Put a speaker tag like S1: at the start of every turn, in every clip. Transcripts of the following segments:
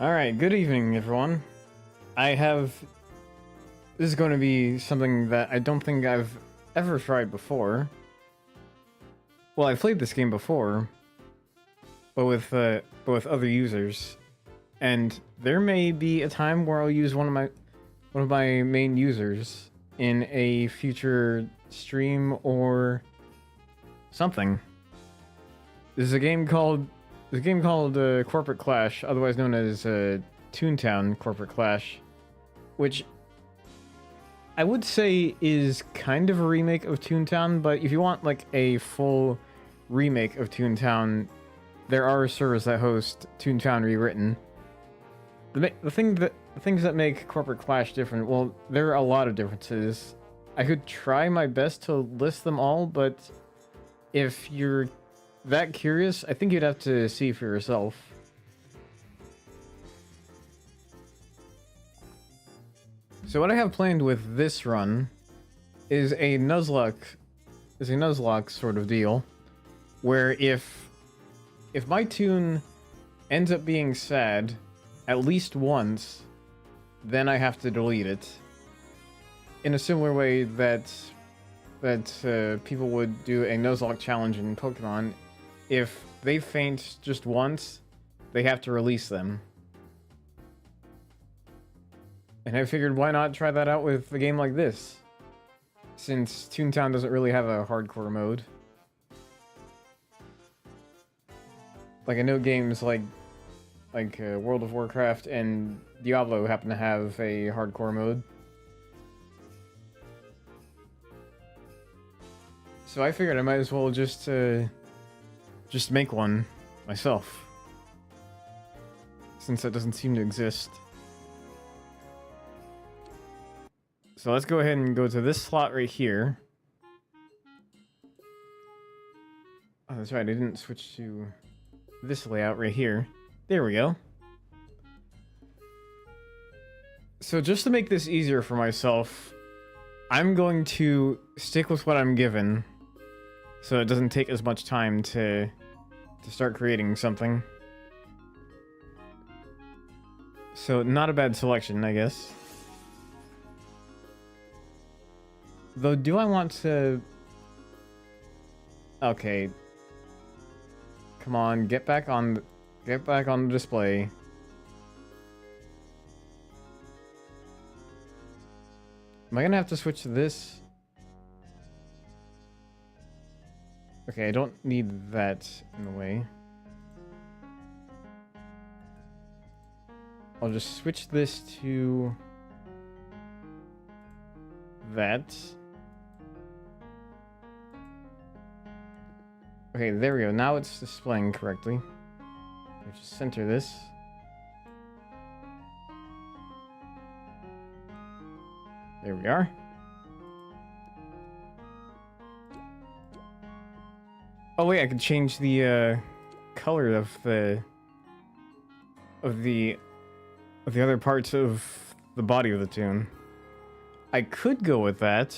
S1: Alright, good evening, everyone. This is going to be something that I don't think I've ever tried before. Well, I've played this game before, but with other users. And there may be a time where I'll use one of my main users in a future stream or something. This is a game called Corporate Clash, otherwise known as Toontown Corporate Clash, which I would say is kind of a remake of Toontown, but if you want like a full remake of Toontown, there are servers that host Toontown Rewritten. The things that make Corporate Clash different, well, there are a lot of differences. I could try my best to list them all, but if you're that curious, I think you'd have to see for yourself. So what I have planned with this run is a Nuzlocke sort of deal, where if my toon ends up being sad at least once, then I have to delete it. In a similar way that people would do a Nuzlocke challenge in Pokemon. If they faint just once, they have to release them. And I figured, why not try that out with a game like this? Since Toontown doesn't really have a hardcore mode. Like, I know games like World of Warcraft and Diablo happen to have a hardcore mode. So I figured I might as well just make one myself, since that doesn't seem to exist. So let's go ahead and go to this slot right here. Oh, that's right, I didn't switch to this layout right here. There we go. So just to make this easier for myself, I'm going to stick with what I'm given, so it doesn't take as much time to start creating something. So not a bad selection, I guess. Though, do I want to... Okay. Come on, get back on the display. Am I gonna have to switch to this? Okay, I don't need that in the way. I'll just switch this to that. Okay, there we go. Now it's displaying correctly. We just center this. There we are. Oh wait, I could change the color of the other parts of the body of the toon. I could go with that,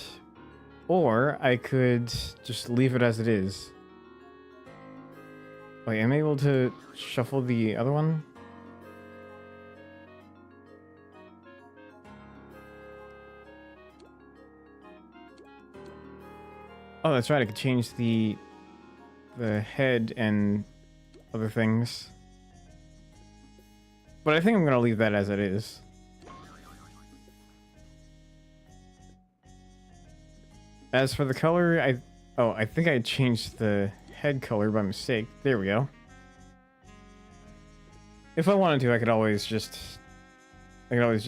S1: or I could just leave it as it is. Wait, am I able to shuffle the other one? Oh, that's right, I could change the head and other things. But I think I'm gonna leave that as it is. As for the color, I think I changed the head color by mistake. There we go. If I wanted to, I could always just go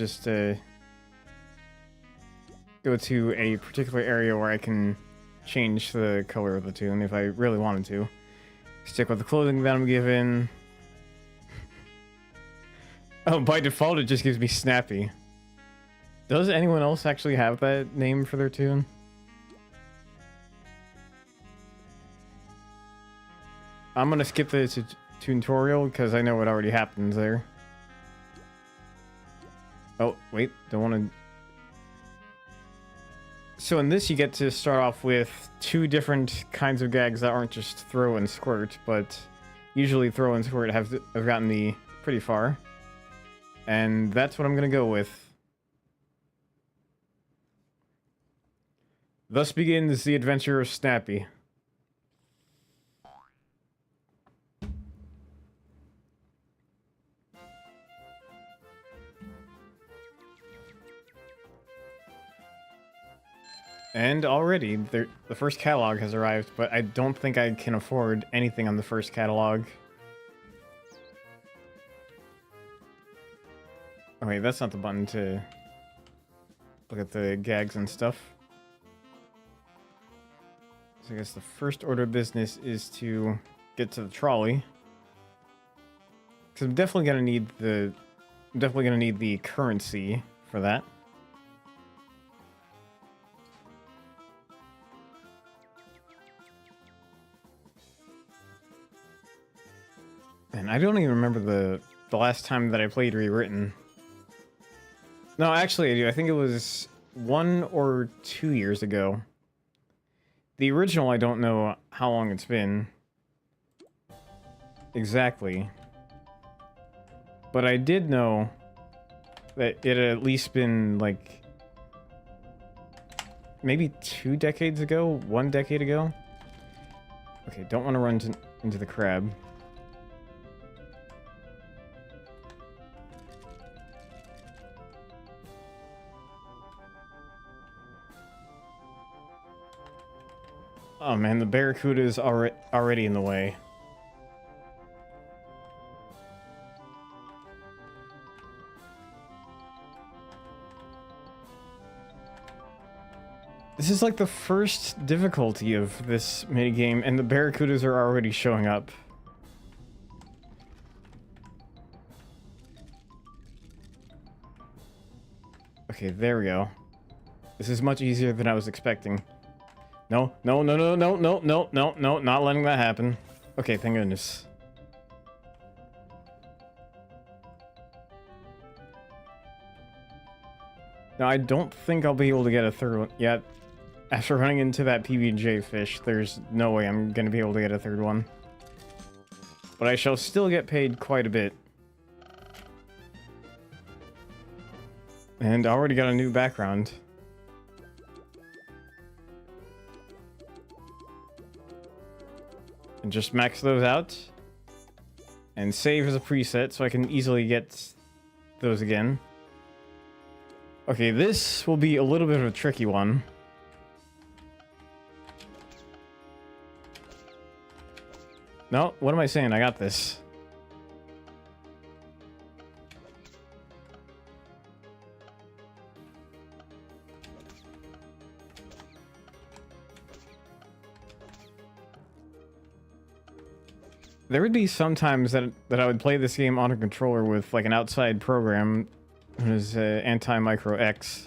S1: to a particular area where I can change the color of the toon if I really wanted to. Stick with the clothing that I'm given. Oh, by default, it just gives me Snappy. Does anyone else actually have that name for their toon? I'm gonna skip the tutorial because I know what already happens there. Oh, wait, don't want to... So in this, you get to start off with two different kinds of gags that aren't just throw and squirt, but usually throw and squirt have gotten me pretty far. And that's what I'm gonna go with. Thus begins the adventure of Snappy. And already, the first catalog has arrived, but I don't think I can afford anything on the first catalog. Oh wait, that's not the button to look at the gags and stuff. So I guess the first order of business is to get to the trolley. Because I'm definitely gonna need the currency for that. And I don't even remember the last time that I played Rewritten. No, actually I do. I think it was 1 or 2 years ago. The original, I don't know how long it's been. Exactly. But I did know that it had at least been, like, maybe 2 decades ago? 1 decade ago? Okay, don't want to run into the crab. Oh man, the Barracuda is already in the way. This is like the first difficulty of this minigame, and the Barracudas are already showing up. Okay, there we go. This is much easier than I was expecting. No, no, no, no, no, no, no, no, no, not letting that happen. Okay, thank goodness. Now, I don't think I'll be able to get a third one yet. After running into that PB&J fish, there's no way I'm going to be able to get a third one. But I shall still get paid quite a bit. And I already got a new background. And just max those out. And save as a preset so I can easily get those again. Okay, this will be a little bit of a tricky one. No, what am I saying? I got this. There would be some times that I would play this game on a controller with like an outside program known as Anti-Micro X,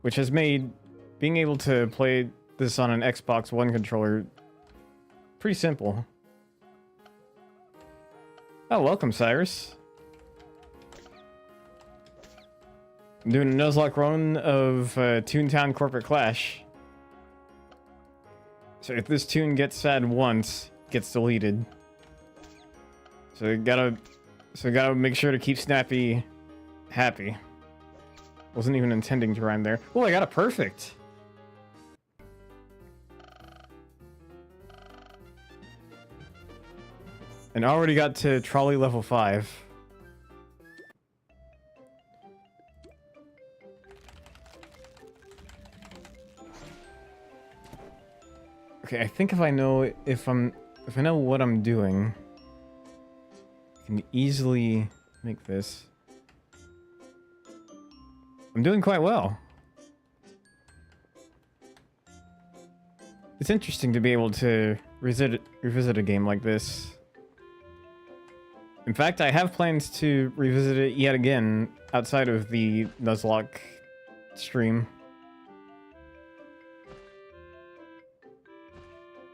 S1: which has made being able to play this on an Xbox One controller pretty simple. Oh, welcome, Cyrus. I'm doing a Nuzlocke run of Toontown Corporate Clash. So if this tune gets sad once, it gets deleted. So gotta make sure to keep Snappy happy. Wasn't even intending to rhyme there. Oh, I got a perfect. And already got to trolley level 5. Okay, I think if I know what I'm doing, I can easily make this. I'm doing quite well. It's interesting to be able to revisit a game like this. In fact, I have plans to revisit it yet again outside of the Nuzlocke stream.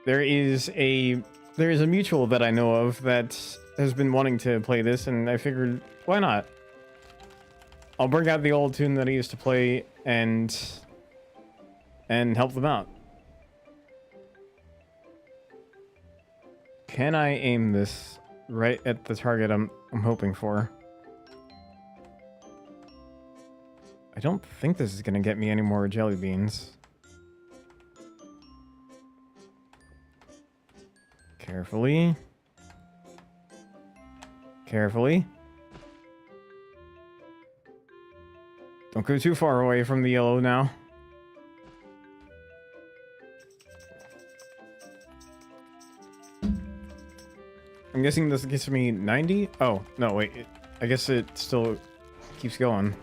S1: There is a mutual that I know of that has been wanting to play this, and I figured, why not? I'll bring out the old tune that I used to play and help them out. Can I aim this right at the target I'm hoping for? don't think this is gonna get me any more jelly beans. Carefully. Carefully. Don't go too far away from the yellow now. I'm guessing this gets me 90? Oh, no, wait. I guess it still keeps going.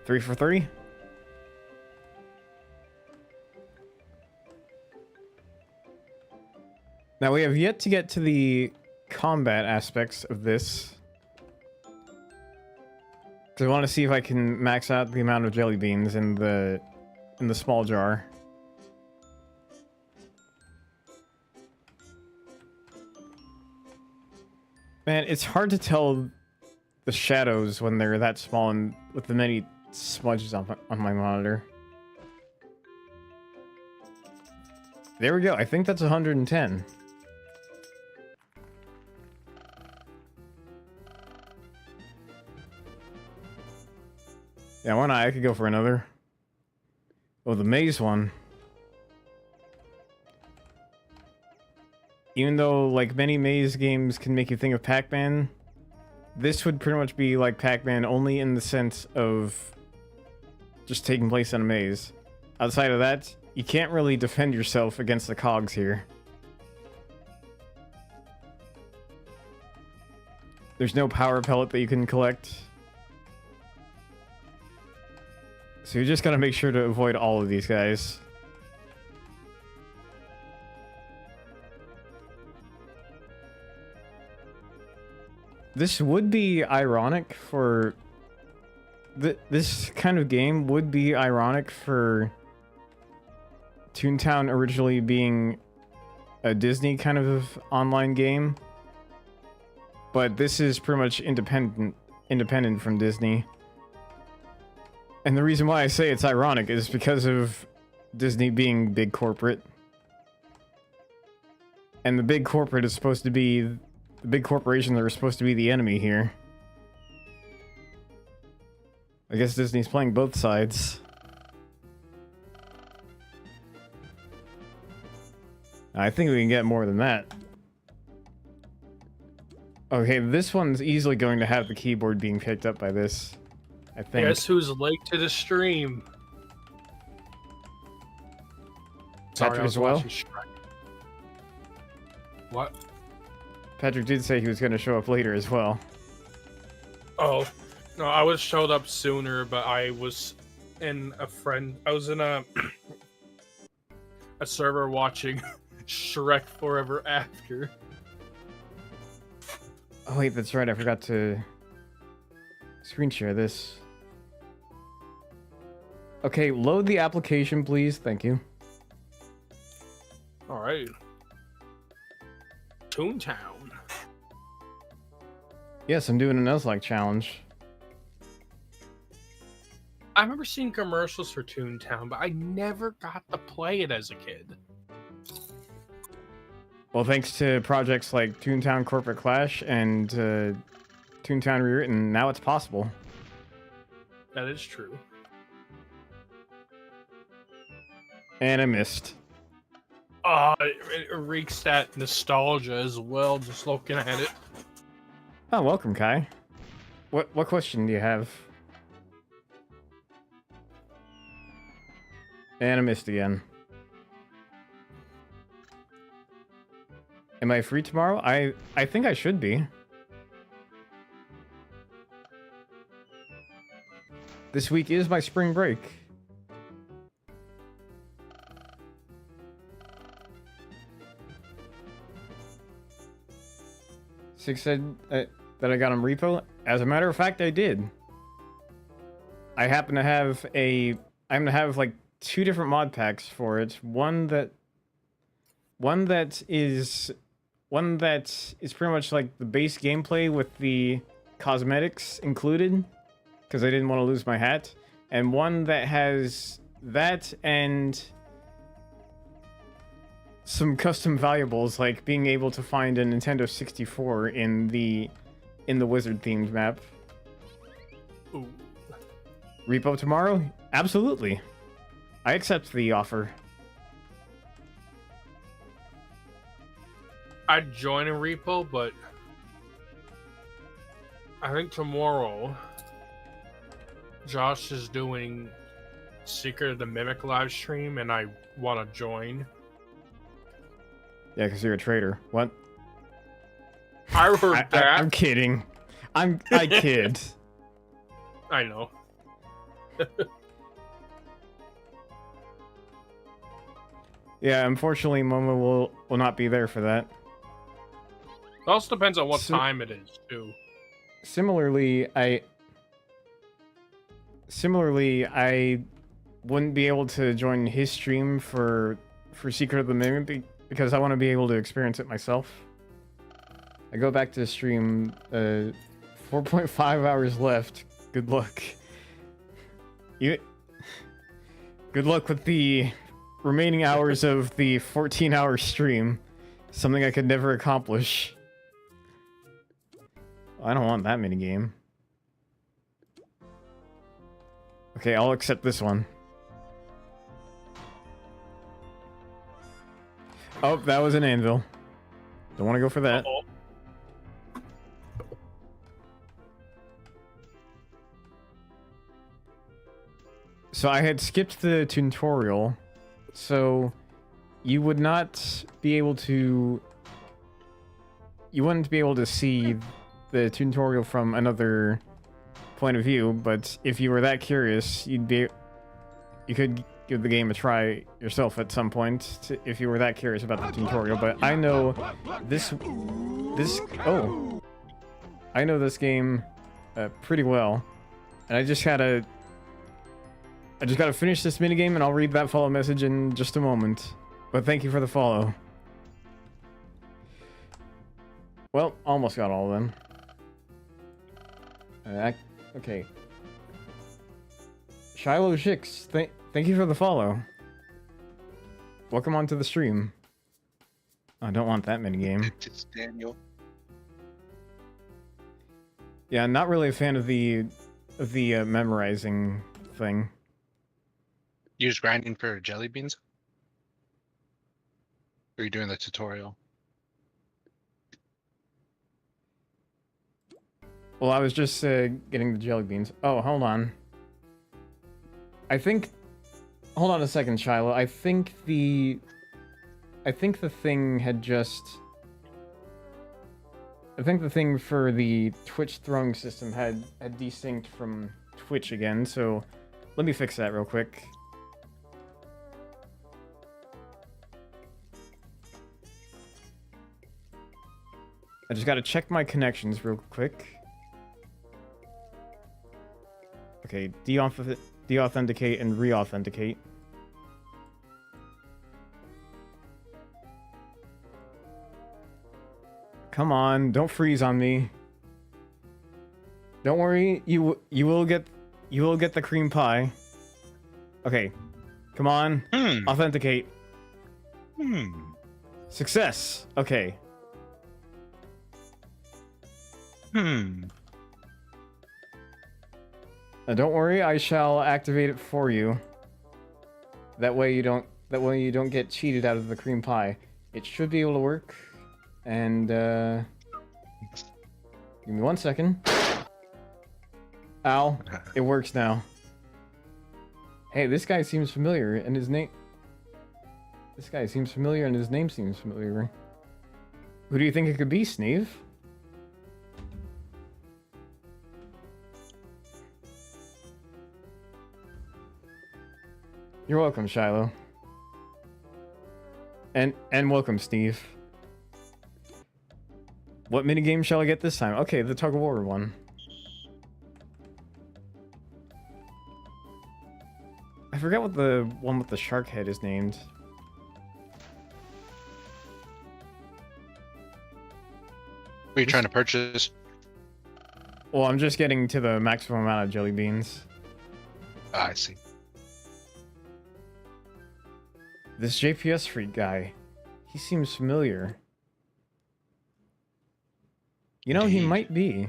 S1: 3 for 3? Now, we have yet to get to the combat aspects of this. Because I want to see if I can max out the amount of jelly beans in the small jar. Man, it's hard to tell the shadows when they're that small and with the many smudges on my monitor. There we go. I think that's 110. Yeah, why not? I could go for another. Oh, the maze one. Even though, like, many maze games can make you think of Pac-Man, this would pretty much be like Pac-Man only in the sense of just taking place in a maze. Outside of that, you can't really defend yourself against the cogs here. There's no power pellet that you can collect. So you just gotta make sure to avoid all of these guys. This would be ironic for... This kind of game would be ironic for Toontown originally being a Disney kind of online game. But this is pretty much independent from Disney. And the reason why I say it's ironic is because of Disney being big corporate. And the big corporate is supposed to be... The big corporations are supposed to be the enemy here. I guess Disney's playing both sides. I think we can get more than that. Okay, this one's easily going to have the keyboard being picked up by this. I think.
S2: Guess who's late to the stream?
S1: Patrick as well?
S2: What?
S1: Patrick did say he was going to show up later as well.
S2: Oh, no, I was showed up sooner, but I was in a a server watching Shrek Forever After.
S1: Oh wait, that's right, I forgot to screen share this. Okay, load the application, please. Thank you.
S2: Alright. Toontown.
S1: Yes, I'm doing a Nuzlocke challenge.
S2: I remember seeing commercials for Toontown, but I never got to play it as a kid.
S1: Well, thanks to projects like Toontown Corporate Clash and Toontown Rewritten, now it's possible.
S2: That is true.
S1: And I missed.
S2: It reeks that nostalgia as well, just looking at it.
S1: Oh, welcome, Kai. What question do you have? And I missed again. Am I free tomorrow? I think I should be. This week is my spring break. Six said that I got him repo. As a matter of fact, I did. I happen to have I'm gonna have like 2 different mod packs for it. One that is pretty much like the base gameplay with the cosmetics included, because I didn't want to lose my hat, and one that has that and some custom valuables, like being able to find a Nintendo 64 in the wizard themed map.
S2: Ooh.
S1: Repo tomorrow? Absolutely. I accept the offer.
S2: I'd join a repo, but I think tomorrow Josh is doing Secret of the Mimic live stream, and I want to join.
S1: Yeah, because you're a traitor. What?
S2: I heard that.
S1: I'm kidding. I kid.
S2: I know.
S1: Yeah, unfortunately, Momo will not be there for that.
S2: It also depends on what time it is, too.
S1: Similarly, I wouldn't be able to join his stream for Secret of the Mimic because I want to be able to experience it myself. I go back to stream, 4.5 hours left. Good luck. Good luck with the remaining hours of the 14-hour stream. Something I could never accomplish. I don't want that minigame. Okay, I'll accept this one. Oh, that was an anvil. Don't want to go for that.
S2: Uh-oh.
S1: So I had skipped the tutorial, so you would not be able to... You wouldn't be able to see the tutorial from another point of view, but if you were that curious, you could give the game a try yourself at some point if you were that curious about the tutorial. But I know I know this game pretty well, and I just gotta finish this minigame, and I'll read that follow message in just a moment. But thank you for the follow. Well, almost got all of them. Okay. Shiloh Shix, thank you for the follow. Welcome onto the stream. I don't want that minigame.
S3: It's Daniel.
S1: Yeah, I'm not really a fan of the memorizing thing.
S3: You just grinding for jelly beans? Or are you doing the tutorial?
S1: Well, I was just getting the jelly beans. Oh, hold on. Hold on a second, Shiloh. I think the thing had just... I think the thing for the Twitch throwing system had desynced from Twitch again, so let me fix that real quick. I just gotta check my connections real quick. Okay, deauthenticate and reauthenticate. Come on, don't freeze on me. Don't worry, you will get the cream pie. Okay, come on, authenticate. Success. Okay. Don't worry, I shall activate it for you. That way you don't get cheated out of the cream pie. It should be able to work. And give me 1 second. Ow, it works now. Hey, this guy seems familiar, and his name... This guy seems familiar, and his name seems familiar. Who do you think it could be, Sneeve? You're welcome, Shiloh. And welcome, Steve. What minigame shall I get this time? Okay, the tug of war one. I forgot what the one with the shark head is named.
S3: What are you trying to purchase?
S1: Well, I'm just getting to the maximum amount of jelly beans.
S3: Ah, I see.
S1: This JPS freak guy, he seems familiar. You know, he might be.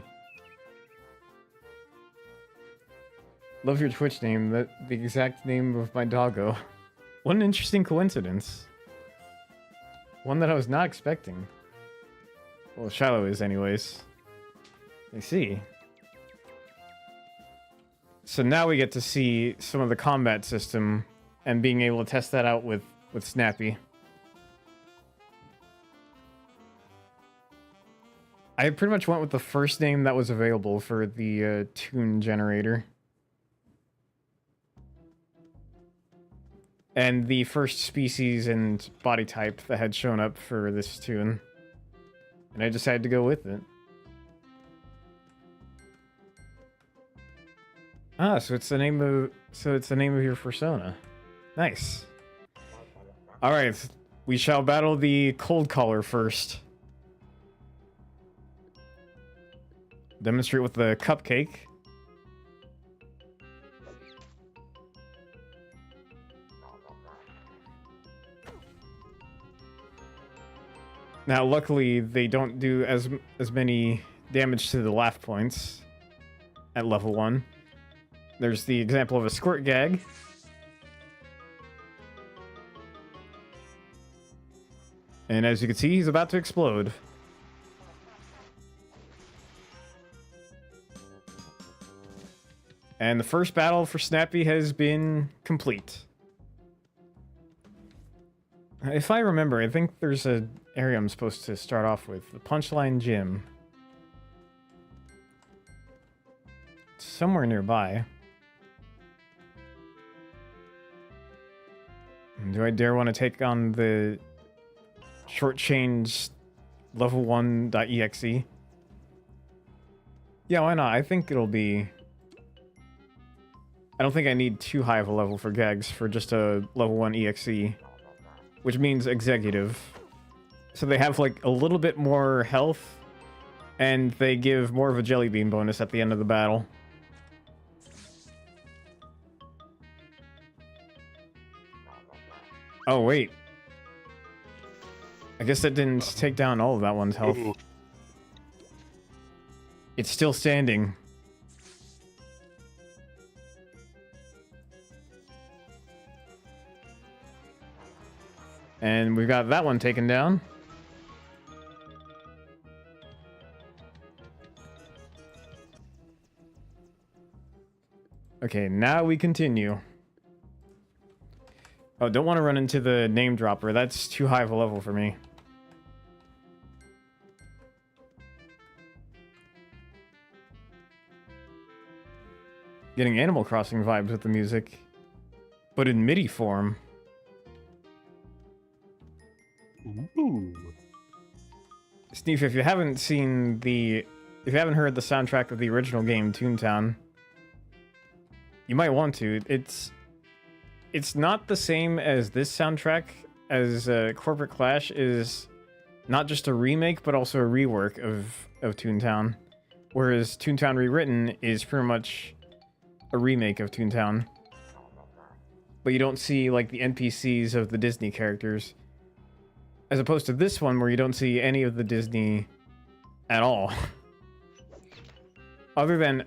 S1: Love your Twitch name. That the exact name of my doggo. What an interesting coincidence. One that I was not expecting. Well, Shiloh is anyways. I see. So now we get to see some of the combat system and being able to test that out with Snappy. I pretty much went with the first name that was available for the toon generator. And the first species and body type that had shown up for this toon. And I decided to go with it. Ah, so it's the name of your persona. Nice. Alright, we shall battle the cold caller first. Demonstrate with the cupcake. Now, luckily, they don't do as many damage to the laugh points at level 1. There's the example of a squirt gag. And as you can see, he's about to explode. And the first battle for Snappy has been complete. If I remember, I think there's an area I'm supposed to start off with. The Punchline Gym. It's somewhere nearby. Do I dare want to take on the shortchanged level 1.exe? Yeah, why not? I think it'll be... I don't think I need too high of a level for gags for just a level 1 exe, which means executive. So they have like a little bit more health, and they give more of a jelly bean bonus at the end of the battle. Oh, wait. I guess that didn't take down all of that one's health.
S3: Ooh.
S1: It's still standing. And we've got that one taken down. Okay, now we continue. Oh, don't want to run into the name dropper. That's too high of a level for me. Getting Animal Crossing vibes with the music, but in MIDI form.
S3: Ooh.
S1: Steve, if you haven't heard the soundtrack of the original game, Toontown, you might want to. It's not the same as this soundtrack, as Corporate Clash is not just a remake, but also a rework of Toontown. Whereas Toontown Rewritten is pretty much a remake of Toontown. But you don't see, like, the NPCs of the Disney characters. As opposed to this one, where you don't see any of the Disney at all. Other than,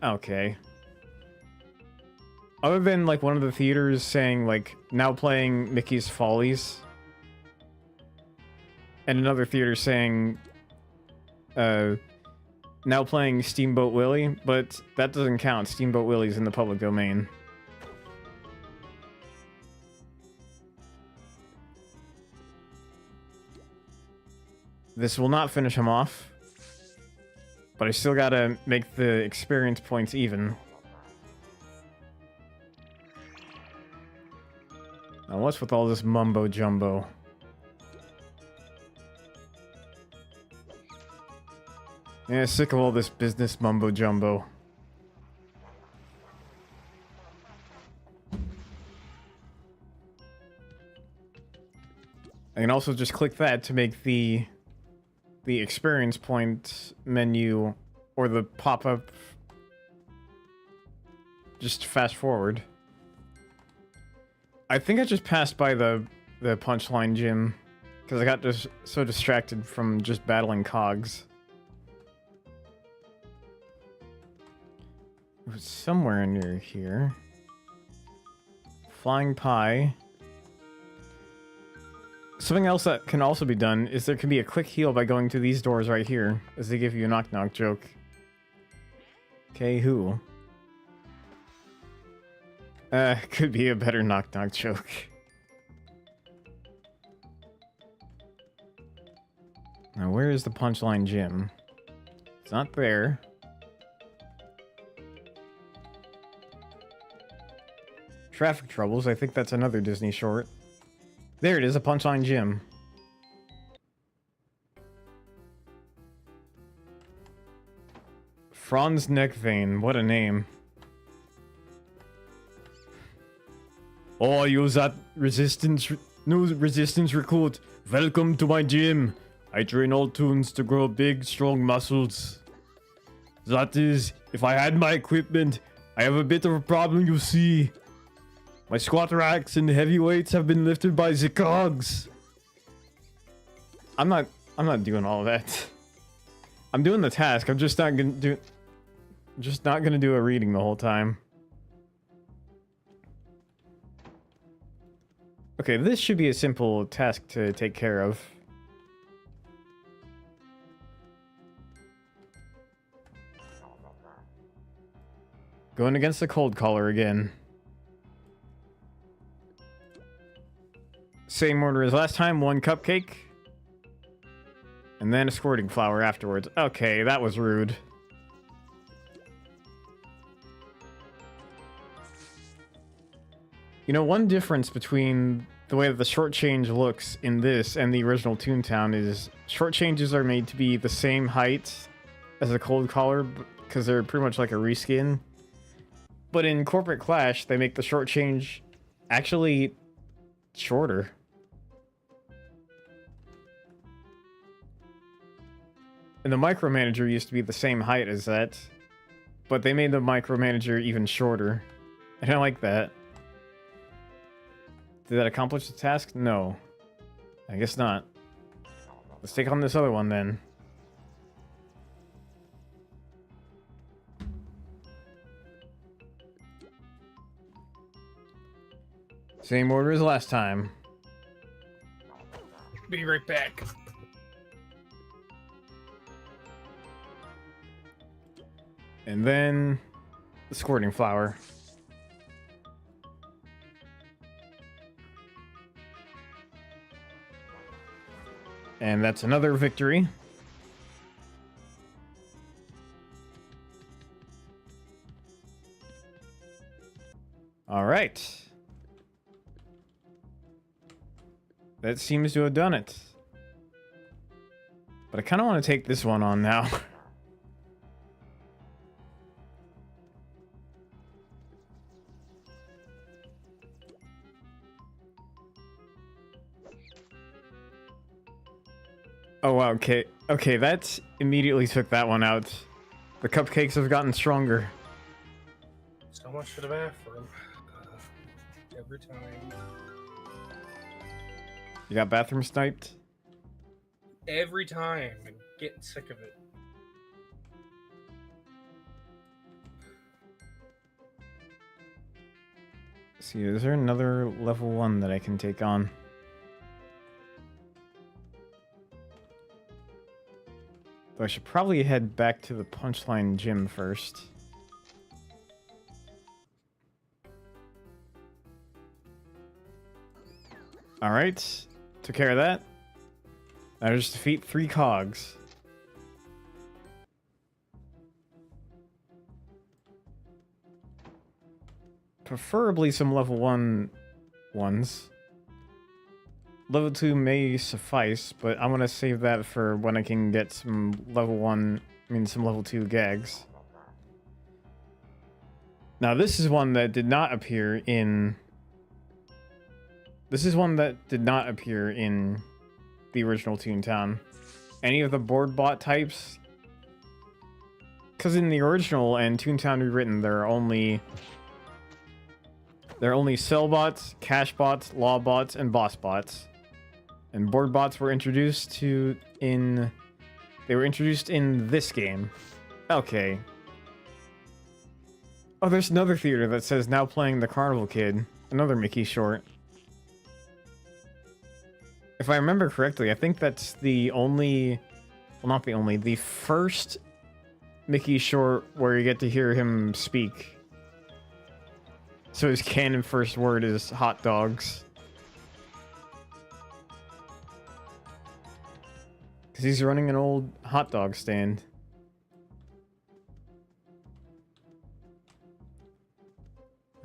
S1: like, one of the theaters saying, like, now playing Mickey's Follies. And another theater saying, now playing Steamboat Willie, but that doesn't count. Steamboat Willie's in the public domain. This will not finish him off, but I still gotta make the experience points even. Now what's with all this mumbo jumbo? Yeah, sick of all this business mumbo jumbo. I can also just click that to make the experience point menu or the pop-up just fast forward. I think I just passed by the Punchline Gym because I got just so distracted from just battling cogs. It was somewhere near here. flying pie. Something else that can also be done is there can be a quick heal by going to these doors right here, as they give you a knock-knock joke. Okay, who? Could be a better knock-knock joke. Now, where is the punchline gym? It's not there. Traffic troubles, I think that's another Disney short. There it is, a punchline gym. Franz neck vein, what a name. Oh, you that new resistance recruit. Welcome to my gym. I train all toons to grow big, strong muscles. That is, if I had my equipment, I have a bit of a problem, you see. My squat racks and heavy weights have been lifted by the cogs. I'm not doing all that. I'm doing the task. I'm just not gonna do a reading the whole time. Okay, this should be a simple task to take care of. Going against the cold collar again. Same order as last time, 1 cupcake. And then a squirting flower afterwards. Okay, that was rude. You know, one difference between the way that the short change looks in this and the original Toontown is short changes are made to be the same height as the cold collar because they're pretty much like a reskin. But in Corporate Clash, they make the short change actually shorter. And the micromanager used to be the same height as that, but they made the micromanager even shorter. And I like that. Did that accomplish the task? No. I guess not. Let's take on this other one then. Same order as last time.
S2: Be right back.
S1: And then the squirting flower. And that's another victory. All right. That seems to have done it. But I kind of want to take this one on now. Oh, wow, okay. Okay, that immediately took that one out. The cupcakes have gotten stronger.
S2: So much for the bathroom. Every time.
S1: You got bathroom sniped?
S2: Every time. I'm getting sick of it.
S1: See, is there another level 1 that I can take on? Though I should probably head back to the punchline gym first. Alright, took care of that. Now just defeat 3 cogs. Preferably some level 1 ones. Level 2 may suffice, but I'm gonna save that for when I can get some level 1, some level 2 gags. Now this is one that did not appear in... This is one that did not appear in the original Toontown. Any of the board bot types? Because in the original and Toontown Rewritten, there are only sell bots, cash bots, law bots, and boss bots. And board bots were introduced in this game. Okay. Oh, there's another theater that says now playing the Carnival Kid. another Mickey short. If I remember correctly, I think that's the only, well, not the only, the first Mickey short where you get to hear him speak. So his canon first word is hot dogs. Because he's running an old hot dog stand.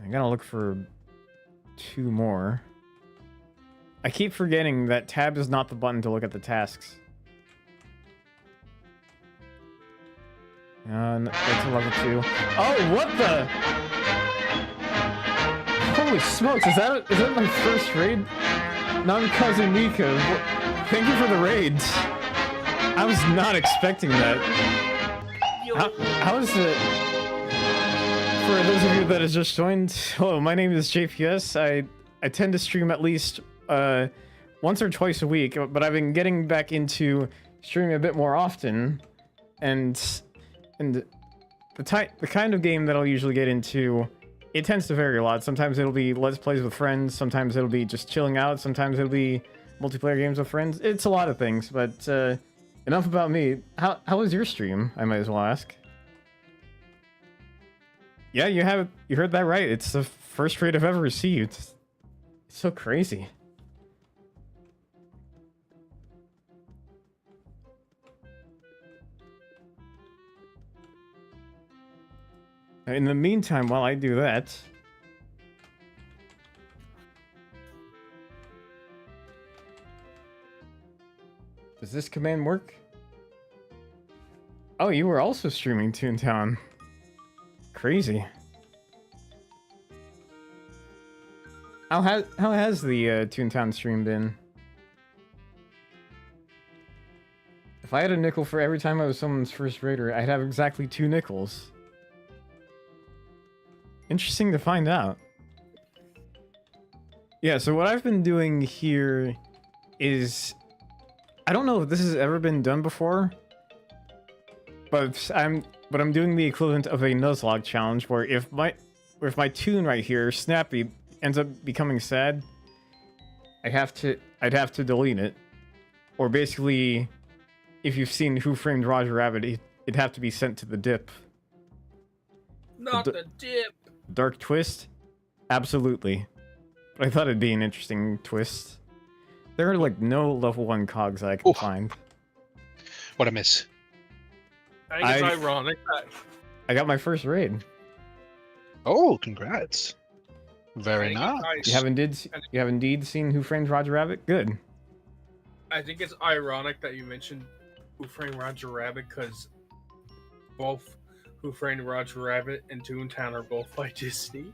S1: I gotta look for 2 more. I keep forgetting that tab is not the button to look at the tasks. It's level 2. Oh, what the? Holy smokes, is that my first raid? Non-cousin Mika, thank you for the raids. I was not expecting that. How is it? For those of you that have just joined, hello, my name is JPS. I tend to stream at least once or twice a week, but I've been getting back into streaming a bit more often, and the kind of game that I'll usually get into, it tends to vary a lot. Sometimes it'll be Let's Plays with friends, sometimes it'll be just chilling out, sometimes it'll be multiplayer games with friends. It's a lot of things, but enough about me. How was your stream? I might as well ask. Yeah, you heard that right. It's the first raid I've ever received. It's so crazy. In the meantime, while I do that, does this command work? Oh, you were also streaming Toontown. Crazy. How has the Toontown stream been? If I had a nickel for every time I was someone's first raider, I'd have exactly 2 nickels. Interesting to find out. Yeah, so what I've been doing here is, I don't know if this has ever been done before, but I'm doing the equivalent of a Nuzlocke challenge, where if my toon right here, Snappy, ends up becoming sad, I'd have to delete it. Or basically, if you've seen Who Framed Roger Rabbit, it'd have to be sent to the dip.
S2: Not the dip.
S1: Dark twist? Absolutely. But I thought it'd be an interesting twist. There are like no level 1 cogs I can find.
S3: What a miss.
S2: I think it's ironic that
S1: I got my first raid.
S3: Oh, congrats. Very nice.
S1: You have indeed seen Who Framed Roger Rabbit? Good.
S2: I think it's ironic that you mentioned Who Framed Roger Rabbit, because both Who Framed Roger Rabbit and Toontown are both by Disney.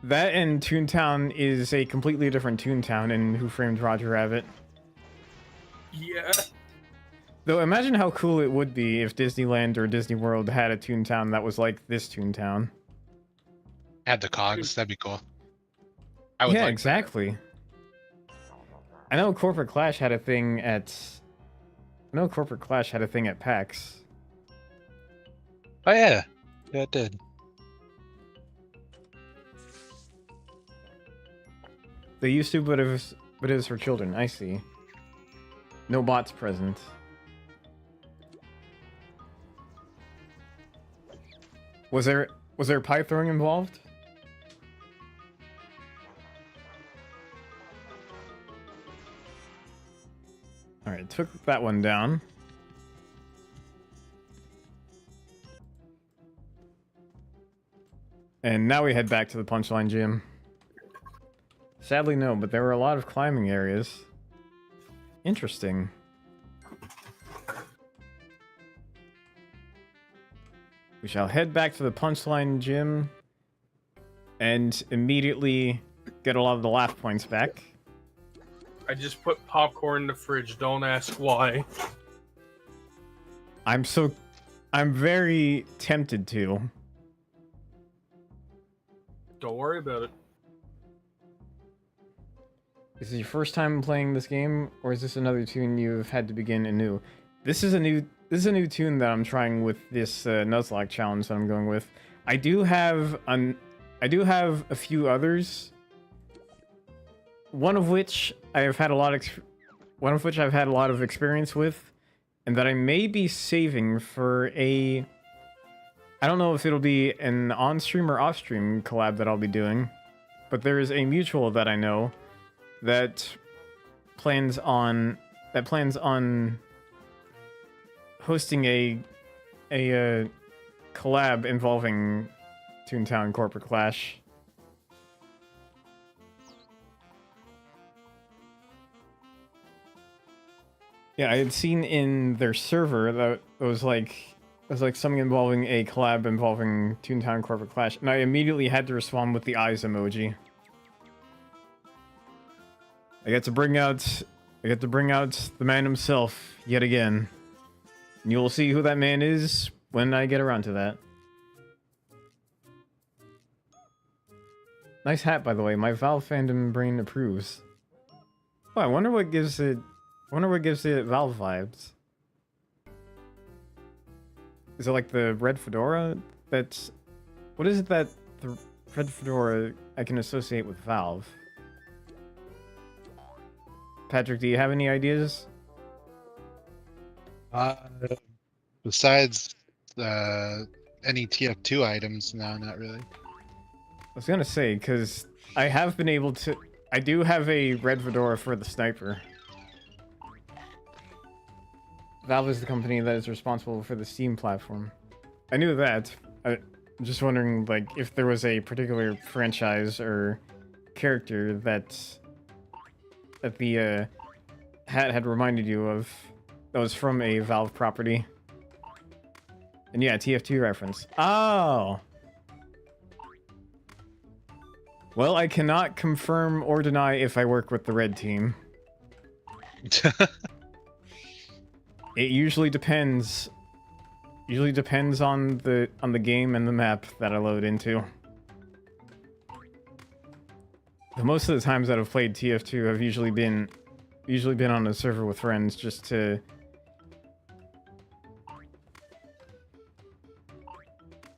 S1: That and Toontown is a completely different Toontown in Who Framed Roger Rabbit.
S2: Yeah.
S1: Though imagine how cool it would be if Disneyland or Disney World had a Toontown that was like this Toontown.
S3: Had the cogs, that'd be cool. I would
S1: yeah,
S3: like
S1: exactly. I know Corporate Clash had a thing at PAX.
S3: Oh yeah. Yeah, it did.
S1: They used to, but it was for children. I see. No bots present. Was there pie throwing involved? All right, took that one down. And now we head back to the Punchline Gym. Sadly, no, but there were a lot of climbing areas. Interesting. We shall head back to the Punchline Gym and immediately get a lot of the laugh points back.
S2: I just put popcorn in the fridge. Don't ask why.
S1: I'm very tempted to.
S2: Don't worry about it.
S1: Is this your first time playing this game, or is this another tune you've had to begin anew? This is a new tune that I'm trying with this Nuzlocke challenge that I'm going with. I do have I do have a few others. One of which I've had a lot of experience with, and that I may be saving for a. I don't know if it'll be an on-stream or off-stream collab that I'll be doing, but there is a mutual that I know that plans on hosting a collab involving Toontown Corporate Clash. Yeah, I had seen in their server that it was like something involving a collab involving Toontown Corporate Clash, and I immediately had to respond with the eyes emoji. I get to bring out the man himself yet again. And you'll see who that man is when I get around to that. Nice hat, by the way. My Valve fandom brain approves. Oh, I wonder what gives it Valve vibes. Is it like the red fedora? What is it that the red fedora I can associate with Valve? Patrick, do you have any ideas?
S3: Besides any TF2 items, no, not really.
S1: I was gonna say, because I have been able to... I do have a red fedora for the sniper. Valve is the company that is responsible for the Steam platform. I knew that. I'm just wondering, like, if there was a particular franchise or character that the hat had reminded you of that was from a Valve property. And yeah, TF2 reference. Oh! Well, I cannot confirm or deny if I work with the red team. It usually depends. Usually depends on the game and the map that I load into. But most of the times that I've played TF2 have usually been on a server with friends just to...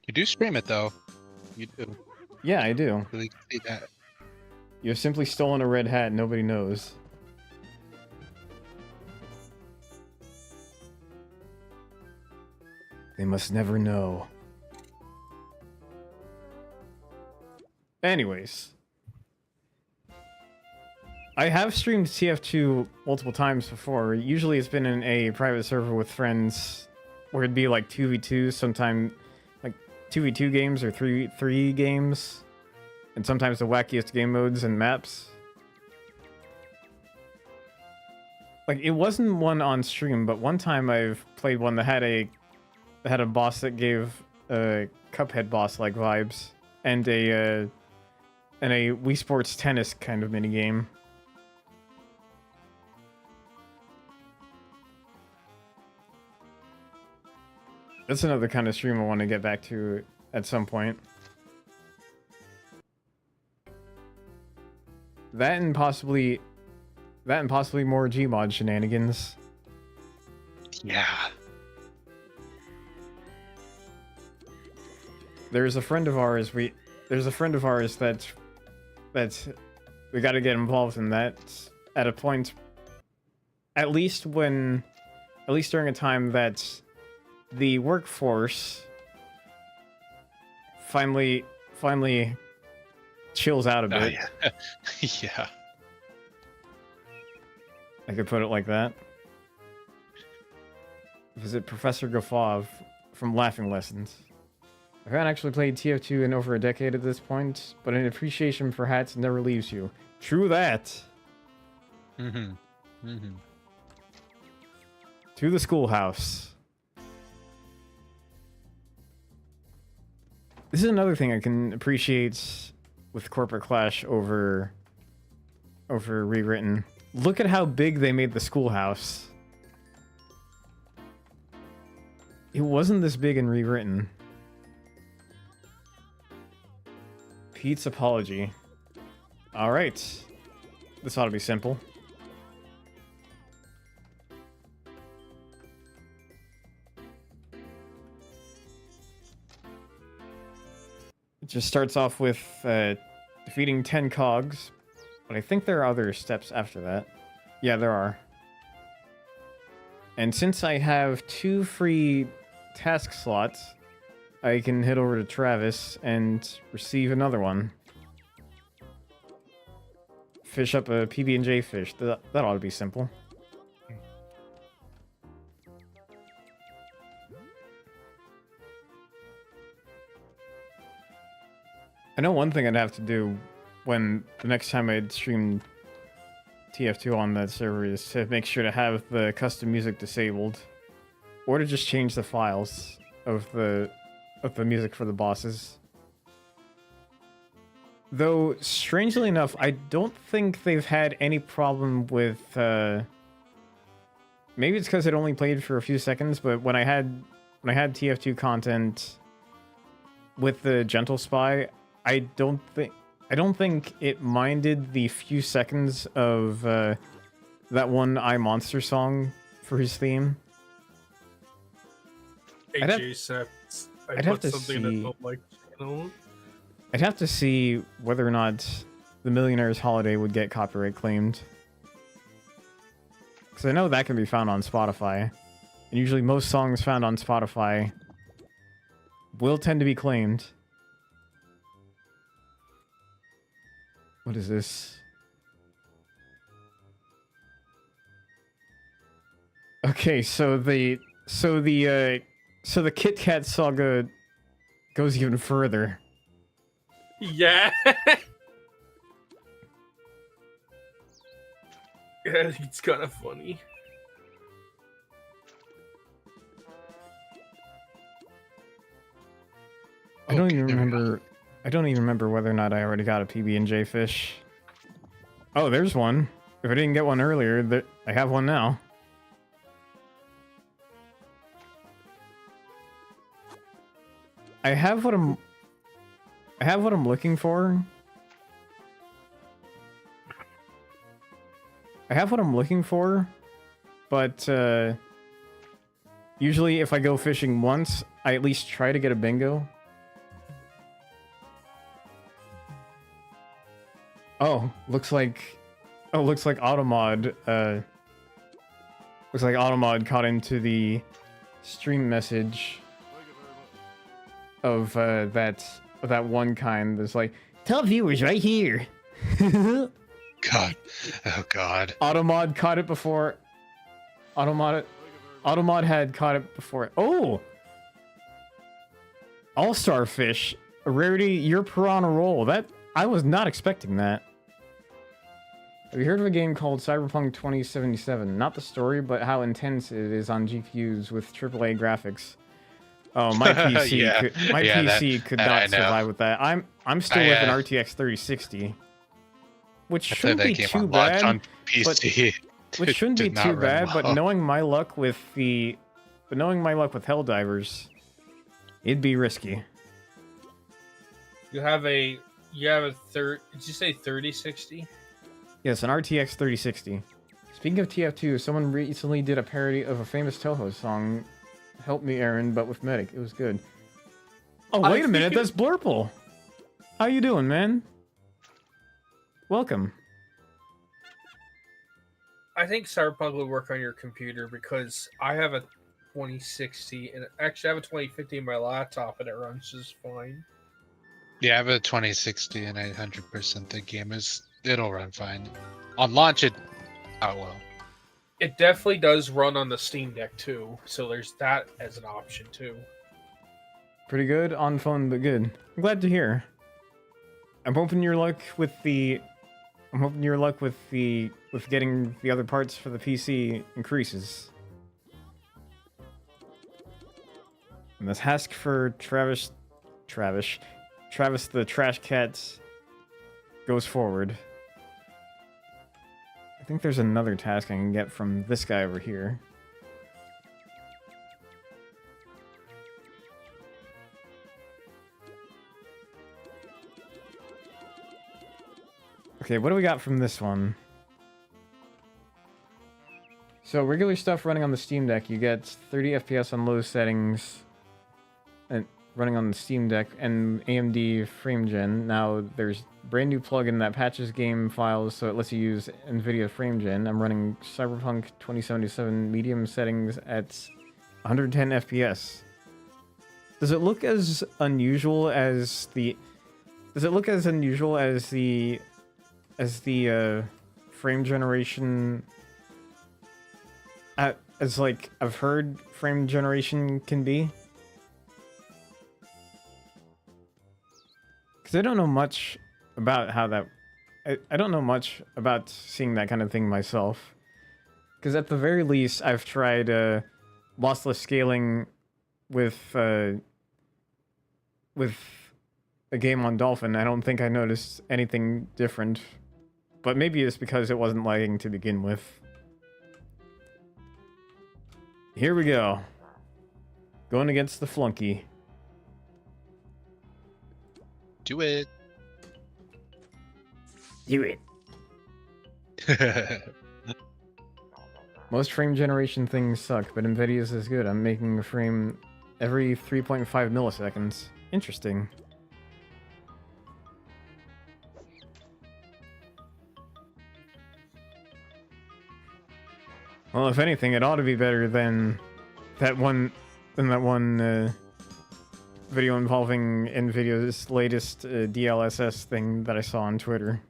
S3: You do stream it though. You do.
S1: Yeah, I do.
S3: Really see that.
S1: You've simply stolen a red hat, nobody knows. They must never know. Anyways. I have streamed TF2 multiple times before. Usually it's been in a private server with friends where it'd be like 2v2, sometimes like 2v2 games or 3 games. And sometimes the wackiest game modes and maps. Like, it wasn't one on stream, but one time I've played one that had a boss that gave a Cuphead boss-like vibes, and a Wii Sports Tennis kind of minigame. That's another kind of stream I want to get back to at some point. That and possibly more Gmod shenanigans.
S3: Yeah.
S1: There's a friend of ours that we got to get involved in that at a point, at least during a time that the workforce finally chills out a bit.
S3: Yeah. Yeah.
S1: I could put it like that. Visit Professor Guffaw from Laughing Lessons. I haven't actually played TF2 in over a decade at this point, but an appreciation for hats never leaves you. True that.
S3: Mm-hmm. Mm-hmm.
S1: To the schoolhouse. This is another thing I can appreciate with Corporate Clash over Rewritten. Look at how big they made the schoolhouse. It wasn't this big in Rewritten. Pete's apology. Alright. This ought to be simple. It just starts off with defeating 10 cogs, but I think there are other steps after that. Yeah, there are. And since I have 2 free task slots, I can head over to Travis and receive another one. Fish up a PB&J fish. That ought to be simple. I know one thing I'd have to do when the next time I'd stream TF2 on that server is to make sure to have the custom music disabled, or to just change the files of the music for the bosses. Though strangely enough, I don't think they've had any problem with. Maybe it's because it only played for a few seconds, but when I had TF2 content with the Gentle Spy, I don't think it minded the few seconds of that one I Monster song for his theme.
S2: AJ said I put something in the like channel.
S1: I'd have to see whether or not the Millionaire's Holiday would get copyright claimed. Because I know that can be found on Spotify. And usually most songs found on Spotify will tend to be claimed. What is this? Okay, so the Kit Kat saga goes even further.
S2: Yeah. Yeah, it's kind of funny.
S1: I don't even remember whether or not I already got a PB&J fish. Oh, there's one. If I didn't get one earlier, I have one now. I have what I'm looking for. But usually if I go fishing once, I at least try to get a bingo. Oh, looks like Automod caught into the stream message of that one kind that's like, tell viewers right here.
S3: God. Oh, God.
S1: Automod caught it before. Automod had caught it before. Oh! All-Star Fish. Rarity, you're on a roll. That I was not expecting that. Have you heard of a game called Cyberpunk 2077? Not the story, but how intense it is on GPUs with AAA graphics. Oh, my PC
S3: yeah.
S1: could not survive with that. I'm still with an RTX 3060, which shouldn't be too bad.
S3: On PC,
S1: which shouldn't be too bad, but knowing my luck with Helldivers, it'd be risky.
S2: You have a did you say 3060?
S1: Yes, an RTX 3060. Speaking of TF2, someone recently did a parody of a famous Toho song, Help Me Aaron, but with Medic. It was good. Oh, wait a minute, that's Blurple. How you doing, man? Welcome.
S2: I think Cyberpunk would work on your computer because I have a 2060 and actually I have a 2050 in my laptop and it runs just fine.
S3: Yeah, I have a 2060 and 100% the game it'll run fine. On launch it will.
S2: It definitely does run on the Steam Deck too, so there's that as an option too.
S1: Pretty good on phone, but good. I'm glad to hear. I'm hoping your luck with getting the other parts for the PC increases. And the task for Travis the Trash Cat goes forward. I think there's another task I can get from this guy over here. Okay, what do we got from this one? So regular stuff running on the Steam Deck, you get 30 FPS on low settings. And running on the Steam Deck and AMD FrameGen. Now there's brand new plugin that patches game files so it lets you use NVIDIA FrameGen. I'm running Cyberpunk 2077 medium settings at 110 FPS. Does it look as unusual as the frame generation as like I've heard frame generation can be? Because I don't know much about how that... I don't know much about seeing that kind of thing myself. Because at the very least, I've tried lossless scaling with a game on Dolphin. I don't think I noticed anything different. But maybe it's because it wasn't lagging to begin with. Here we go. Going against the flunky.
S3: Do it.
S1: Do it. Most frame generation things suck, but NVIDIA's is good. I'm making a frame every 3.5 milliseconds. Interesting. Well, if anything, it ought to be better than that one video involving NVIDIA's latest DLSS thing that I saw on Twitter.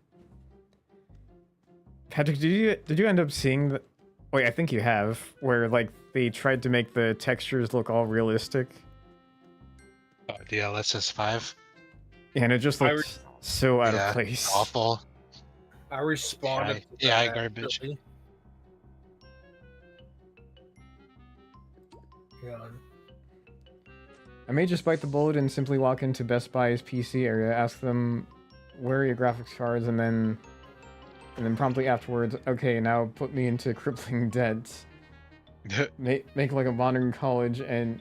S1: Patrick, did you end up seeing the... Wait, I think you have, where like they tried to make the textures look all realistic.
S3: Oh, DLSS 5.
S1: Yeah, and it just looked so out of place.
S3: Awful.
S2: I responded.
S3: Yeah, garbage.
S2: Really. God.
S1: I may just bite the bullet and simply walk into Best Buy's PC area, ask them where are your graphics cards, and then promptly afterwards, okay, now put me into crippling debt. make like a modern college and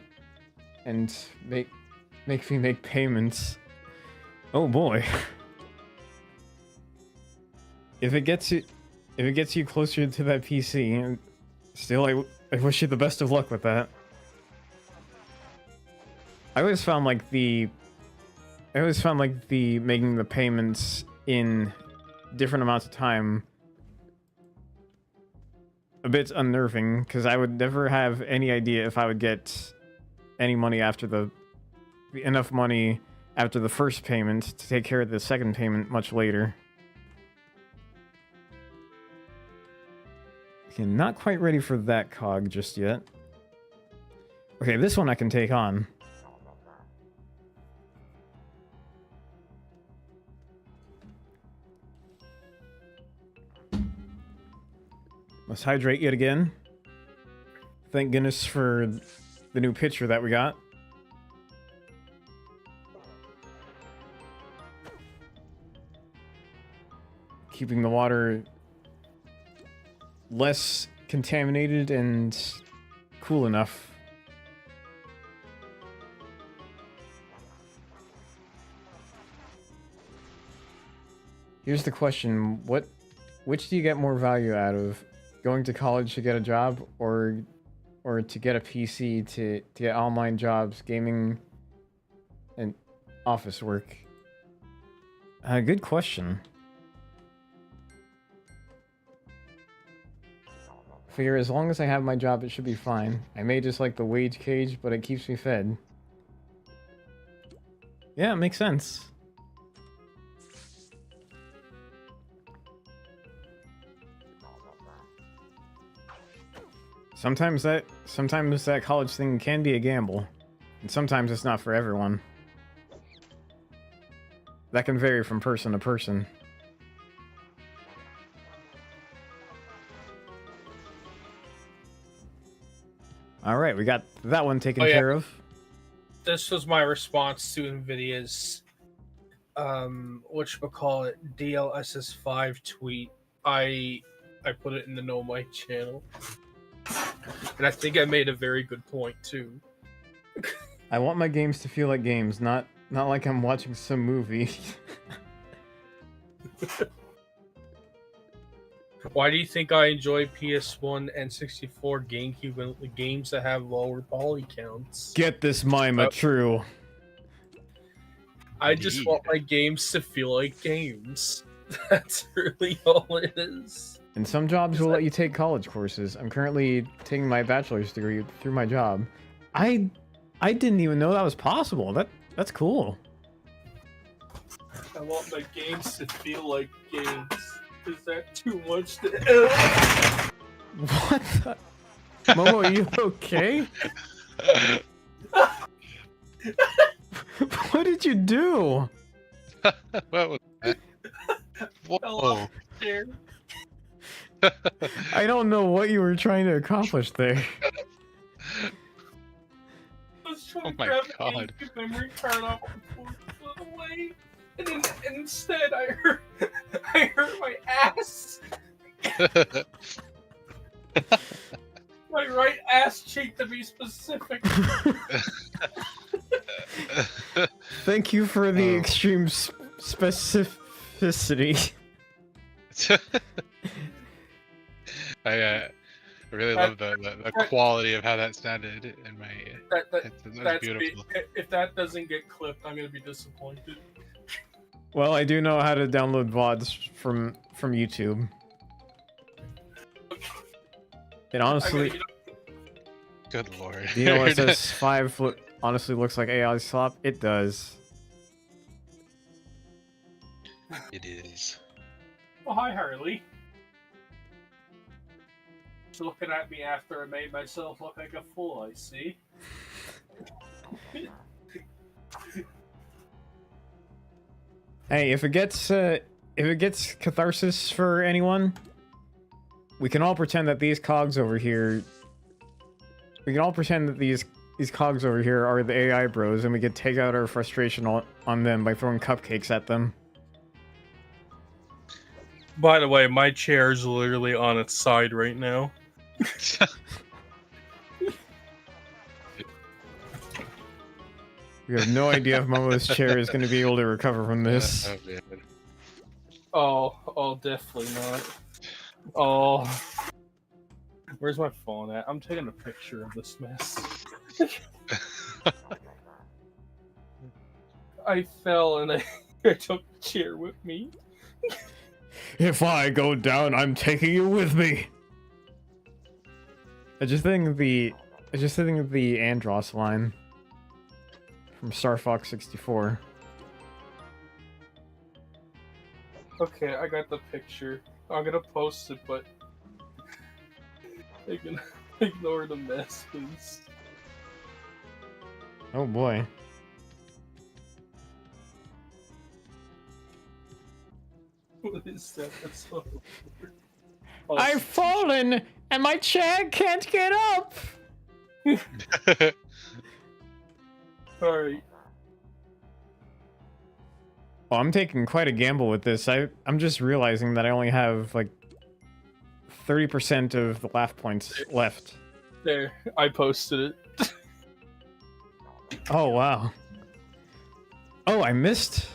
S1: make me make payments. Oh boy. If it gets you closer to that PC, still I wish you the best of luck with that. I always found like the making the payments in different amounts of time a bit unnerving, because I would never have any idea if I would get any money after enough money after the first payment to take care of the second payment much later. Okay, not quite ready for that cog just yet. Okay, this one I can take on. Let's hydrate yet again. Thank goodness for the new pitcher that we got. Keeping the water less contaminated and cool enough. Here's the question, which do you get more value out of? Going to college to get a job, or to get a PC to get online jobs, gaming, and office work? Good question. Figure as long as I have my job, it should be fine. I may just like the wage cage, but it keeps me fed. Yeah, it makes sense. Sometimes that college thing can be a gamble, and sometimes it's not for everyone. That can vary from person to person. Alright, we got that one taken care of.
S2: This was my response to NVIDIA's whatchamacallit, DLSS 5 tweet. I put it in the No Mic channel. And I think I made a very good point too.
S1: I want my games to feel like games, not like I'm watching some movie.
S2: Why do you think I enjoy PS1 and 64 GameCube games that have lower poly counts?
S1: Get this mime true.
S2: I just want my games to feel like games. That's really all it is.
S1: And some jobs will let you take college courses. I'm currently taking my bachelor's degree through my job. I didn't even know that was possible. That's cool.
S2: I want my games to feel like games. Is that too much to
S1: What the? Momo, are you okay? What did you do?
S3: What was that? Whoa.
S1: I don't know what you were trying to accomplish there.
S2: I was trying
S3: Oh
S2: to
S3: my
S2: grab
S3: God.
S2: a memory card off before it flew away, and then instead I hurt my ass. My right ass cheek, to be specific.
S1: Thank you for the
S3: Oh.
S1: extreme specificity.
S3: I really love the quality of how that sounded in my headset. That was beautiful.
S2: If that doesn't get clipped, I'm gonna be disappointed.
S1: Well, I do know how to download VODs from YouTube. It honestly,
S3: Good lord.
S1: do you know what says 5 honestly looks like AI slop? It does.
S3: It is.
S2: Oh, hi, Harley. Just looking at me after I made myself look like a fool, I see.
S1: Hey, if it gets catharsis for anyone, we can all pretend that these cogs over here. We can all pretend that these cogs over here are the AI bros, and we can take out our frustration on them by throwing cupcakes at them.
S2: By the way, my chair is literally on its side right now.
S1: We have no idea if Momo's chair is going to be able to recover from this.
S2: Oh, definitely not. Oh. Where's my phone at? I'm taking a picture of this mess. I fell and I took the chair with me.
S1: If I go down, I'm taking you with me. I just think of the Andros line from Star Fox 64.
S2: Okay, I got the picture. I'm gonna post it, but ignore the mess, please.
S1: Oh boy.
S2: What is that? That's so weird. Oh,
S1: I've fallen, and my chair can't get up.
S2: Alright.
S1: Oh, I'm taking quite a gamble with this. I'm just realizing that I only have like 30% of the laugh points left.
S2: There, I posted it.
S1: Oh wow. Oh, I missed.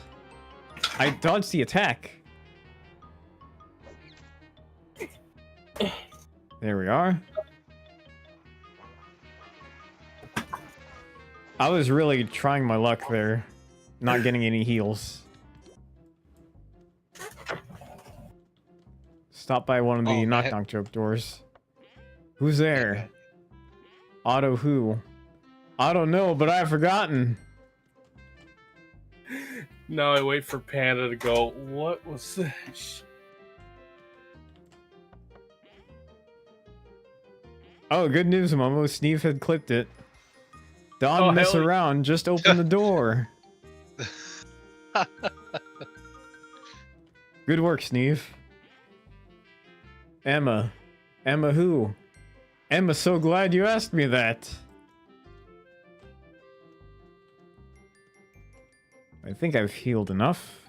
S1: I dodged the attack. There we are. I was really trying my luck there, not getting any heals. Stop by one of the knock-knock joke doors. Who's there? Otto who? I don't know, but I've forgotten.
S2: Now I wait for Panda to go, what was this?
S1: Oh, good news, Momo. Sneeve had clipped it. Don't mess
S2: hell yeah.
S1: around, just open the door. Good work, Sneeve. Emma. Emma who? Emma, so glad you asked me that. I think I've healed enough.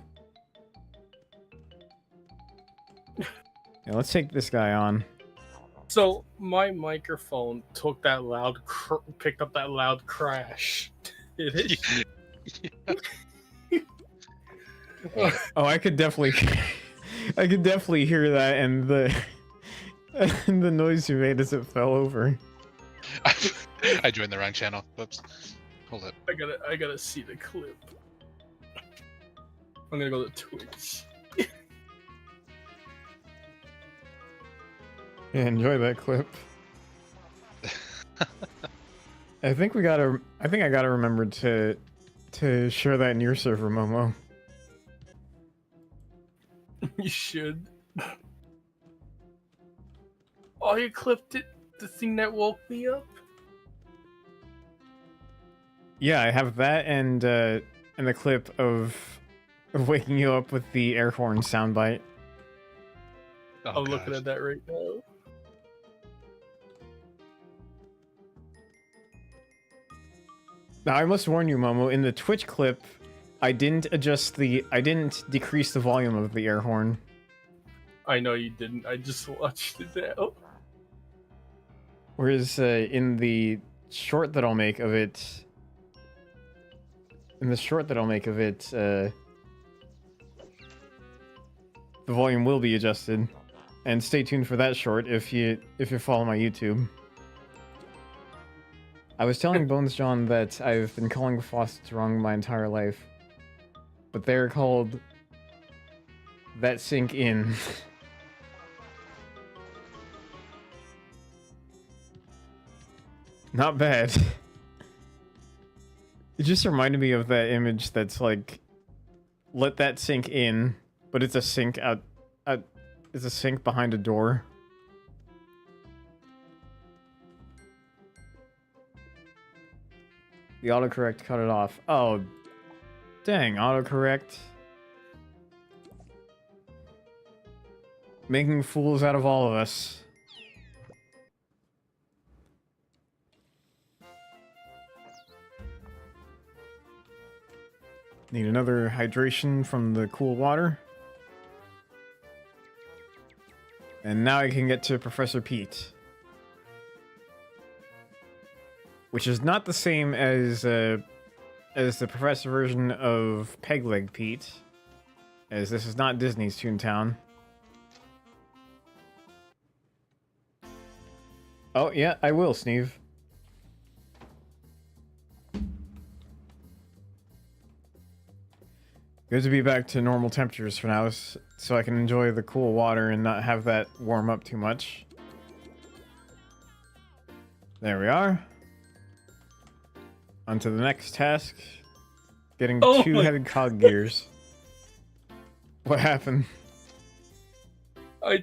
S1: Yeah, let's take this guy on.
S2: So my microphone took that picked up that loud crash. Did it?
S1: Oh, I could definitely hear that and the and the noise you made as it fell over.
S3: I joined the wrong channel. Whoops. Hold it.
S2: I gotta see the clip. I'm gonna go to Twitch.
S1: Yeah, enjoy that clip. I think I gotta remember to share that in your server, Momo.
S2: You should. Oh, you clipped it? The thing that woke me up?
S1: Yeah, I have that and the clip of waking you up with the air horn soundbite.
S3: Oh,
S2: I'm looking
S3: gosh.
S2: at that right now.
S1: Now I must warn you, Momo, in the Twitch clip, I didn't decrease the volume of the air horn.
S2: I know you didn't. I just watched it now.
S1: Whereas in the short that I'll make of it, the volume will be adjusted. And stay tuned for that short if you follow my YouTube. I was telling Bones John that I've been calling faucets wrong my entire life, but they're called That Sink In. Not bad. It just reminded me of that image that's like, let that sink in, but it's a sink it's a sink behind a door. The autocorrect cut it off. Oh, dang, autocorrect. Making fools out of all of us. Need another hydration from the cool water. And now I can get to Professor Pete. Which is not the same as the Professor version of Peg Leg Pete. As this is not Disney's Toontown. Oh, yeah, I will, Sneeve. Good to be back to normal temperatures for now, so I can enjoy the cool water and not have that warm up too much. There we are. On to the next task. Getting two-headed cog gears. What happened?
S2: I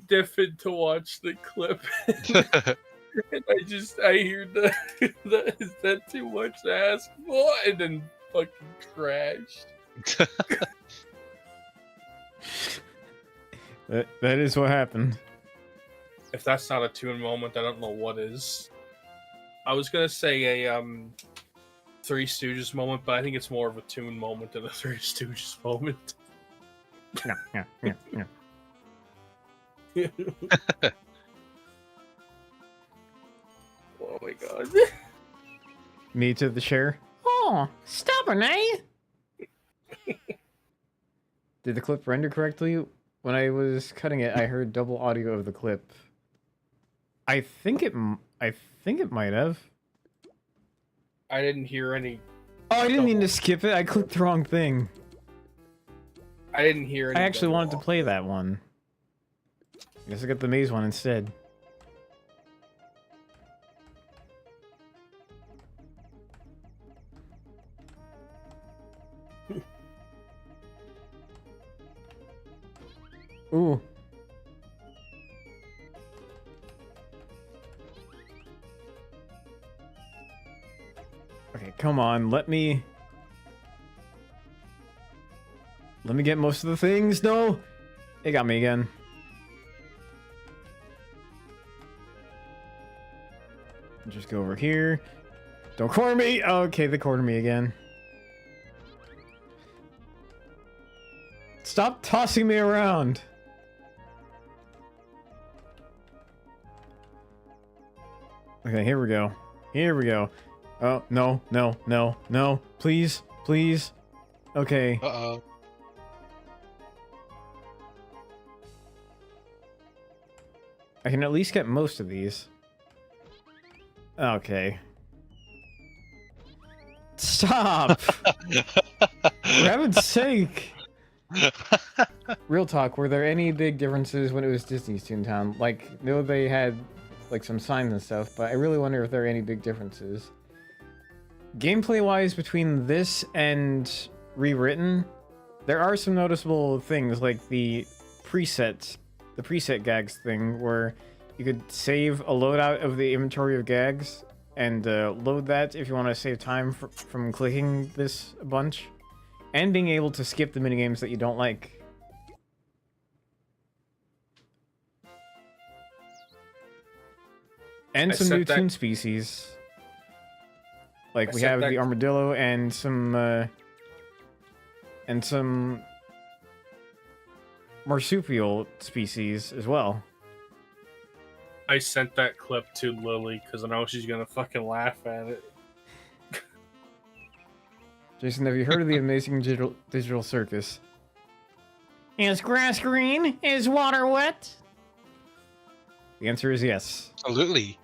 S2: deafened to watch the clip. And I hear the is that too much to ask for? And then fucking crashed.
S1: That is what happened.
S2: If that's not a Toon moment, I don't know what is. I was gonna say a Three Stooges moment, but I think it's more of a Toon moment than a Three Stooges moment.
S1: Yeah.
S2: Oh my god.
S1: Me to the chair. Oh, stubborn, eh? Did the clip render correctly? When I was cutting it, I heard double audio of the clip. I think it might have.
S2: I didn't hear any.
S1: Oh, I didn't mean to skip it. I clicked the wrong thing.
S2: I didn't hear any.
S1: I actually wanted to play that one. I guess I got the maze one instead. Ooh. Okay, come on, let me get most of the things. No! It got me again. Just go over here. Don't corner me! Okay, they cornered me again. Stop tossing me around! Okay, here we go. Here we go. Oh, no, no, no, no. Please, please. Okay.
S3: Uh-oh.
S1: I can at least get most of these. Okay. Stop! For heaven's sake! Real talk, were there any big differences when it was Disney's Toontown? Like, no, they had like some signs and stuff, but I really wonder if there are any big differences. Gameplay-wise, between this and Rewritten, there are some noticeable things, like the preset gags thing, where you could save a loadout of the inventory of gags and load that if you want to save time from clicking this a bunch, and being able to skip the minigames that you don't like. And some new toon species. Like we have the armadillo and some marsupial species as well.
S2: I sent that clip to Lily because I know she's gonna fucking laugh at it.
S1: Jason, have you heard of the amazing digital circus? Is grass green? Is water wet? The answer is yes.
S3: Absolutely.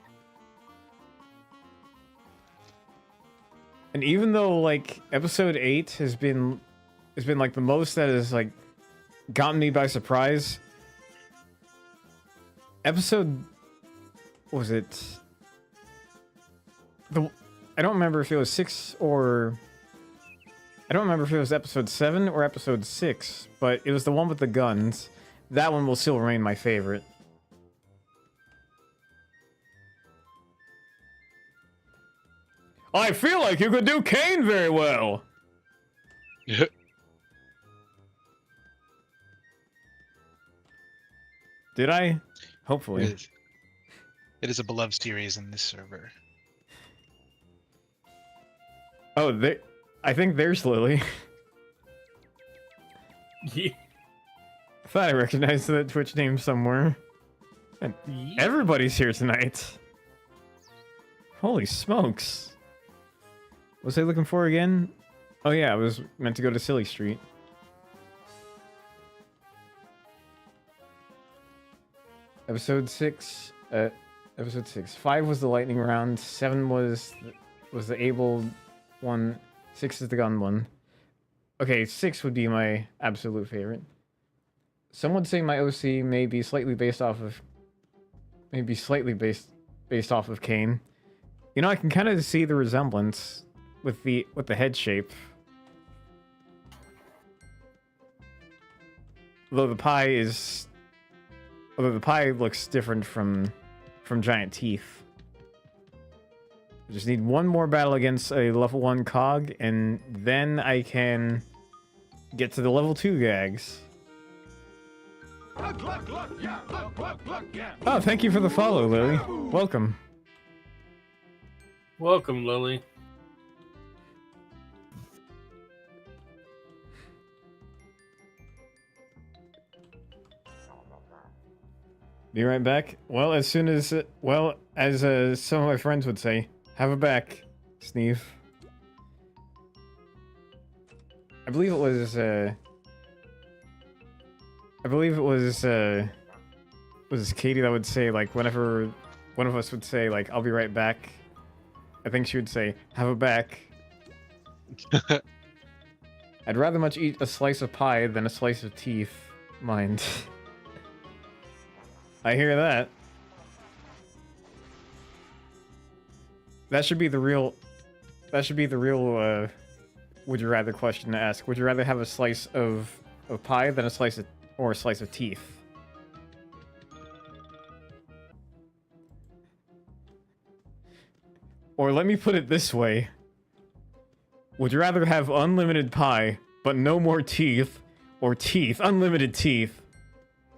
S1: And even though like episode 8 has been like the most that has like gotten me by surprise, episode, what was it? I don't remember if it was 6 or I don't remember if it was episode 7 or episode 6, but it was the one with the guns. That one will still remain my favorite. I feel like you could do Kane very well.
S3: Yeah.
S1: Did I? Hopefully.
S3: It is a beloved series in this server.
S1: Oh, I think there's Lily.
S2: Yeah.
S1: I thought I recognized that Twitch name somewhere. And everybody's here tonight. Holy smokes. What was I looking for again? Oh yeah, I was meant to go to Silly Street. Episode 6. Episode 6. 5 was the lightning round. 7 was the able one. 6 is the gun one. Okay, 6 would be my absolute favorite. Some would say my OC may be slightly based off of Kane. You know, I can kind of see the resemblance with the head shape. Although the pie looks different from giant teeth. I just need one more battle against a level 1 cog, and then I can get to the level 2 gags. Oh, thank you for the follow, Lily. Welcome.
S2: Welcome, Lily.
S1: Be right back. Well, as soon as, as some of my friends would say, have a back, Sneeve. I believe it was Katie that would say, like, whenever one of us would say, like, I'll be right back, I think she would say, have a back. I'd rather much eat a slice of pie than a slice of teeth, mind. I hear that. That should be the real would you rather question to ask. Would you rather have a slice of pie than a slice of teeth? Or let me put it this way. Would you rather have unlimited pie but no more teeth, or unlimited teeth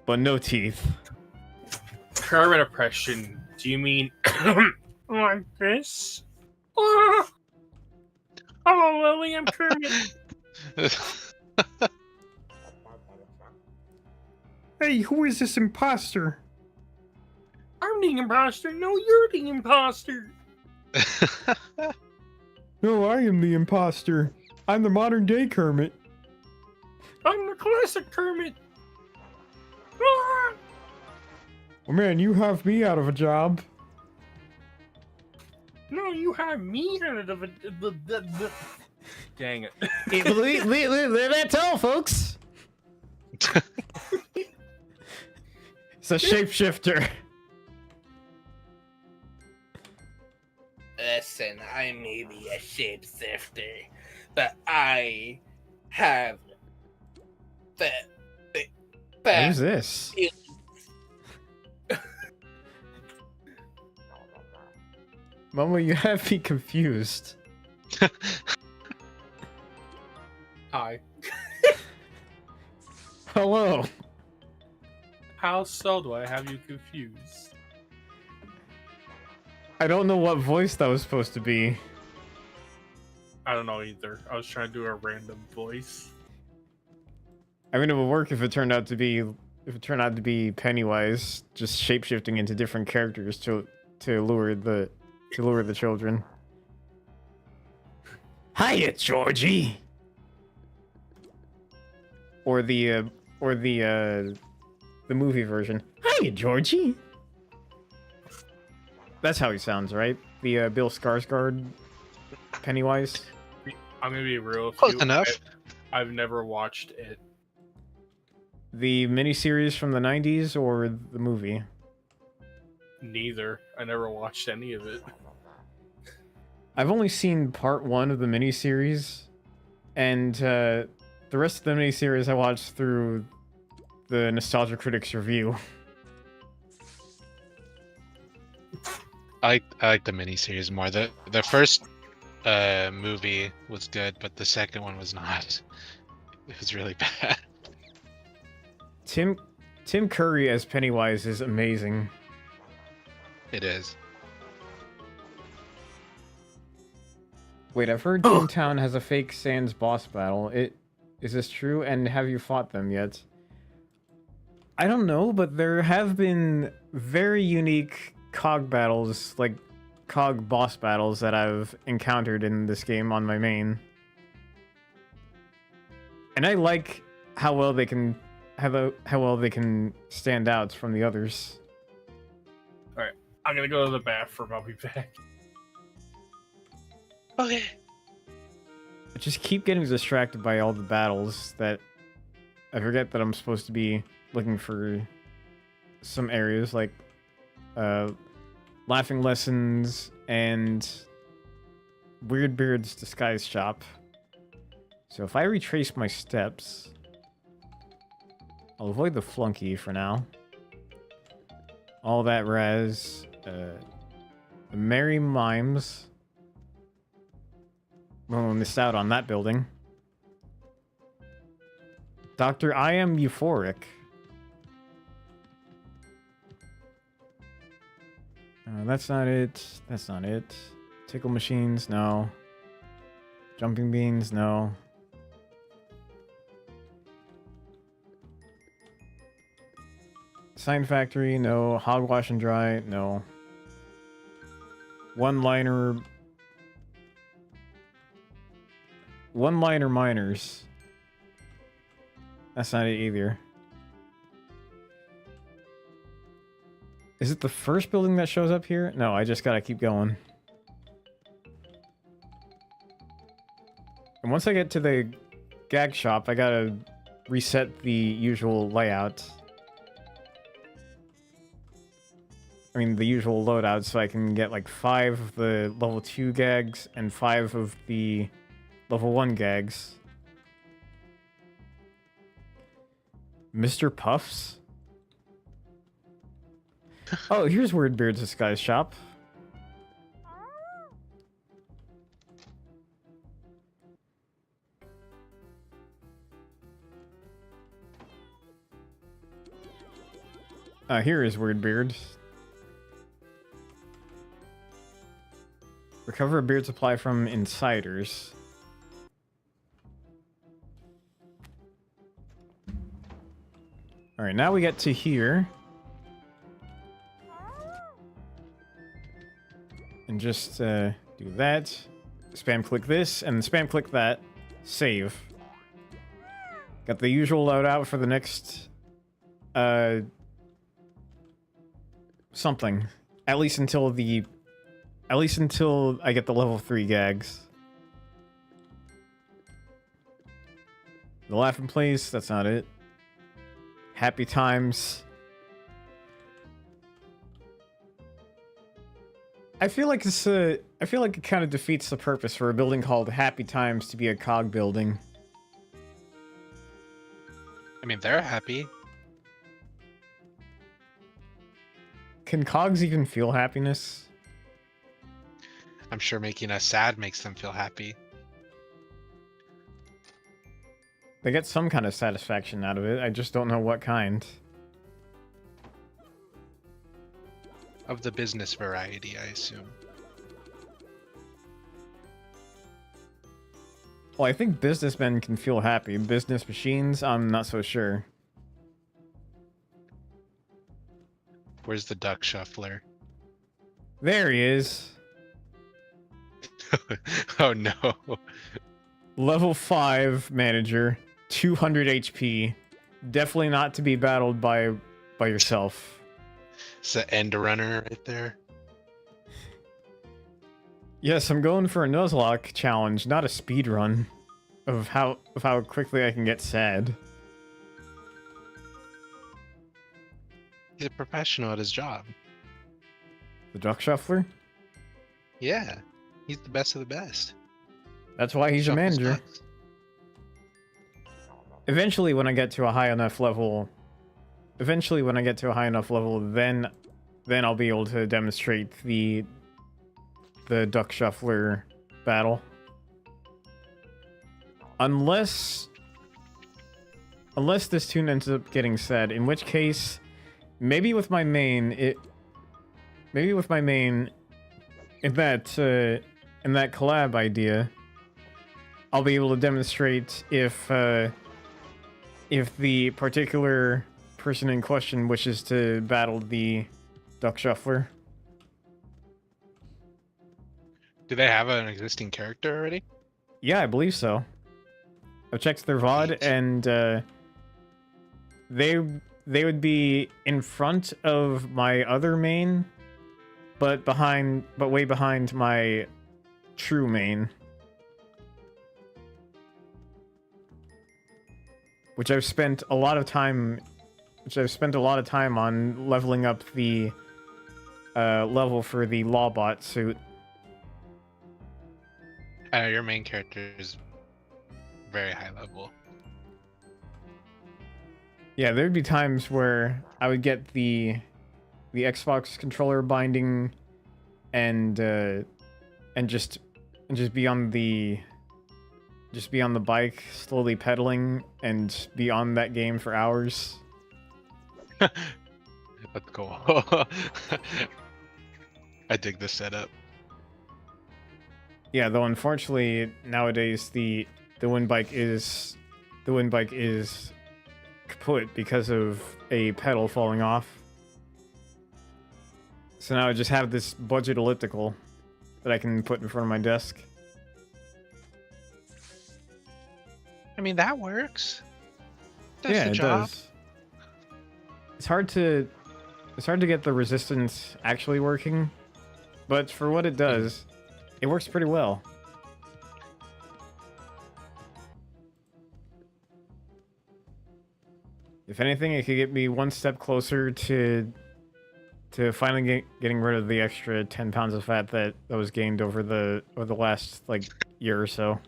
S1: but no teeth?
S2: Current oppression. Do you mean like this? Oh, hello, Lily. I'm Kermit.
S1: Hey, who is this imposter?
S2: I'm the imposter. No, you're the imposter.
S1: No, I am the imposter. I'm the modern day Kermit.
S2: I'm the classic Kermit. Ah!
S1: Well, man, you have me out of a job.
S2: No, you have me out of a... Dang it.
S1: That's all, folks. It's a shapeshifter.
S4: Listen, I may be a shapeshifter, but I have
S1: Who's this? Momo, you have me confused.
S2: Hi.
S1: Hello.
S2: How so do I have you confused?
S1: I don't know what voice that was supposed to be.
S2: I don't know either. I was trying to do a random voice.
S1: I mean, it would work if it turned out to be Pennywise, just shapeshifting into different characters to lure the children. Hiya, Georgie. Or the movie version. Hiya, Georgie. That's how he sounds, right? The Bill Skarsgård Pennywise.
S2: I'm gonna be real with
S3: Close
S2: you.
S3: enough.
S2: I've never watched it.
S1: The miniseries from the 90s or the movie?
S2: Neither. I never watched any of it.
S1: I've only seen part 1 of the miniseries, and the rest of the miniseries I watched through the Nostalgia Critics review.
S3: I like the miniseries more. The first movie was good, but the second one was not. It was really bad.
S1: Tim Curry as Pennywise is amazing.
S3: It is.
S1: Wait, I've heard Toontown has a fake Sans boss battle. Is this true? And have you fought them yet? I don't know, but there have been very unique cog battles, like cog boss battles that I've encountered in this game on my main. And I like how well they can stand out from the others.
S2: Alright. I'm gonna go to the bathroom. I'll be back.
S3: Okay.
S1: I just keep getting distracted by all the battles that I forget that I'm supposed to be looking for some areas like Laughing Lessons and Weirdbeard's Disguise Shop. So if I retrace my steps, I'll avoid the flunky for now. All that Raz, the Merry Mimes. Well, I missed out on that building. Dr. I Am Euphoric. That's not it. That's not it. Tickle machines, no. Jumping beans, no. Sign factory, no. Hogwash and dry, no. One-liner miners. That's not it either. Is it the first building that shows up here? No, I just gotta keep going. And once I get to the gag shop, I gotta reset the usual layout. I mean, the usual loadout, so I can get like 5 of the level 2 gags and 5 of the level 1 gags. Mr. Puffs? Oh, here's Weirdbeard's Disguise Shop. Here is Weirdbeard. Recover a beard supply from insiders. Alright, now we get to here. And just do that. Spam click this, and spam click that. Save. Got the usual loadout for the next... something. At least until I get the level 3 gags. The Laughing Place, that's not it. happy times. I feel like it kind of defeats the purpose for a building called Happy Times to be a cog building.
S3: I mean, they're happy.
S1: Can cogs even feel happiness?
S3: I'm sure making us sad makes them feel happy.
S1: They get some kind of satisfaction out of it. I just don't know what kind.
S3: Of the business variety, I assume.
S1: Well, I think businessmen can feel happy. Business machines, I'm not so sure.
S3: Where's the duck shuffler?
S1: There he is.
S3: Oh no.
S1: Level 5 manager, 200 HP. Definitely not to be battled by yourself.
S3: It's the end runner right there.
S1: Yes, I'm going for a Nuzlocke challenge, not a speed run of how quickly I can get sad.
S3: He's a professional at his job.
S1: The duck shuffler?
S3: Yeah. He's the best of the best.
S1: That's why he's a
S3: Shuffles
S1: manager.
S3: ducks.
S1: Eventually, when I get to a high enough level, then I'll be able to demonstrate the duck shuffler battle. Unless this tune ends up getting said, in which case, maybe with my main in that collab idea, I'll be able to demonstrate if the particular person in question wishes to battle the duck shuffler.
S3: Do they have an existing character already?
S1: Yeah, I believe so. I've checked their VOD,
S3: Neat.
S1: and they would be in front of my other main, but way behind my true main, which I've spent a lot of time on leveling up the level for the Lawbot suit.
S3: Your main character is very high level.
S1: Yeah, there'd be times where I would get the Xbox controller binding and just be on the bike slowly pedaling and be on that game for hours.
S3: That's cool. I dig the setup.
S1: Yeah, though unfortunately nowadays the wind bike is kaput because of a pedal falling off. So now I just have this budget elliptical that I can put in front of my desk.
S3: I mean, that works. That's
S1: Yeah,
S3: the
S1: it
S3: job.
S1: does. It's hard to get the resistance actually working, but for what it does, it works pretty well. If anything, it could get me one step closer to finally getting rid of the extra 10 pounds of fat that was gained over the last like year or so.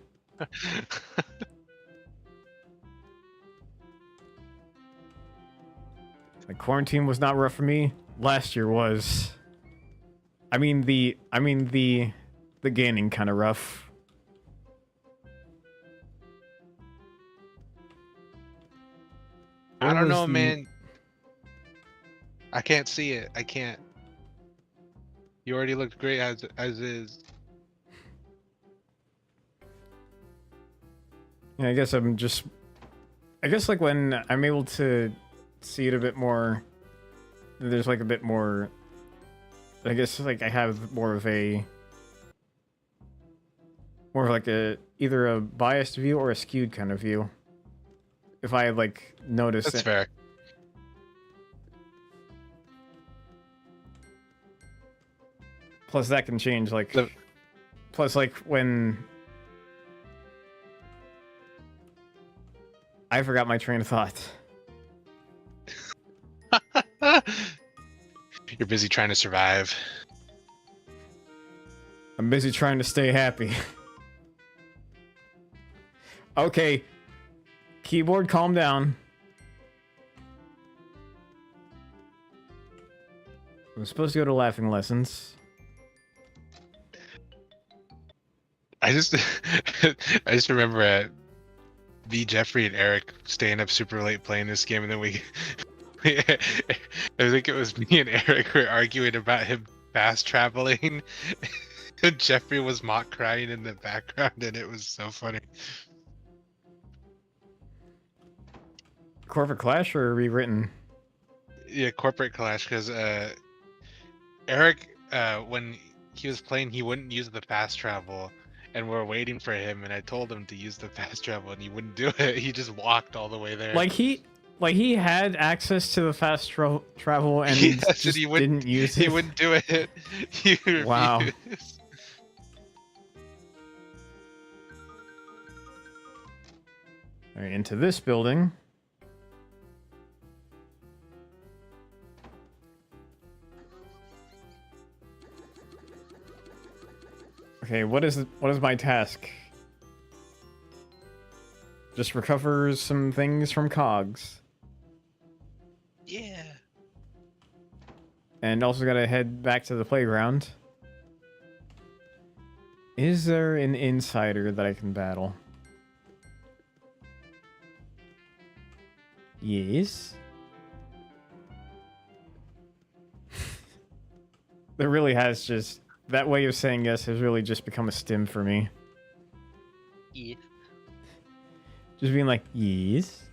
S1: Like, quarantine was not rough for me. Last year was. I mean the gaining kind of rough.
S3: I
S1: What
S3: don't
S1: was
S3: know,
S1: the-
S3: man. I can't see it. I can't. You already looked great as is.
S1: Yeah, I guess like when I'm able to see it a bit more, there's like a bit more, I guess like I have more of like either a biased view or a skewed kind of view. If I like notice
S3: That's
S1: it.
S3: fair.
S1: Plus that can change like
S3: The-
S1: plus like when I forgot my train of thought.
S3: You're busy trying to survive.
S1: I'm busy trying to stay happy. Okay. Keyboard, calm down. I'm supposed to go to laughing lessons.
S3: I just I just remember me, Jeffrey, and Eric staying up super late playing this game, and then I think it was me and Eric were arguing about him fast traveling. And Jeffrey was mock crying in the background, and it was so funny.
S1: Corporate Clash or rewritten?
S3: Yeah, Corporate Clash, because Eric, when he was playing, he wouldn't use the fast travel, and we're waiting for him, and I told him to use the fast travel, and he wouldn't do it. He just walked all the way there.
S1: Like he had access to the fast travel and
S3: Yes,
S1: just
S3: and he
S1: didn't use it.
S3: He wouldn't do it. He
S1: Wow.
S3: refused.
S1: All right, into this building. Okay, what is my task? Just recover some things from cogs.
S3: Yeah.
S1: And also gotta head back to the playground. Is there an insider that I can battle? Yes. There really has just... That way of saying yes has really just become a stim for me.
S3: Yeah.
S1: Just being like, yes.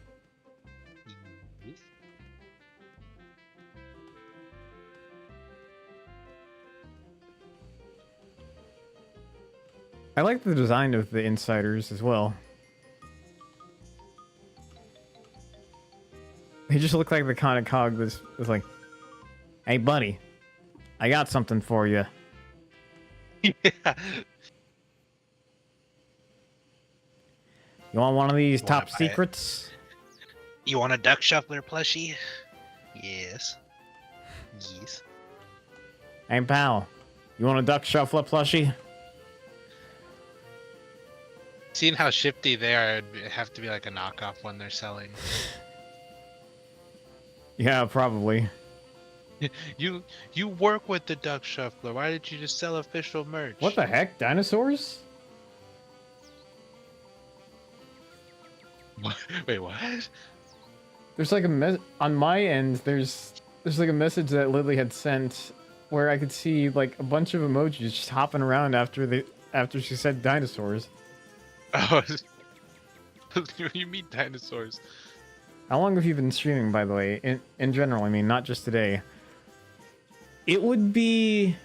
S1: I like the design of the insiders as well. They just look like the kind of cog that's like, hey buddy, I got something for you.
S3: Yeah.
S1: You want one of these
S3: Wanna
S1: top
S3: buy it?
S1: secrets?
S3: You want a duck shuffler plushie? Yes. Yes.
S1: Hey pal, you want a duck shuffler plushie?
S3: Seeing how shifty they are, it'd have to be like a knockoff one they're selling.
S1: Yeah, probably.
S3: You work with the duck shuffler. Why did you just sell official merch?
S1: What the heck? Dinosaurs?
S3: Wait, what?
S1: There's like a on my end. There's like a message that Lily had sent where I could see like a bunch of emojis just hopping around after she said dinosaurs.
S3: Oh, you mean dinosaurs?
S1: How long have you been streaming, by the way? In general, I mean, not just today. It would be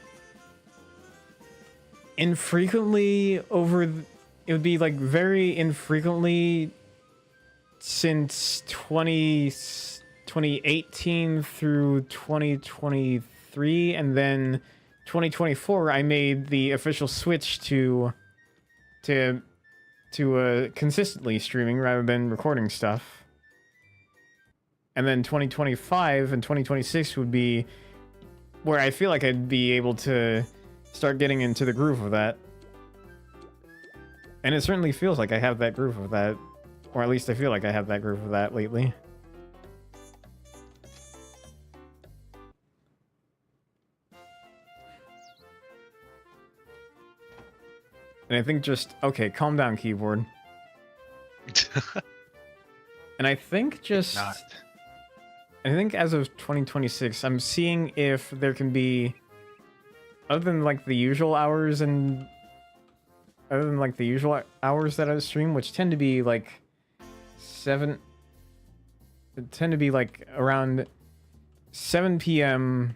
S1: infrequently over. It would be like very infrequently since 2018 through 2023, and then 2024 I made the official switch to consistently streaming rather than recording stuff. And then 2025 and 2026 would be where I feel like I'd be able to start getting into the groove of that. And it certainly feels like I have that groove of that. Or at least I feel like I have that groove of that lately. And I think just... Okay, calm down, keyboard. And I think just...
S3: Not.
S1: I think as of 2026, I'm seeing if there can be... Other than like the usual hours and... Other than like the usual hours that I stream, which tend to be like... tend to be like around 7 p.m.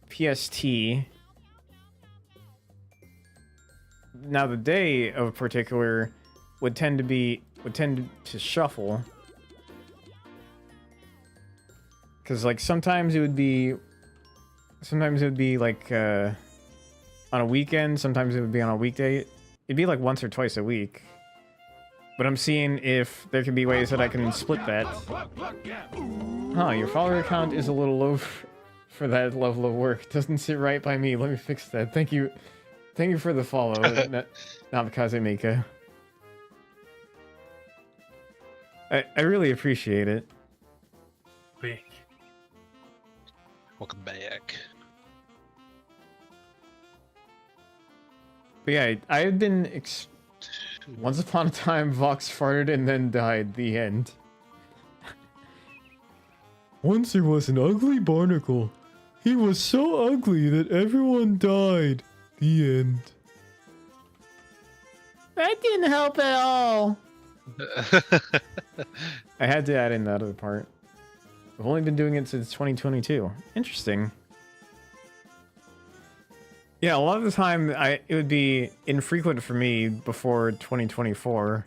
S1: PST. Now the day of particular would tend to shuffle. Cause like sometimes it would be like on a weekend, sometimes it would be on a weekday. It'd be like once or twice a week. But I'm seeing if there can be ways that I can split that. Huh, your follower count is a little low. for that level of work. Doesn't sit right by me. Let me fix that. Thank you. Thank you for the follow, Nabakaze Mika. I really appreciate it.
S2: Big.
S3: Welcome back.
S1: But yeah, I had been once upon a time Vox farted and then died. The end. Once there was an ugly barnacle. He was so ugly that everyone died. The end. That didn't help at all. I had to add in that other part. I've only been doing it since 2022. Interesting. Yeah, a lot of the time it would be infrequent for me before 2024.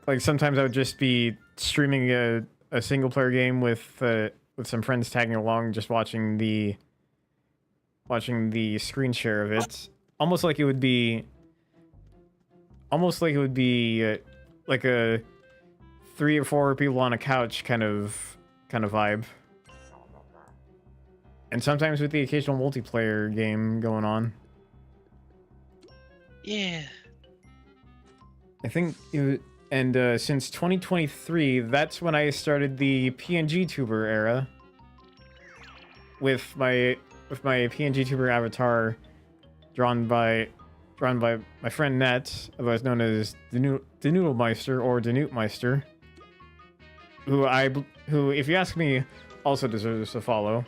S1: Like sometimes I would just be streaming a single player game with some friends tagging along, just watching the screen share of it. Almost like it would be like a 3 or 4 people on a couch kind of vibe. And sometimes with the occasional multiplayer game going on.
S3: Yeah.
S1: I think since 2023, that's when I started the PNG tuber era. With my PNG tuber avatar drawn by my friend Net, otherwise known as the Noodlemeister or the Newtmeister, who, if you ask me, also deserves a follow.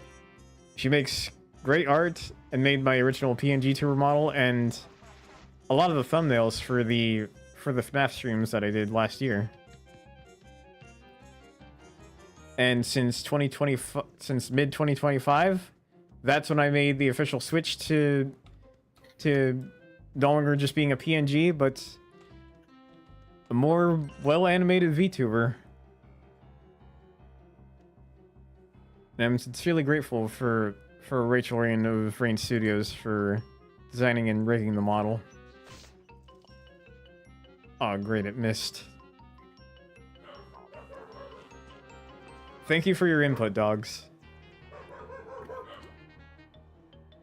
S1: She makes great art and made my original PNG tuber model and a lot of the thumbnails for the FNAF streams that I did last year. And since mid 2025, that's when I made the official switch to no longer just being a PNG, but a more well-animated VTuber. And I'm sincerely grateful for Rachel Reyn of Reyn Studios for designing and rigging the model. Oh, great, it missed. Thank you for your input, dogs.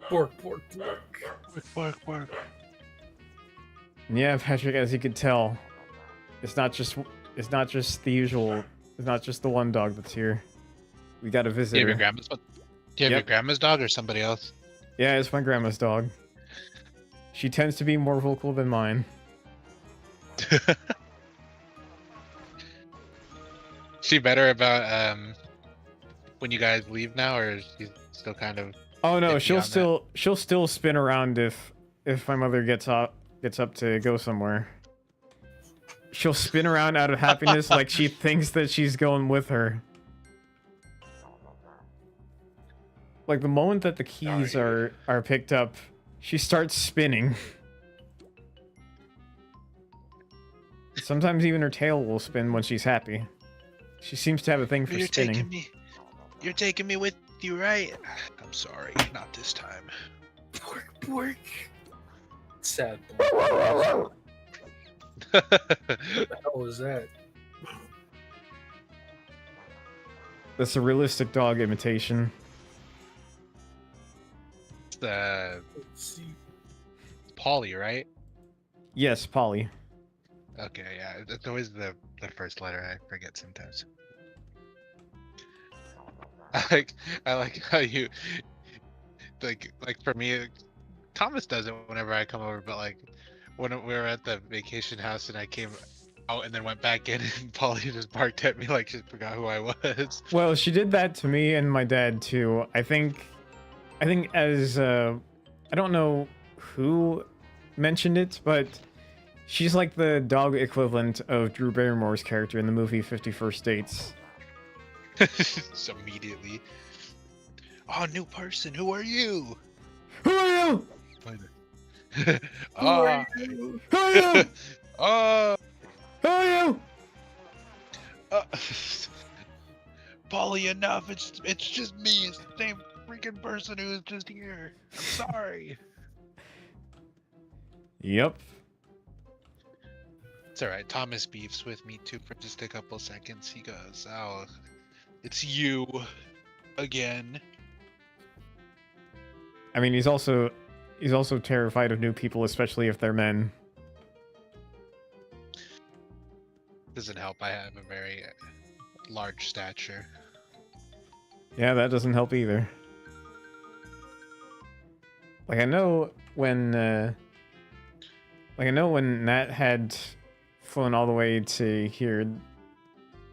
S2: Bork, bork, bork.
S3: Work, work.
S1: Yeah, Patrick, as you could tell, it's not just the usual. It's not just the one dog that's here. We got a
S3: Do you
S1: visitor.
S3: have your grandma's? Do you have your grandma's dog or somebody else?
S1: Yeah, it's my grandma's dog. She tends to be more vocal than mine.
S3: She better about when you guys leave now, or is she still kind of?
S1: Oh no,
S3: iffy on
S1: she'll still spin around if my mother gets up to go somewhere. She'll spin around out of happiness like she thinks that she's going with her. Like the moment that the keys are picked up, she starts spinning. Sometimes even her tail will spin when she's happy. She seems to have a thing for spinning.
S3: You're taking me with you, right? I'm sorry, not this time.
S2: Bork, bork. Sad.
S3: That's
S2: What the hell was that?
S1: That's a realistic dog imitation.
S3: the
S2: Let's see.
S3: Polly, right?
S1: Yes, Polly.
S3: Okay, yeah. It's always the first letter. I forget sometimes. I like how you like for me, Thomas does it whenever I come over, but like when we were at the vacation house and I came out and then went back in and Polly just barked at me like she forgot who I was.
S1: Well, she did that to me and my dad too. I think as I don't know who mentioned it, but she's like the dog equivalent of Drew Barrymore's character in the movie 50 First Dates.
S3: Just immediately. Oh, new person. Who are you?
S1: Who are you?
S3: Who
S2: are you?
S1: Who are you?
S3: Oh.
S1: Who are you?
S3: Polly, enough. It's just me. It's the same freaking person who was just here. I'm sorry.
S1: Yep.
S3: It's alright. Thomas beefs with me too for just a couple seconds. He goes, "Oh, it's you." Again.
S1: I mean, he's also terrified of new people, especially if they're men.
S3: Doesn't help. I have a very large stature.
S1: Yeah, that doesn't help either. Like I know when Nat had flown all the way to here,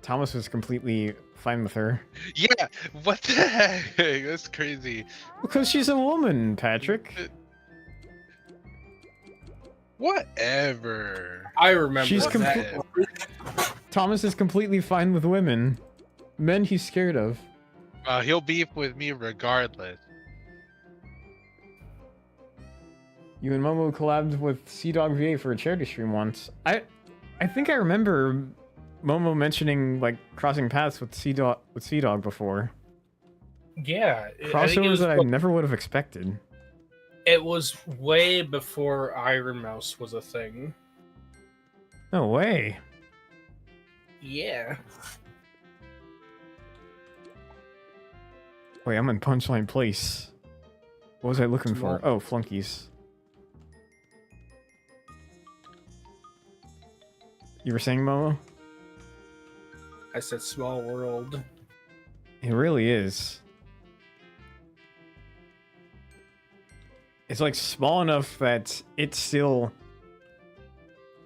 S1: Thomas was completely fine with her.
S3: Yeah, what the heck? That's crazy.
S1: Because she's a woman, Patrick.
S3: Whatever.
S2: I remember
S1: She's
S2: that.
S1: Thomas is completely fine with women. Men he's scared of.
S3: He'll beef with me regardless.
S1: You and Momo collabed with Sea Dog VA for a charity stream once. I think I remember Momo mentioning like crossing paths with Sea Dog before.
S2: Yeah,
S1: Crossovers that I never would have expected.
S2: It was way before Iron Mouse was a thing.
S1: No way.
S2: Yeah.
S1: Wait, I'm in Punchline Place. What was I looking for? Oh, flunkies. You were saying, Momo?
S2: I said small world.
S1: It really is. It's like small enough that it's still...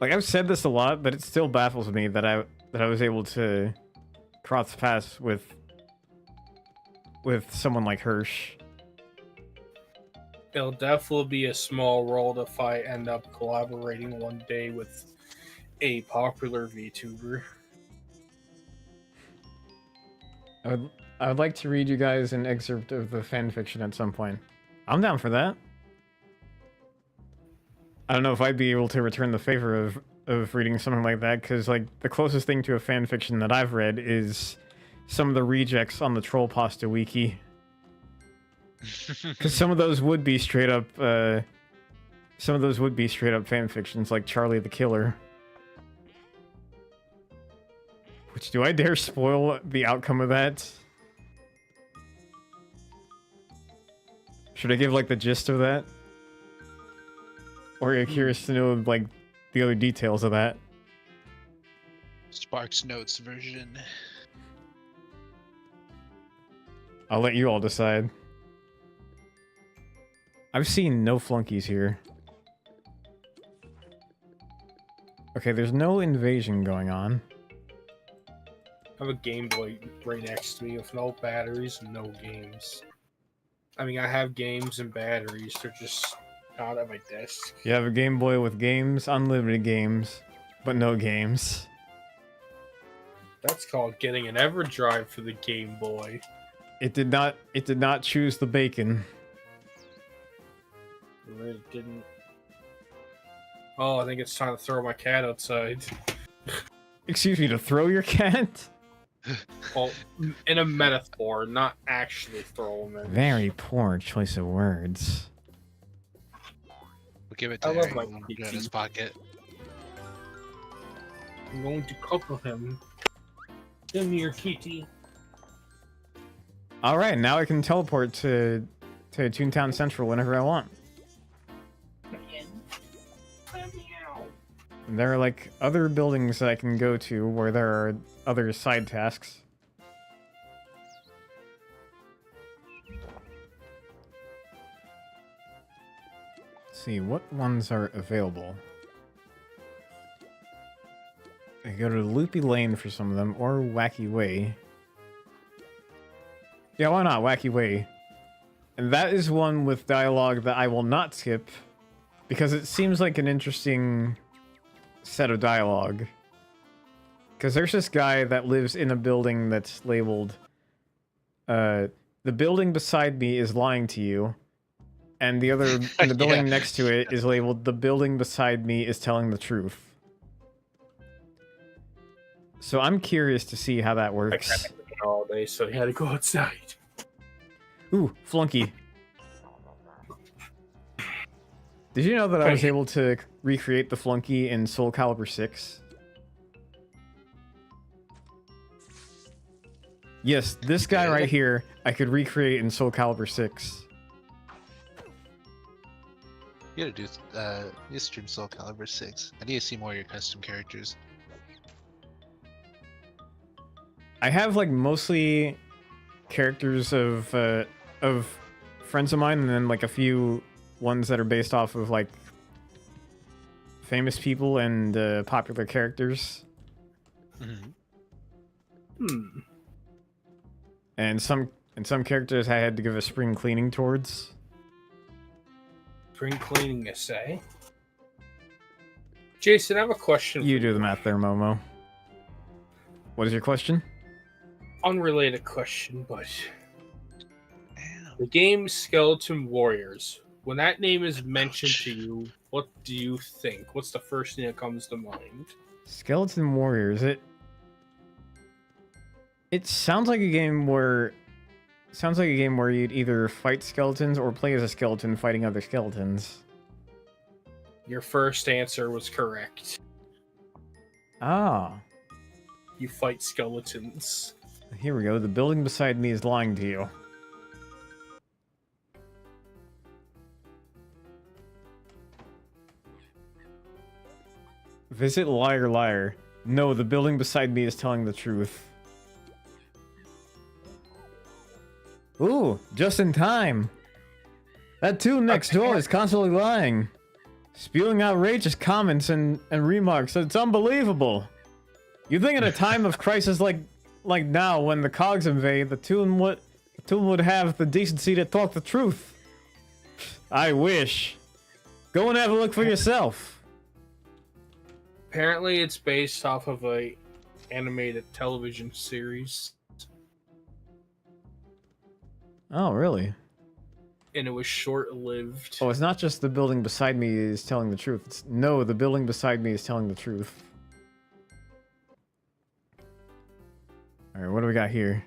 S1: Like, I've said this a lot, but it still baffles me that I was able to cross paths with someone like Hirsch.
S2: It'll definitely be a small world if I end up collaborating one day with a popular VTuber.
S1: I would like to read you guys an excerpt of the fanfiction at some point. I'm down for that. I don't know if I'd be able to return the favor of reading something like that, because like the closest thing to a fanfiction that I've read is some of the rejects on the Troll Pasta Wiki. Because some of those would be straight up fanfictions, like Charlie the Killer. Which, do I dare spoil the outcome of that? Should I give like the gist of that? Or are you curious to know like the other details of that?
S3: Sparks Notes version.
S1: I'll let you all decide. I've seen no flunkies here. Okay, there's no invasion going on.
S2: I have a Game Boy right next to me with no batteries and no games. I mean, I have games and batteries, they're just not at my desk.
S1: You have a Game Boy with games, unlimited games, but no games.
S2: That's called getting an EverDrive for the Game Boy.
S1: It did not choose the bacon.
S2: It really didn't. Oh, I think it's time to throw my cat outside.
S1: Excuse me, to throw your cat?
S2: Well, in a metaphor, not actually throw him in.
S1: Very poor choice of words.
S3: We'll give it to
S2: I love
S3: Eric.
S2: my
S3: We'll put it in
S2: kitty.
S3: his pocket.
S2: I'm going to cuddle him. Give me your kitty.
S1: Alright, now I can teleport to Toontown Central whenever I want. And there are like other buildings that I can go to where there are other side tasks. Let's see, what ones are available? I go to Loopy Lane for some of them, or Wacky Way. Yeah, why not? Wacky Way. And that is one with dialogue that I will not skip, because it seems like an interesting set of dialogue. Because there's this guy that lives in a building that's labeled, the building beside me is lying to you, and the other, and the building
S3: Yeah.
S1: next to it is labeled, the building beside me is telling the truth. So I'm curious to see how that
S2: I
S1: works.
S2: can't make it all day, so he had to go outside.
S1: Ooh, Flunky. Did you know that I was able to recreate the Flunky in Soul Calibur 6? Yes, this guy right here, I could recreate in Soul Calibur 6.
S3: You gotta do you stream Soul Calibur 6. I need to see more of your custom characters.
S1: I have like mostly characters of friends of mine, and then like a few ones that are based off of like famous people and popular characters. And some characters I had to give a spring cleaning towards.
S2: Spring cleaning essay. Jason, I have a question.
S1: You do the math there, Momo. What is your question?
S2: Unrelated question, but the game Skeleton Warriors. When that name is mentioned to you, what do you think? What's the first thing that comes to mind?
S1: Skeleton Warriors. It sounds like a game where you'd either fight skeletons or play as a skeleton fighting other skeletons.
S2: Your first answer was correct.
S1: Ah.
S2: You fight skeletons.
S1: Here we go. The building beside me is lying to you. Visit Liar Liar. No, the building beside me is telling the truth. Ooh, just in time. That toon next door is constantly lying. Spewing outrageous comments and remarks. It's unbelievable. You think at a time of crisis like now, when the cogs invade, the toon would have the decency to talk the truth. I wish. Go and have a look for yourself.
S2: Apparently, it's based off of a animated television series.
S1: Oh, really?
S2: And it was short-lived.
S1: Oh, it's not just the building beside me is telling the truth. No, the building beside me is telling the truth. Alright, what do we got here?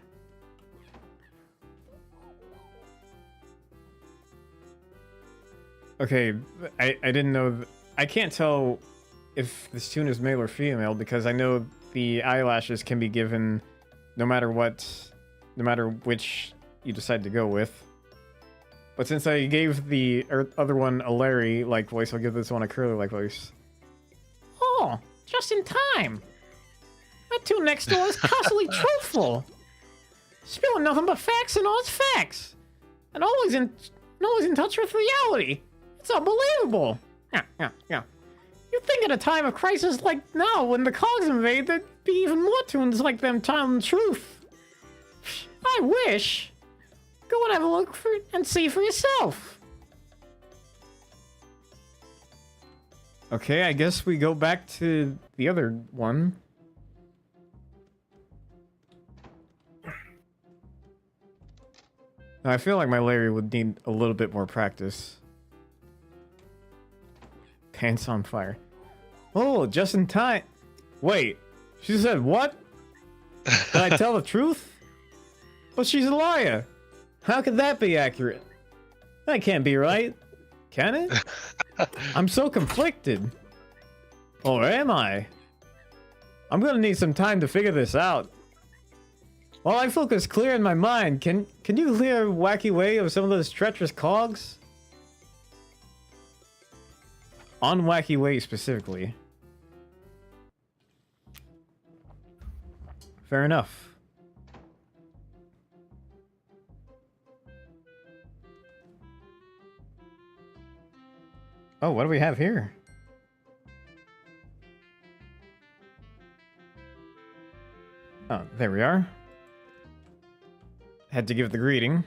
S1: Okay, I didn't know... I can't tell if this toon is male or female because I know the eyelashes can be given no matter which you decide to go with. But since I gave the other one a Larry-like voice, I'll give this one a Curly-like voice. Oh, just in time! That toon next door is constantly truthful! Spewing nothing but facts and all its facts! And always in touch with reality! It's unbelievable! Yeah. You'd think at a time of crisis like now, when the cogs invade, there'd be even more toons like them telling the truth. I wish! Go and have a look and see for yourself. Okay, I guess we go back to the other one. I feel like my Larry would need a little bit more practice. Pants on fire. Oh, just in time. Wait, she said what? Did I tell the truth? But she's a liar. How could that be accurate? That can't be right. Can it? I'm so conflicted. Or am I? I'm gonna need some time to figure this out. While I focus clear in my mind, can you clear a wacky way of some of those treacherous cogs? On wacky way specifically. Fair enough. Oh, what do we have here? Oh, there we are. Had to give the greeting.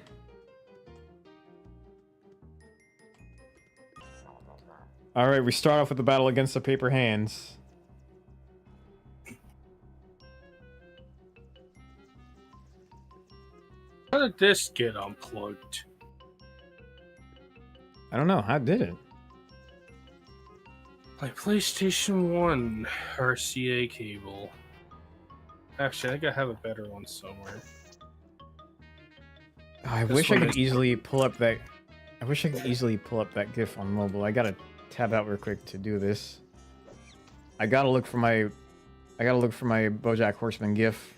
S1: Alright, we start off with the battle against the paper hands.
S2: How did this get unplugged?
S1: I don't know, how did it?
S2: My PlayStation 1 RCA cable. Actually, I think I have a better one somewhere.
S1: Oh, I wish I could easily pull up that. I wish I could easily pull up that GIF on mobile. I gotta tab out real quick to do this. I gotta look for my BoJack Horseman GIF.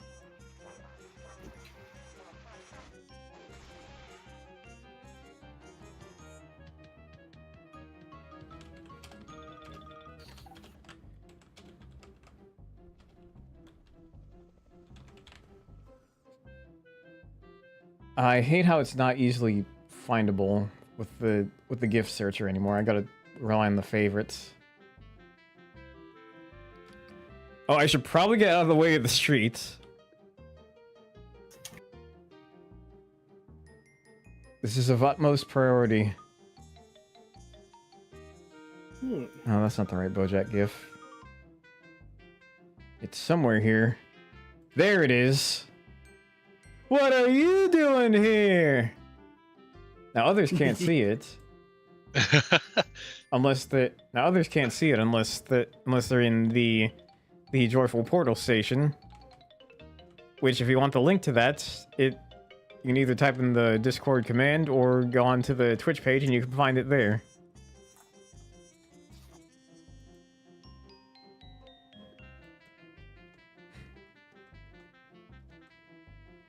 S1: I hate how it's not easily findable with the gift searcher anymore. I gotta rely on the favorites. Oh, I should probably get out of the way of the streets. This is of utmost priority. Oh, that's not the right Bojack gif. It's somewhere here. There it is. What are you doing here? Now others can't see it. Unless others can't see it unless they're in the joyful portal station. Which, if you want the link to that, you can either type in the Discord command or go onto the Twitch page and you can find it there.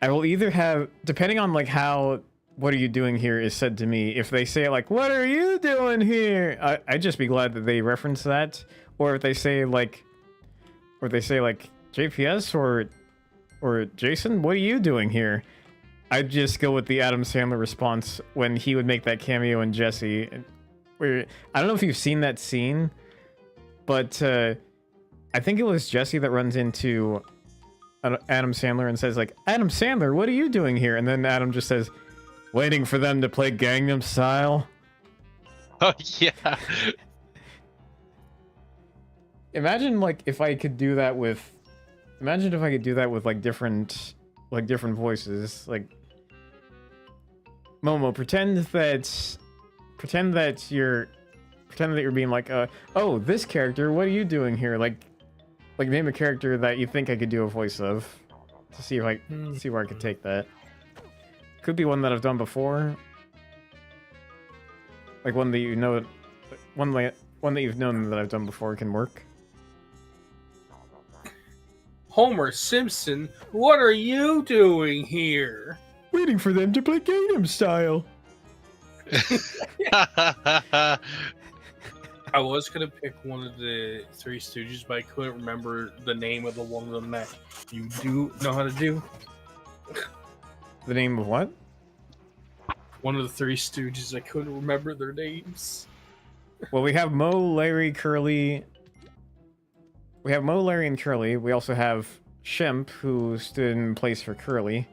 S1: I will either have, depending on like how "what are you doing here" is said to me, if they say like "what are you doing here," I'd just be glad that they reference that. Or if they say like JPS or Jason, "what are you doing here?" I'd just go with the Adam Sandler response when he would make that cameo in Jesse. Where I don't know if you've seen that scene, but I think it was Jesse that runs into Adam Sandler and says like, "Adam Sandler, what are you doing here?" And then Adam just says, "Waiting for them to play Gangnam Style."
S3: Oh yeah.
S1: Imagine if I could do that with like different voices. Like, Momo, pretend that you're being like, "Oh, this character, what are you doing here?" Like name a character that you think I could do a voice of, to see if see where I could take that. Could be one that I've done before, like one that one that you've known that I've done before can work.
S2: Homer Simpson, what are you doing here?
S1: Waiting for them to play Gangnam Style.
S2: I was gonna pick one of the Three Stooges, but I couldn't remember the name of the one of them that you do know how to do.
S1: The name of what?
S2: One of the Three Stooges, I couldn't remember their names.
S1: Well, we have Mo, Larry, Curly. We have Mo, Larry, and Curly. We also have Shemp, who stood in place for Curly.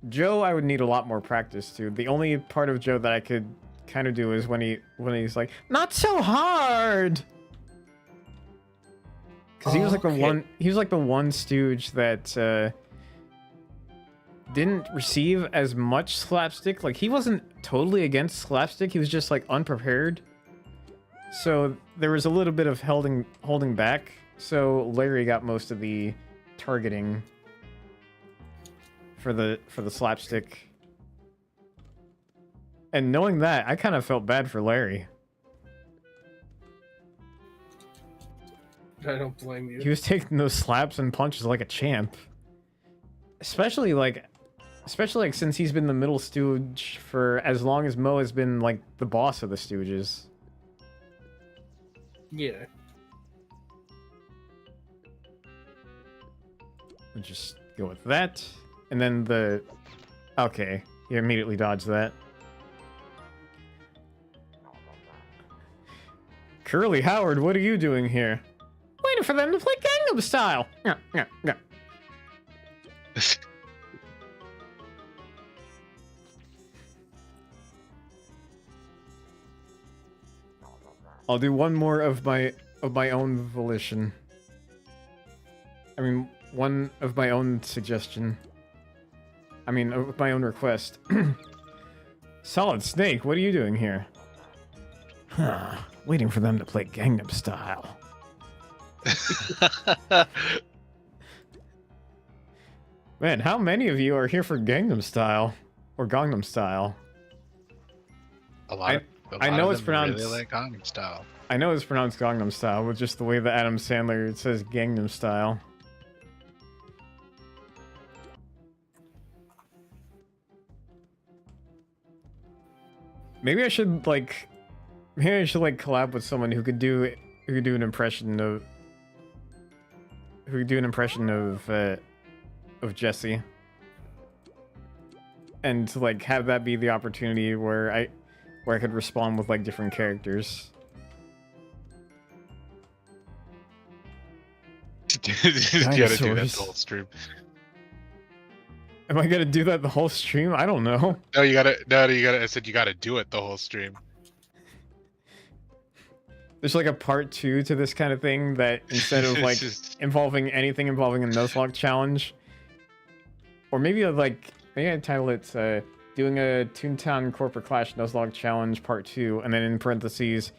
S1: Joe, I would need a lot more practice to. The only part of Joe that I could kind of do is when he's like, "Not so hard," because he was like the one Stooge that didn't receive as much slapstick. Like, he wasn't totally against slapstick, he was just like unprepared, so there was a little bit of holding back. So Larry got most of the targeting for the slapstick. And knowing that, I kind of felt bad for Larry.
S2: I don't blame you.
S1: He was taking those slaps and punches like a champ. Especially since he's been the middle stooge for as long as Mo has been like the boss of the stooges.
S2: Yeah.
S1: We'll just go with that. And then okay, you immediately dodged that. Curly Howard, what are you doing here? Waiting for them to play Gangnam Style. Yeah. I'll do one more of my own volition. I mean, one of my own suggestion. I mean, of my own request. Solid Snake, what are you doing here? Waiting for them to play Gangnam Style. Man, how many of you are here for Gangnam Style? Or Gangnam Style?
S3: A lot
S1: I know
S3: of
S1: it's
S3: them
S1: pronounced
S3: really like Gangnam Style.
S1: I know it's pronounced Gangnam Style, but just the way that Adam Sandler says Gangnam Style. Maybe I should collab with someone who could do an impression of Jesse. and to like have that be the opportunity where I could respond with like different characters.
S3: You gotta do that
S1: Dinosaurs.
S3: the whole stream.
S1: Am I gonna do that the whole stream? I don't know.
S3: No, you gotta. No, you gotta. I said you gotta do it the whole stream.
S1: There's like a part 2 to this kind of thing that instead of like involving anything involving a Nuzlocke challenge, or maybe maybe I'd title it doing a Toontown Corporate Clash Nuzlocke challenge part 2, and then in parentheses,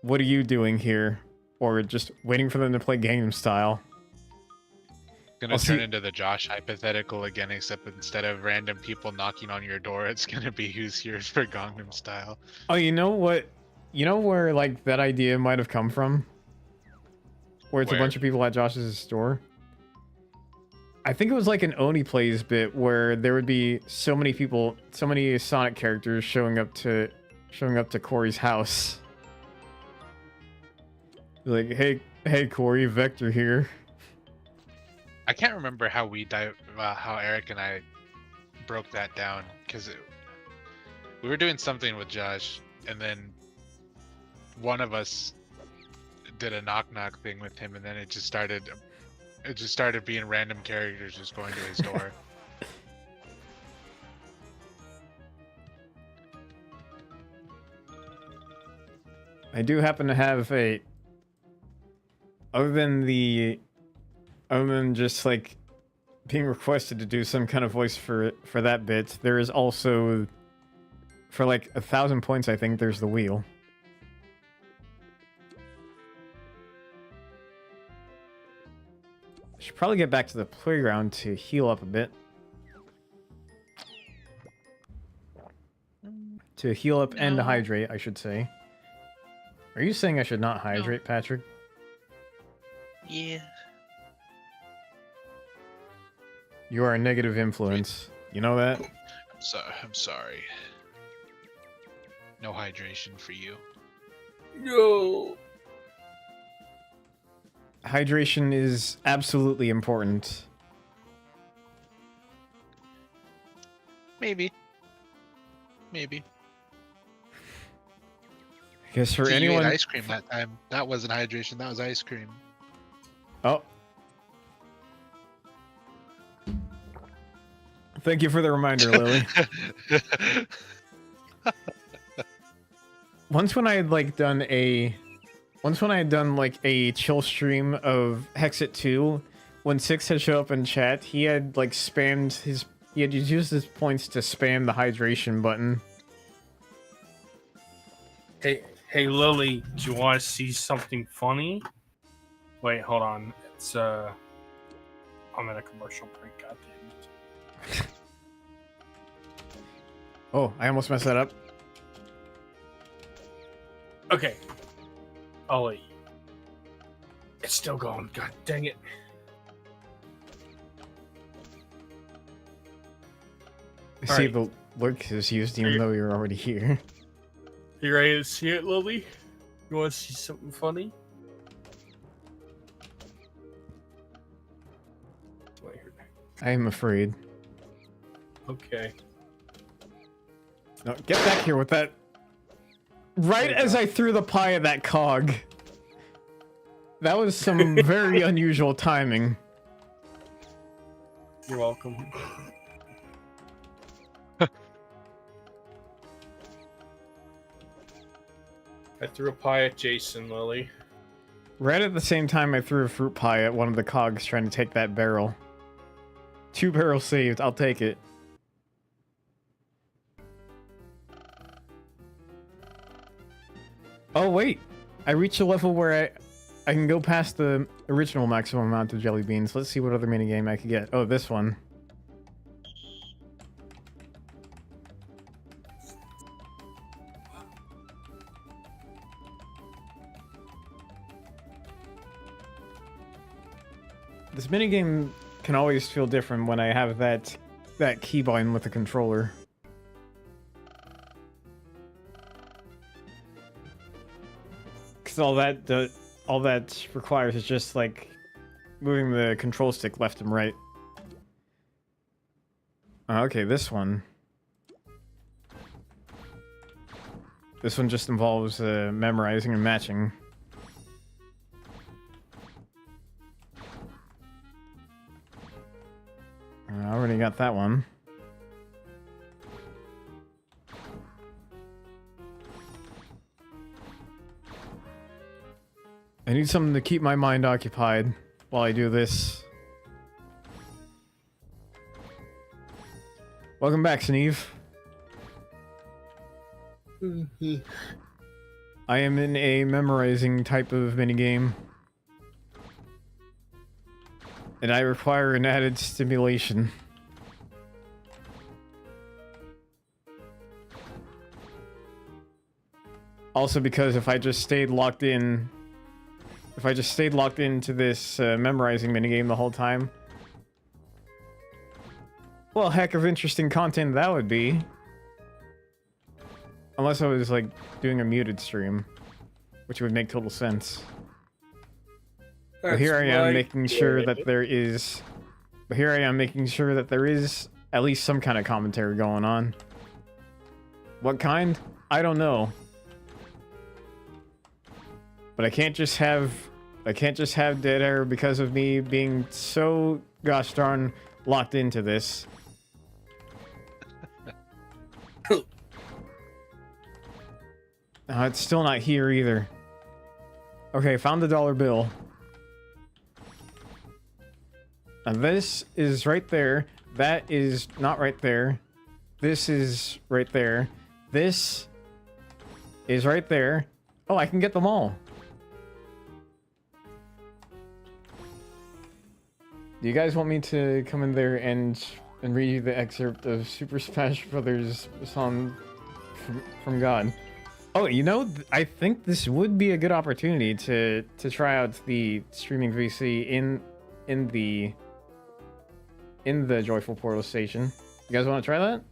S1: what are you doing here? Or just waiting for them to play Gangnam Style.
S3: Gonna turn into the Josh hypothetical again, except instead of random people knocking on your door, it's gonna be who's here for Gangnam Style.
S1: Oh, you know what? You know where like that idea might have come from? Where it's a bunch of people at Josh's store? I think it was like an Oni Plays bit where there would be so many people, so many Sonic characters showing up to Corey's house. Like, hey Corey, Vector here.
S3: I can't remember how how Eric and I broke that down, because we were doing something with Josh, and then one of us did a knock thing with him, and then it just started being random characters just going to his door.
S1: I do happen to have a other than just like being requested to do some kind of voice for that bit, there is also, for like 1,000 points, I think there's the wheel. I should probably get back to the playground to heal up a bit. To heal up and to hydrate, I should say. Are you saying I should not hydrate, Patrick?
S3: Yeah.
S1: You are a negative influence. You know that?
S3: I'm sorry. No hydration for you.
S2: No.
S1: Hydration is absolutely important.
S3: Maybe.
S1: I guess for
S3: You
S1: anyone...
S3: ate ice cream that time. That wasn't hydration, that was ice cream.
S1: Oh. Thank you for the reminder, Lily. Once when I had done like a chill stream of Hexit 2, when Six had showed up in chat, he had he had used his points to spam the hydration button.
S2: Hey Lily, do you want to see something funny? Wait, hold on. It's I'm in a commercial break. God damn it.
S1: Oh, I almost messed that up.
S2: Okay. Ollie. It's still going. God dang it.
S1: I see the look is used even though you're already here.
S2: You ready to see it, Lily? You want to see something funny?
S1: I am afraid.
S2: Okay.
S1: No, get back here with that. Right as I threw the pie at that cog. That was some very unusual timing.
S2: You're welcome. I threw a pie at Jason, Lily.
S1: Right at the same time I threw a fruit pie at one of the cogs trying to take that barrel. 2 barrels saved, I'll take it. Oh wait, I reached a level where I can go past the original maximum amount of jelly beans. Let's see what other minigame I could get. Oh, this one. This minigame can always feel different when I have that keybind with the controller. Because all that requires is just like moving the control stick left and right. Okay, this one. This one just involves memorizing and matching. I already got that one. I need something to keep my mind occupied while I do this. Welcome back, Sneeve. I am in a memorizing type of minigame. And I require an added stimulation. Also because if I just stayed locked in... If I just stayed locked into this memorizing minigame the whole time... Well, heck of interesting content that would be. Unless I was, like, doing a muted stream. Which would make total sense. But here I am making sure that there is... But here I am making sure that there is at least some kind of commentary going on. What kind? I don't know. But I can't just have dead air because of me being so gosh darn locked into this. It's still not here either. Okay, found the dollar bill. And this is right there. That is not right there. This is right there. This is right there. Oh, I can get them all. Do you guys want me to come in there and read you the excerpt of Super Smash Brothers song from God? Oh, you know, I think this would be a good opportunity to try out the streaming VC in the Joyful Portal station. You guys want to try that?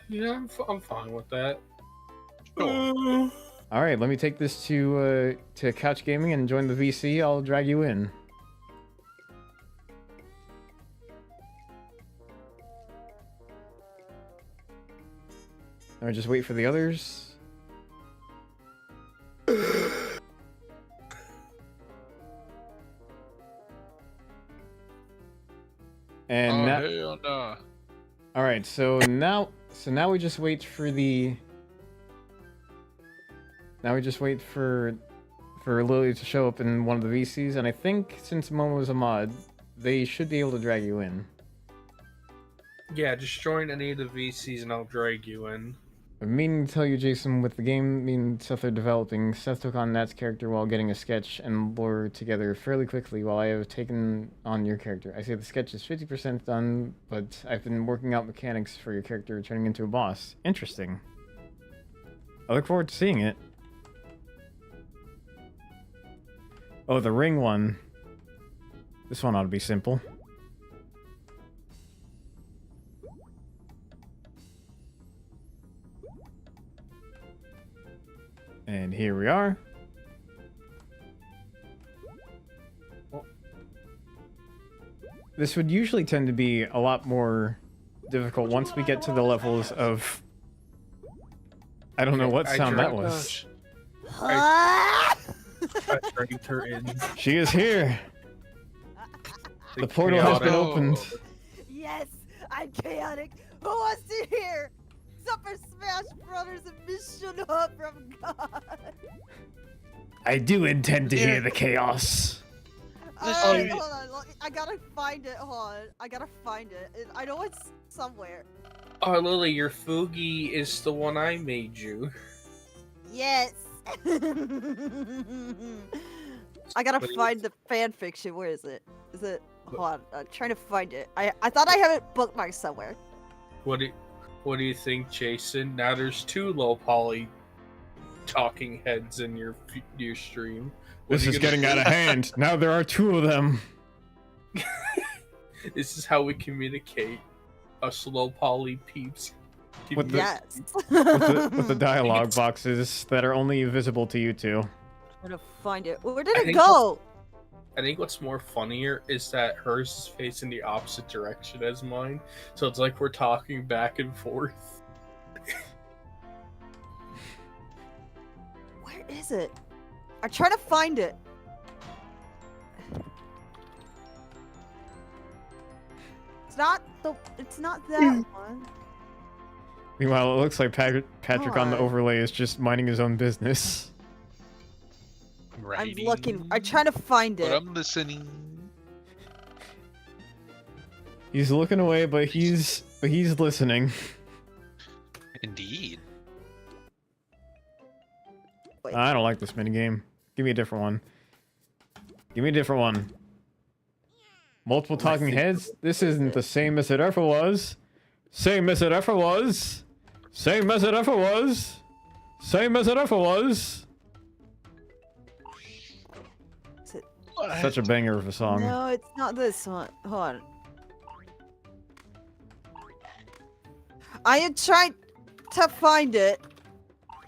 S2: Yeah, I'm fine with that.
S3: Sure.
S1: All right, let me take this to Couch Gaming and join the VC. I'll drag you in. Or just wait for the others. And now,
S3: hell nah.
S1: all right. So now we just wait for the. Now we just wait for Lily to show up in one of the VCs, and I think since Momo's a mod, they should be able to drag you in.
S2: Yeah, just join any of the VCs and I'll drag you in.
S1: I'm meaning to tell you, Jason, with the game and stuff they're developing, Seth took on Nat's character while getting a sketch and lore together fairly quickly while I have taken on your character. I say the sketch is 50% done, but I've been working out mechanics for your character turning into a boss. Interesting. I look forward to seeing it. Oh, the ring one. This one ought to be simple. And here we are. This would usually tend to be a lot more difficult once we get to the levels of... I don't know what sound that was.
S2: I dragged her in.
S1: She is here. The portal has been opened.
S5: Yes, I'm chaotic. Who wants to hear Super Smash Brothers mission from God?
S1: I do intend to hear the chaos.
S5: Hold on, I gotta find it. Hold on, I gotta find it. I know it's somewhere.
S2: Oh, Lily, your Fugi is the one I made you.
S5: Yes. I gotta find the fan fiction. Where is it? Is it? Hold on, I'm trying to find it. I thought I have it bookmarked somewhere.
S2: What do you think, Jason? Now there's two low poly talking heads in your stream.
S1: This is getting out of hand. Now there are two of them.
S2: This is how we communicate. Us low poly peeps.
S1: With the,
S5: Yes.
S1: with the dialogue boxes that are only visible to you two.
S5: I'm gonna find it. Where did it go?
S2: I think what's more funnier is that hers is facing the opposite direction as mine, so it's like we're talking back and forth.
S5: Where is it? I'm trying to find it. It's not that one.
S1: Meanwhile, it looks like Patrick on the
S5: God.
S1: overlay is just minding his own business.
S5: I'm looking. I'm trying to find
S3: But
S5: it.
S3: I'm listening.
S1: He's looking away, but he's listening.
S3: Indeed.
S5: Wait.
S1: I don't like this minigame. Give me a different one. Give me a different one. Multiple talking heads? This isn't the same as it ever was. Same as it ever was. Same as it ever was. Same as it ever was.
S5: Is it-
S1: Such a banger of a song.
S5: No, it's not this one. Hold on. I am trying to find it.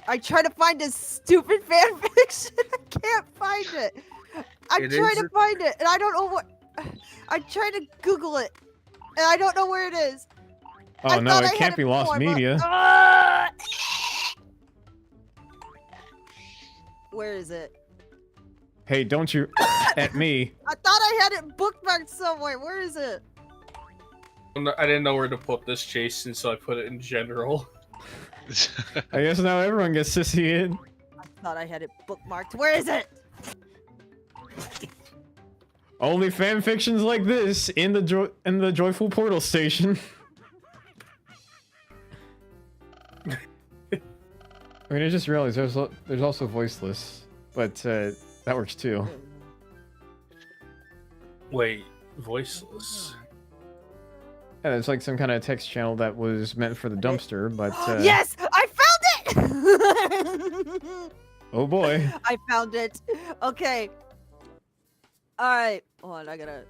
S5: I try to find this stupid fanfiction. I can't find it. I'm
S2: It
S5: trying
S2: is
S5: to find it, and I don't know what. I'm trying to Google it, and I don't know where it is.
S1: Oh
S5: I
S1: no,
S5: thought
S1: it
S5: I had
S1: can't be lost
S5: before, but-
S1: media.
S5: Where is it?
S1: Hey, don't you at me.
S5: I thought I had it bookmarked somewhere. Where is it?
S2: I didn't know where to put this, Jason, so I put it in general.
S1: I guess now everyone gets to see it.
S5: I thought I had it bookmarked. Where is it?
S1: Only fan fictions like this in the joyful portal station. I mean, I just realized there's also voiceless, but that works too.
S2: Wait, voiceless.
S1: Yeah, it's like some kind of text channel that was meant for the dumpster, but
S5: Yes, I found it.
S1: oh boy.
S5: I found it. Okay. All right. Hold on. I gotta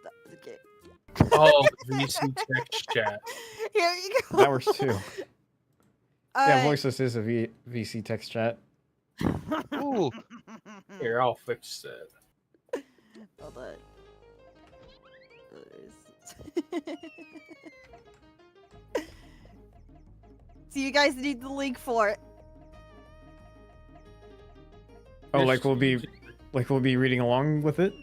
S5: stop the game.
S2: Oh, VC text chat.
S5: Here you go.
S1: That works too.
S5: All
S1: Yeah,
S5: right.
S1: voiceless is a VC text chat.
S3: Ooh.
S2: Here, I'll fix that.
S5: Hold on. So you guys need the link for it.
S1: Oh, like we'll be reading along with it.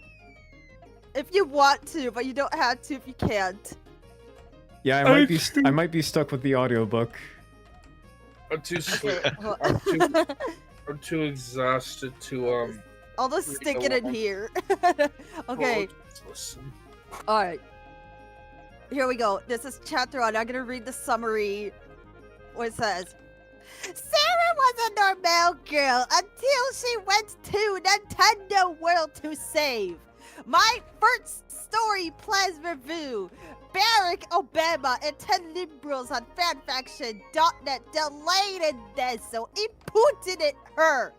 S5: If you want to, but you don't have to if you can't.
S1: Yeah, I might be stuck with the audiobook.
S2: I'm too
S5: Okay, hold
S2: I'm too exhausted to
S5: I'll just stick it in here. Okay,
S2: Listen.
S5: alright. Here we go. This is chapter 1. I'm gonna read the summary. What it says. Sarah was a normal girl until she went to Nintendo World to save. My first story plasma review. Barack Obama and 10 liberals on fanfaction.net delayed this, so he put it her.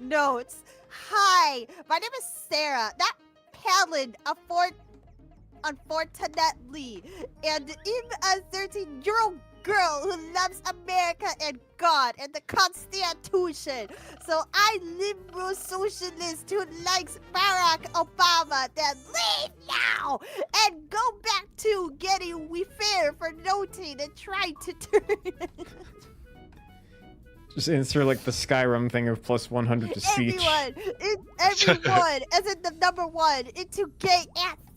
S5: Notes. Hi, my name is Sarah, not Palin, unfortunately, and I'm a 13-year-old girl who loves America and God and the Constitution. So I liberal socialist who likes Barack Obama that leave now and go back to getting we fair for noting and trying to turn
S1: Just insert like the Skyrim thing of plus 100 to speech.
S5: everyone, as in the number 1, into gay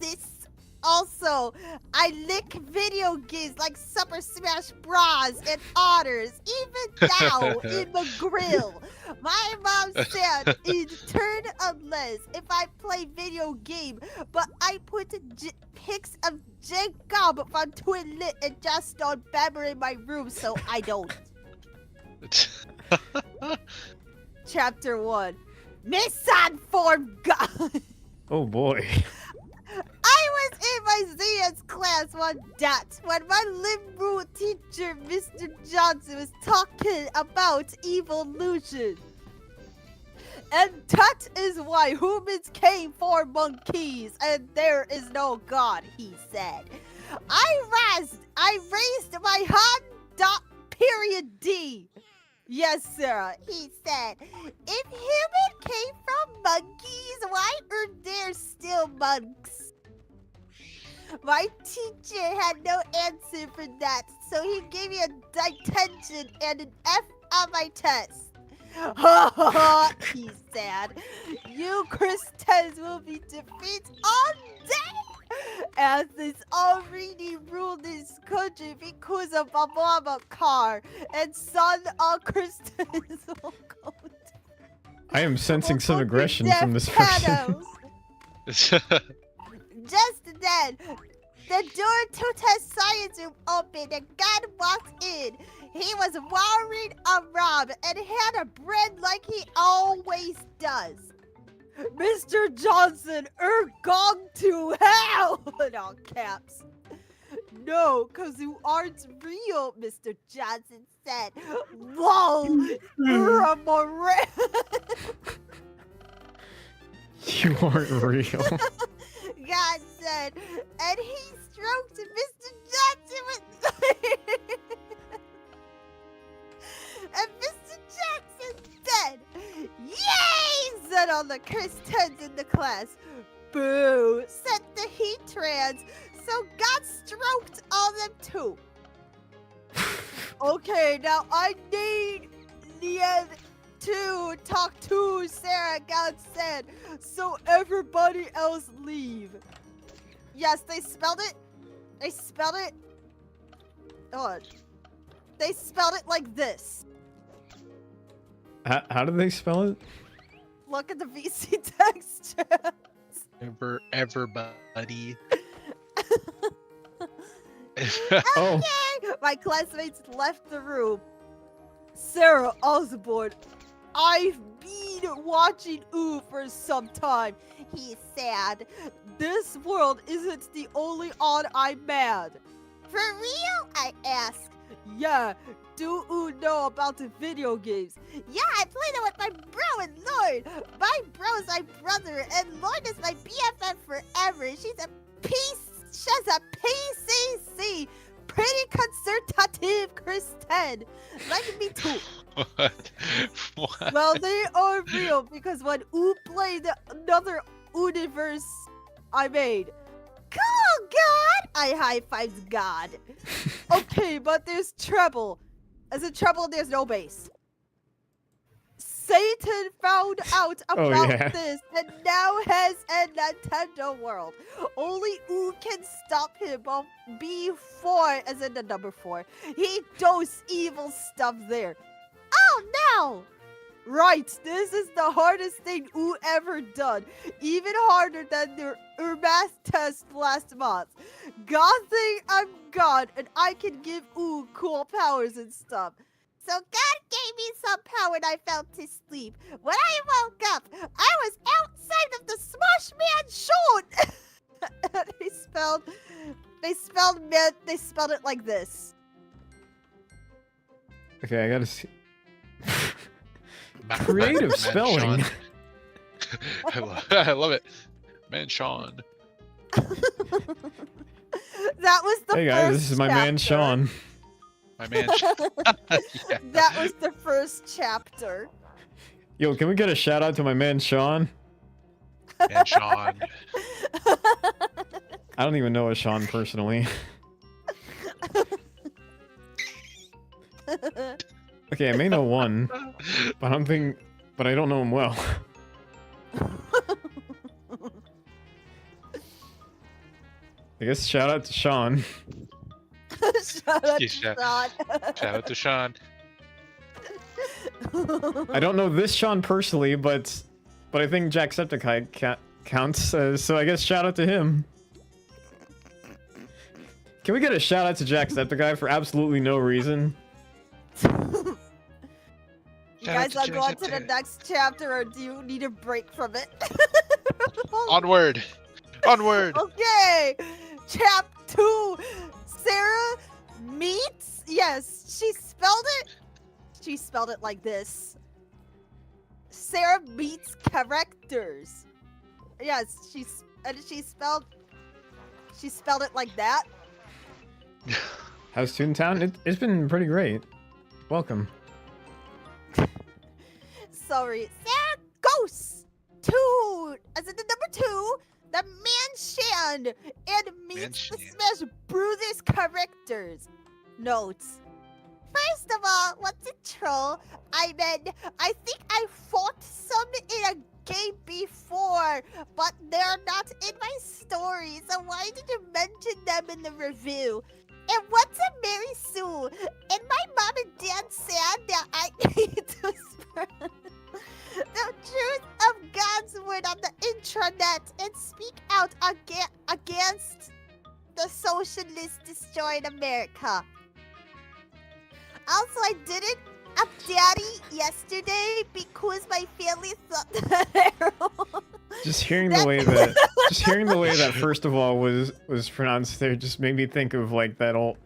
S5: atheists. Also, I lick video games like Super Smash Bros. And Otters, even now in the grill. My mom said it's turn unless if I play video game, but I put pics of Jacob from Twinlit and just on Bammer in my room, so I don't. Chapter 1. Misinformed God.
S1: Oh boy.
S5: I was in my ZS class one dot when my liberal teacher, Mr. Johnson, was talking about evolution. And that is why humans came for monkeys, and there is no God, he said. I raised my hand dot period D. Yes, Sarah. He said, if human came from monkeys, why are there still monks? My teacher had no answer for that, so he gave me a detention and an F on my test. Ha ha ha, he said. You Christians will be defeated all day, as it's already ruled this country because of a mama car, and son, all Christians will go
S1: I am sensing
S5: will
S1: some
S5: go to
S1: aggression
S5: death
S1: from this person.
S5: shadows. Just then, the door to the science room opened and God walked in. He was wearing a robe and had a bread like he always does. Mr. Johnson, gone to hell! In all caps. No, because you aren't real, Mr. Johnson said. Whoa! You're a moron.
S1: You aren't real.
S5: God said, and he stroked Mr. Johnson with. And Mr. Jackson said, "Yay!" said all the Christians in the class. Boo! Said the heat trans. So God stroked all them too. Okay, now I need to talk to Sarah, God said, so everybody else leave. Yes, they spelled it. They spelled it. Oh, they spelled it like this.
S1: How do they spell it?
S5: Look at the VC text chat.
S3: Everybody.
S1: Oh.
S5: Okay, my classmates left the room. Sarah Osborne, I've been watching Ooh for some time. He said, this world isn't the only on I'm mad. For real? I asked. Yeah, do Ooh know about the video games? Yeah, I played it with my bro and Lord. My bro's my brother and Lord is my BFF forever. She's a PCC. Pretty conservative Christian. Like me too.
S3: What?
S5: Well, they are real because when Ooh played another universe I made. Cool, God! I high-fived God. Okay, but there's trouble. As in trouble, there's no base. Satan found out about this and now has a Nintendo World. Only Ooh can stop him before, as in the number 4. He does evil stuff there. Oh no! Right, this is the hardest thing Ooh ever done. Even harder than their math test last month. God think I'm God and I can give Ooh cool powers and stuff. So God gave me some power and I fell to sleep. When I woke up, I was outside of the Smosh Man Shoot. They spelled it like this.
S1: Okay, I gotta see. Creative spelling.
S3: I love it. Man, Sean.
S5: That was the
S1: Hey
S5: first
S1: guys, this is my man
S5: chapter.
S1: Sean.
S3: My man. Yeah.
S5: That was the first chapter.
S1: Yo, can we get a shout out to my man Sean?
S3: Man, Sean.
S1: I don't even know a Sean personally. Okay, I may know one, but I don't know him well. I guess shout out to Sean.
S5: Shout out
S3: Yeah,
S5: to
S3: shout out to Sean.
S1: I don't know this Sean personally, but I think Jacksepticeye counts, so I guess shout out to him. Can we get a shout out to Jacksepticeye for absolutely no reason?
S5: You guys
S3: Shout out
S5: want to
S3: to
S5: go on to the
S3: Jacksepticeye.
S5: next chapter, or do you need a break from it?
S3: Onward. Onward.
S5: Okay, chapter 2. Sarah meets. Yes, she spelled it. She spelled it like this. Sarah meets characters. Yes, she spelled it like that.
S1: How's Toontown? It's been pretty great. Welcome.
S5: sorry. Sarah Ghost Toon, as in the number 2, the Mansion, and meets the Smash Brothers characters. Notes. First of all, what's a troll? I think I fought some in a game before, but they're not in my story, so why did you mention them in the review? And what's a Mary Sue? And my mom and dad said that I need to spread the truth of God's word on the intranet and speak out against the socialists destroying America. Also, I didn't up Daddy yesterday because my family thought that
S1: Just hearing the way that first of all was pronounced there just made me think of like that old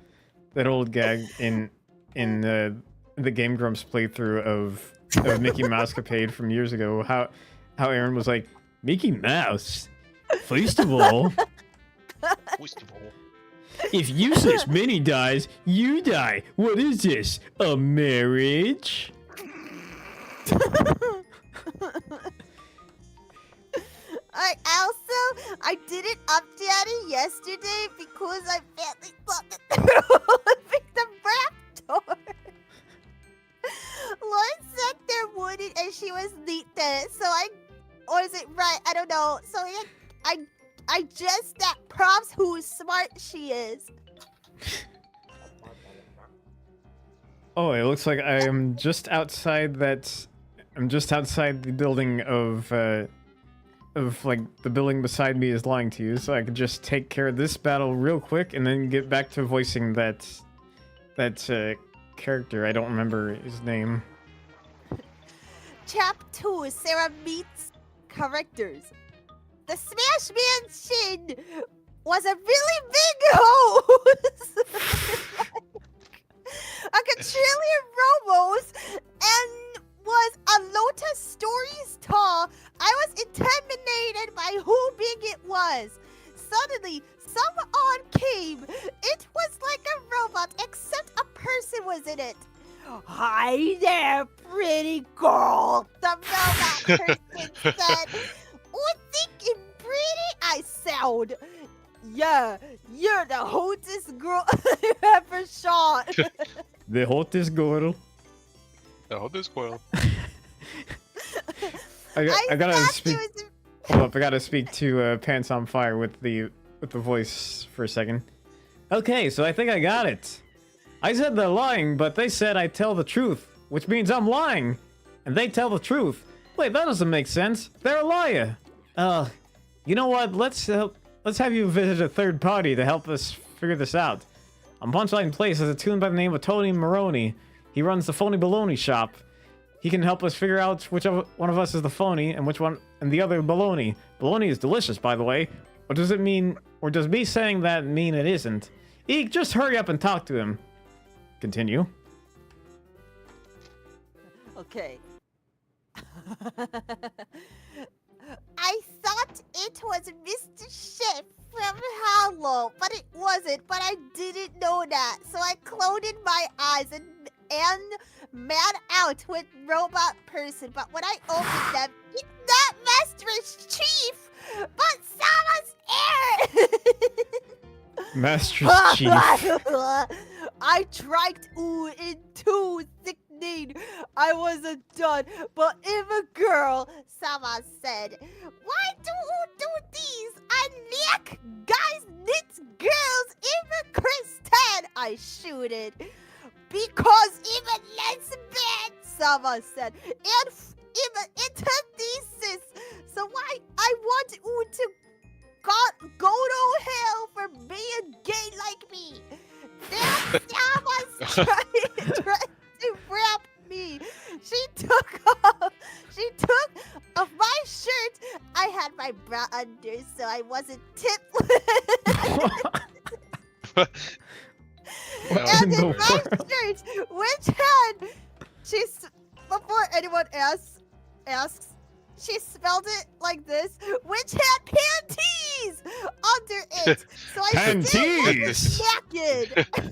S1: gag in the Game Grumps playthrough of Mickey Mousecapade from years ago. How Aaron was like, Mickey Mouse, first of all, if useless Minnie dies, you die. What is this? A marriage?
S5: I didn't up Daddy yesterday because I badly thought that they would pick the raptor. Lauren said there wouldn't, and she was neat there. Or is it right? I don't know. So I just that proves who smart she is.
S1: Oh, it looks like I am just outside that. I'm just outside the building of like the building beside me is lying to you, so I could just take care of this battle real quick and then get back to voicing that character. I don't remember his name.
S5: Chap 2, Sarah meets characters. The Smash Mansion was a really big house. A quadrillion robos and was a lotus stories tall. I was intimidated by who big it was. Suddenly, someone came. It was like a robot, except a person was in it. Hi there, pretty girl. The robot person said. Oh, thinking pretty I sound. Yeah, you're the hottest girl I ever shot.
S1: The hottest girl.
S3: The hottest girl.
S1: I gotta speak. Hold up, I gotta speak to Pants on Fire with the voice for a second. Okay, so I think I got it. I said they're lying, but they said I tell the truth, which means I'm lying, and they tell the truth. Wait, that doesn't make sense. They're a liar. You know what? Let's have you visit a third party to help us figure this out. On Punchline Place is a toon by the name of Tony Maroney. He runs the Phony Baloney shop. He can help us figure out which one of us is the phony and which one and the other baloney. Baloney is delicious, by the way. What does it mean? Or does me saying that mean it isn't? Eek, just hurry up and talk to him. Continue.
S5: Okay. I thought it was Mr. Chef from Hollow, but it wasn't. But I didn't know that, so I closed my eyes and mad out with robot person. But when I opened them, it's not Master's Chief, but Sama's air.
S1: Master's Chief.
S5: I tried into sickening. I wasn't done, but if a girl, Sama said, why do you do these? I like guys, knits girls, even Kristen. I shooted. Because even lesbian, Sama said, and even antithesis. So why I want you to go to hell for being gay like me. Then Sama's trying to rap me. She took off my shirt. I had my bra under, so I wasn't tipped. And in my shirt, which had before anyone asks, she spelled it like this, which had panties under it. So I still was naked. No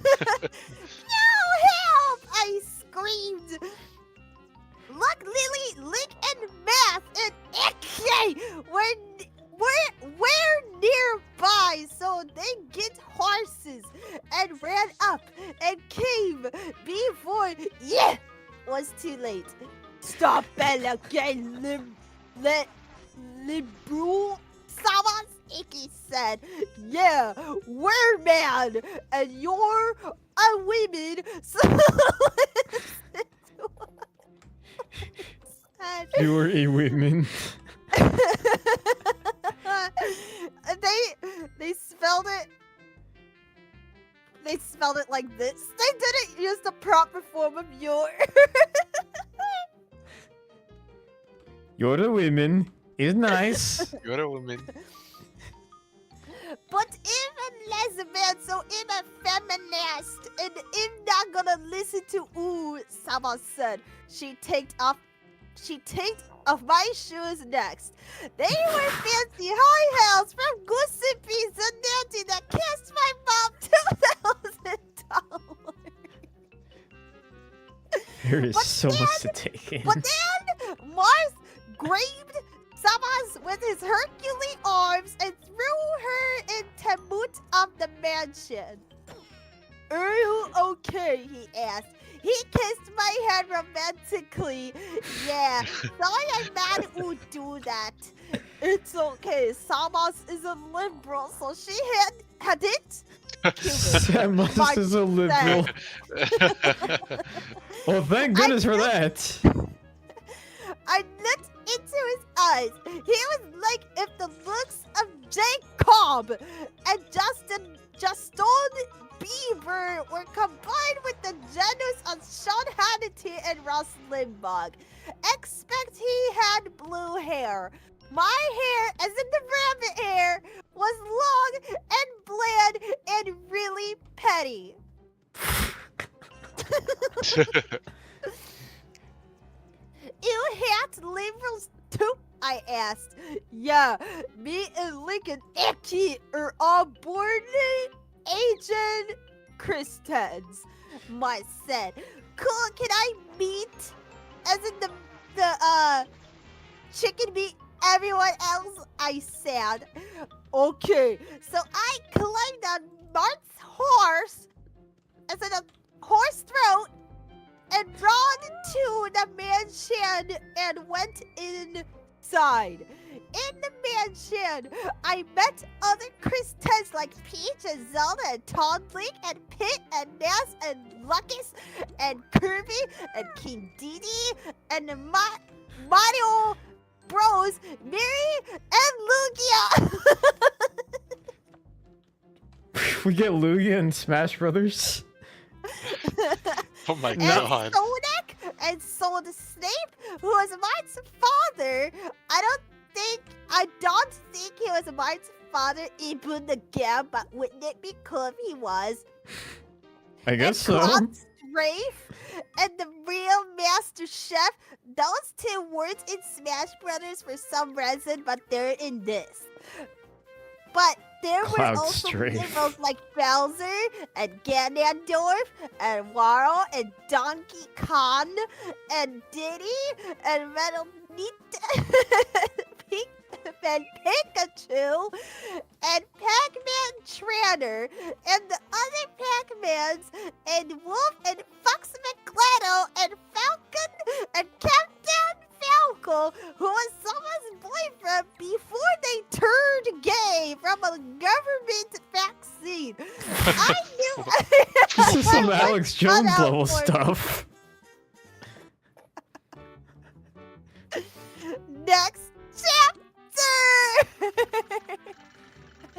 S5: help! I screamed. Luck, Lily, Link, and Math and Icky were nearby, so they get horses and ran up and came before was too late. Stop it again, Libru. Someone Icky said, yeah, we're mad, and you're a woman, so listen to what I said.
S1: You're a woman.
S5: They spelled it. They spelled it like this. They didn't use the proper form of your.
S1: You're a woman is nice.
S3: You're a woman.
S5: But I'm a lesbian, so I'm a feminist, and I'm not gonna listen to someone said. She take off my shoes next. They were fancy high heels from Giuseppe's and Nancy that cost my mom $2,000.
S1: There is
S5: But
S1: so much to take in.
S5: But then Mars grabbed Samas with his Herculean arms and threw her into moot of the mansion. Are you okay? He asked. He kissed my head romantically. Yeah, sorry I'm mad who do that. It's okay. Samas is a liberal, so she had it.
S1: Samus is a liberal. Well, thank goodness for that.
S5: I looked into his eyes. He was like if the looks of Jacob and Justin Bieber were combined with the genus of Sean Hannity and Russ Limbaugh. Except he had blue hair. My hair, as in the rabbit hair, was long and bland and really petty. You hate liberals too? I asked. Yeah, me and Lincoln Icky are all born Asian Christians. Mike said. Cool, can I meet? As in the chicken meat everyone else? I said. Okay, so I climbed on Mark's horse, as in a horse throat, and ran to the mansion and went inside. In the mansion, I met other Christians like Peach and Zelda and Todd Link and Pit and Ness and Lucas and Kirby and King Didi and the Mario Bros, Miri and Lugia.
S1: We get Lugia and Smash Brothers.
S3: Oh my
S5: And
S3: god.
S5: Sonic and Sold Snape, who was Mike's father. I don't think he was Mike's father even again, but wouldn't it be cool if he was?
S1: I guess so.
S5: Claude Strafe and the real Master Chef. Those two words in Smash Brothers for some reason, but they're in this. But there
S1: Cloud
S5: were also
S1: Strafe.
S5: liberals like Bowser and Ganondorf and Wario and Donkey Kong and Diddy and Metal and Pikachu and Pac-Man Tranner and the other Pac-Mans and Wolf and Fox McGlado and Falcon and Captain Falco, who was someone's boyfriend before they turned gay from a government vaccine. I knew
S1: This is some
S5: I
S1: Alex
S5: was
S1: Jones
S5: cut out
S1: level
S5: for it.
S1: stuff.
S5: Next chapter!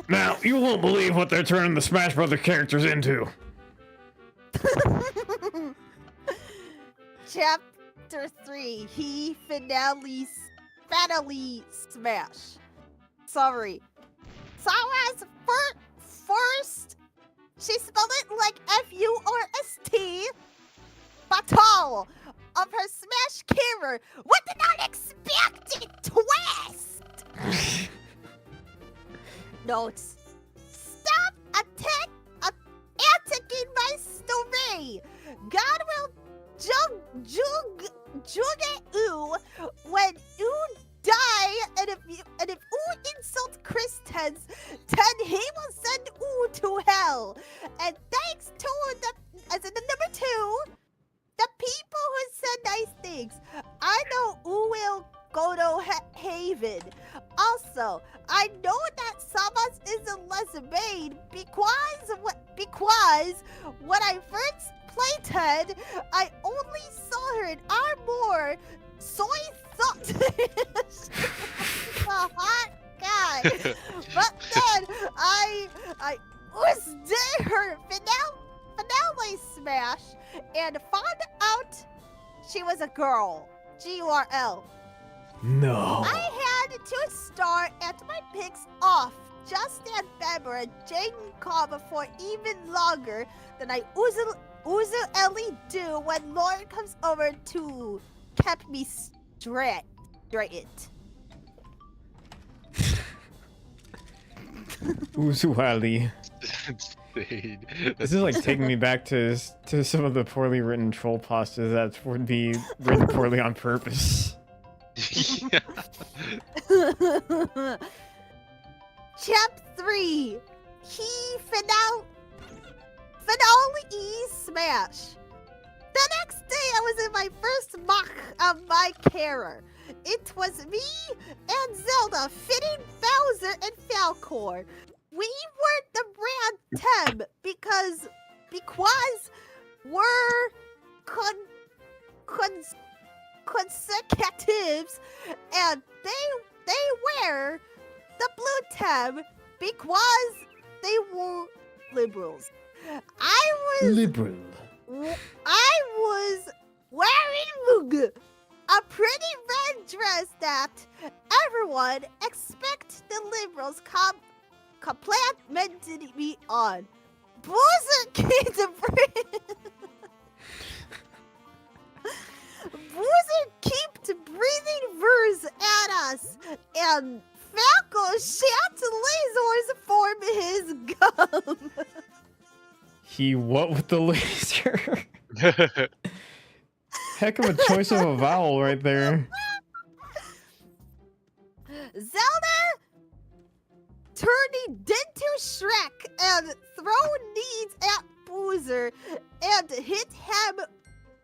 S1: Now, you won't believe what they're turning the Smash Brothers characters into.
S5: Chapter 3, he finally smash. Sorry. Sarah's first, she spelled it like F-U-R-S-T, battle of her smash camera with an unexpected twist. Notes. Stop attacking my story. God will Juge Ooh when Ooh die, and if Ooh insults Kristen, then he will send Ooh to hell. And thanks to the number 2, the people who said nice things. I know Ooh will go to Haven. Also, I know that Samas is a lesbian because when I first played, I only saw her in Armor, so I thought a hot guy. But then I was her finale smash and found out she was a girl. GURL.
S1: No.
S5: I had to start at my picks off just at Bemmer and Jaden Cobb for even longer than I usually do when Lauren comes over to keep me straight.
S1: Usually. This is like taking me back to some of the poorly written troll postures that would be written poorly on purpose.
S3: Yeah.
S5: Chap 3. Finale smash. The next day I was in my first mock of my carer. It was me and Zelda fitting Bowser and Falcor. We were the brand Tem because we're consecutives, and they wear the blue Tem because they were liberals. I was wearing a pretty red dress that everyone expect the liberals complimented me on. Boozer keeps breathing verse at us, and Falco shot lasers from his gum.
S1: He what with the laser? Heck of a choice of a vowel right there.
S5: Zelda turning into Shrek and throw knees at Boozer and hit him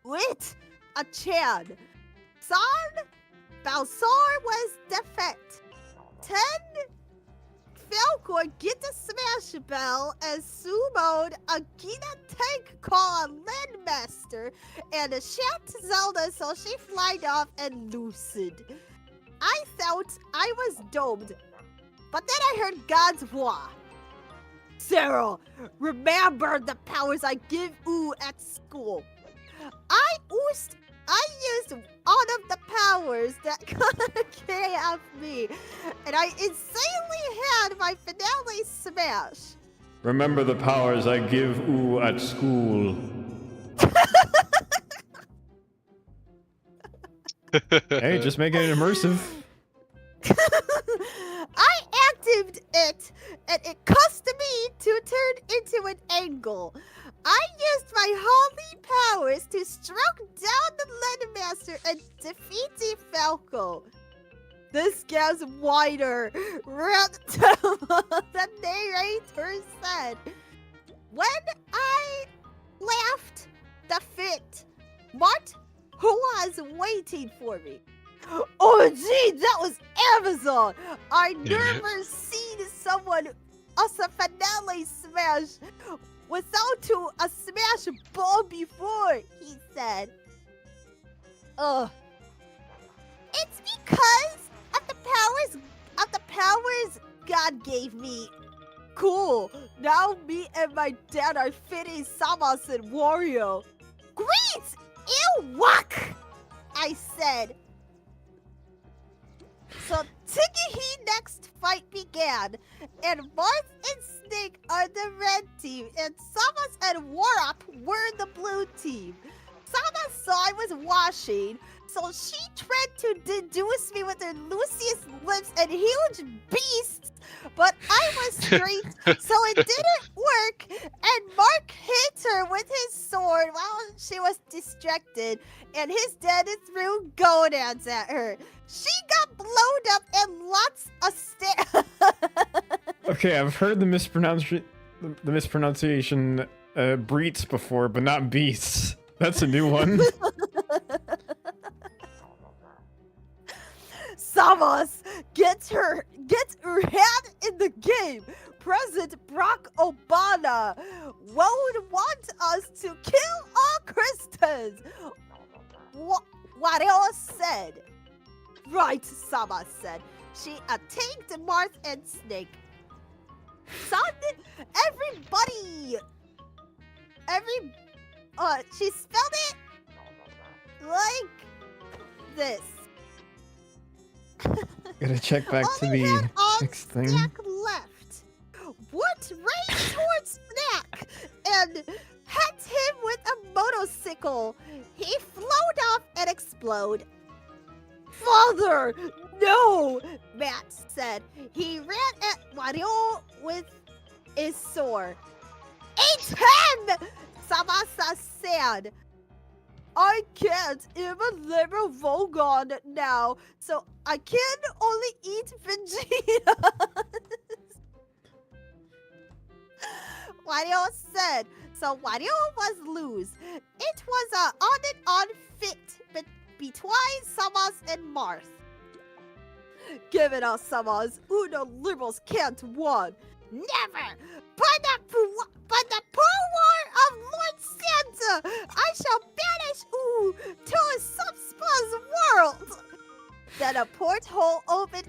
S5: with a Chan. Son Balsar was defect. 10 Falcor get the smash bell and sumoed a Gina tank called Landmaster and shot Zelda so she flied off and lucid. I thought I was domed, but then I heard God's voix. Sarah, remember the powers I give you at school. I used all of the powers that came of me, and I insanely had my finale smash.
S1: Remember the powers I give oo at school. Hey, just making it immersive.
S5: I activated it, and it cost me to turn into an angle. I used my holy powers to stroke down the Landmaster and defeat the Falco. This gets wider, the narrator said. When I left the fit, what? Who was waiting for me? Oh, gee, that was Amazon. I never seen someone us a finale smash without to a smash ball before, he said. It's because of the powers God gave me. Cool. Now me and my dad are fitting Samas and Wario. Great! Ew, walk! I said. So Tikihi next fight began, and Marth and Snake are the red team, and Samas and Warop were the blue team. Samas saw I was washing, so she tried to deduce me with her Lucius lips and huge beasts but I was straight, so it didn't work. And Mark hit her with his sword while she was distracted, and his daddy threw gonads at her. She got blown up and lots of
S1: Okay, I've heard the mispronunciation breets before, but not beasts. That's a new one.
S5: Samas gets her hand in the game. President Barack Obama won't want us to kill all Christians. What else said? Right, Sama said. She attacked Marth and Snake. Son, everybody! She spelled it like this.
S1: Gotta check back to
S5: Only had
S1: the
S5: all
S1: next thing.
S5: Snack left. Woot ran towards Snack and hit him with a motorcycle. He float off and explode. Father, no! Matt said. He ran at Mario with his sword. It's him! Samasa said. I can't even live a Vogon now, so I can only eat Vegeta. Wario said. So Wario was loose. It was a on and on fit between Samas and Marth. Give it us, Samas. Uno liberals can't win. Never! By the power of Lord Santa, I shall banish Ooh to a subspace world! Then a porthole opened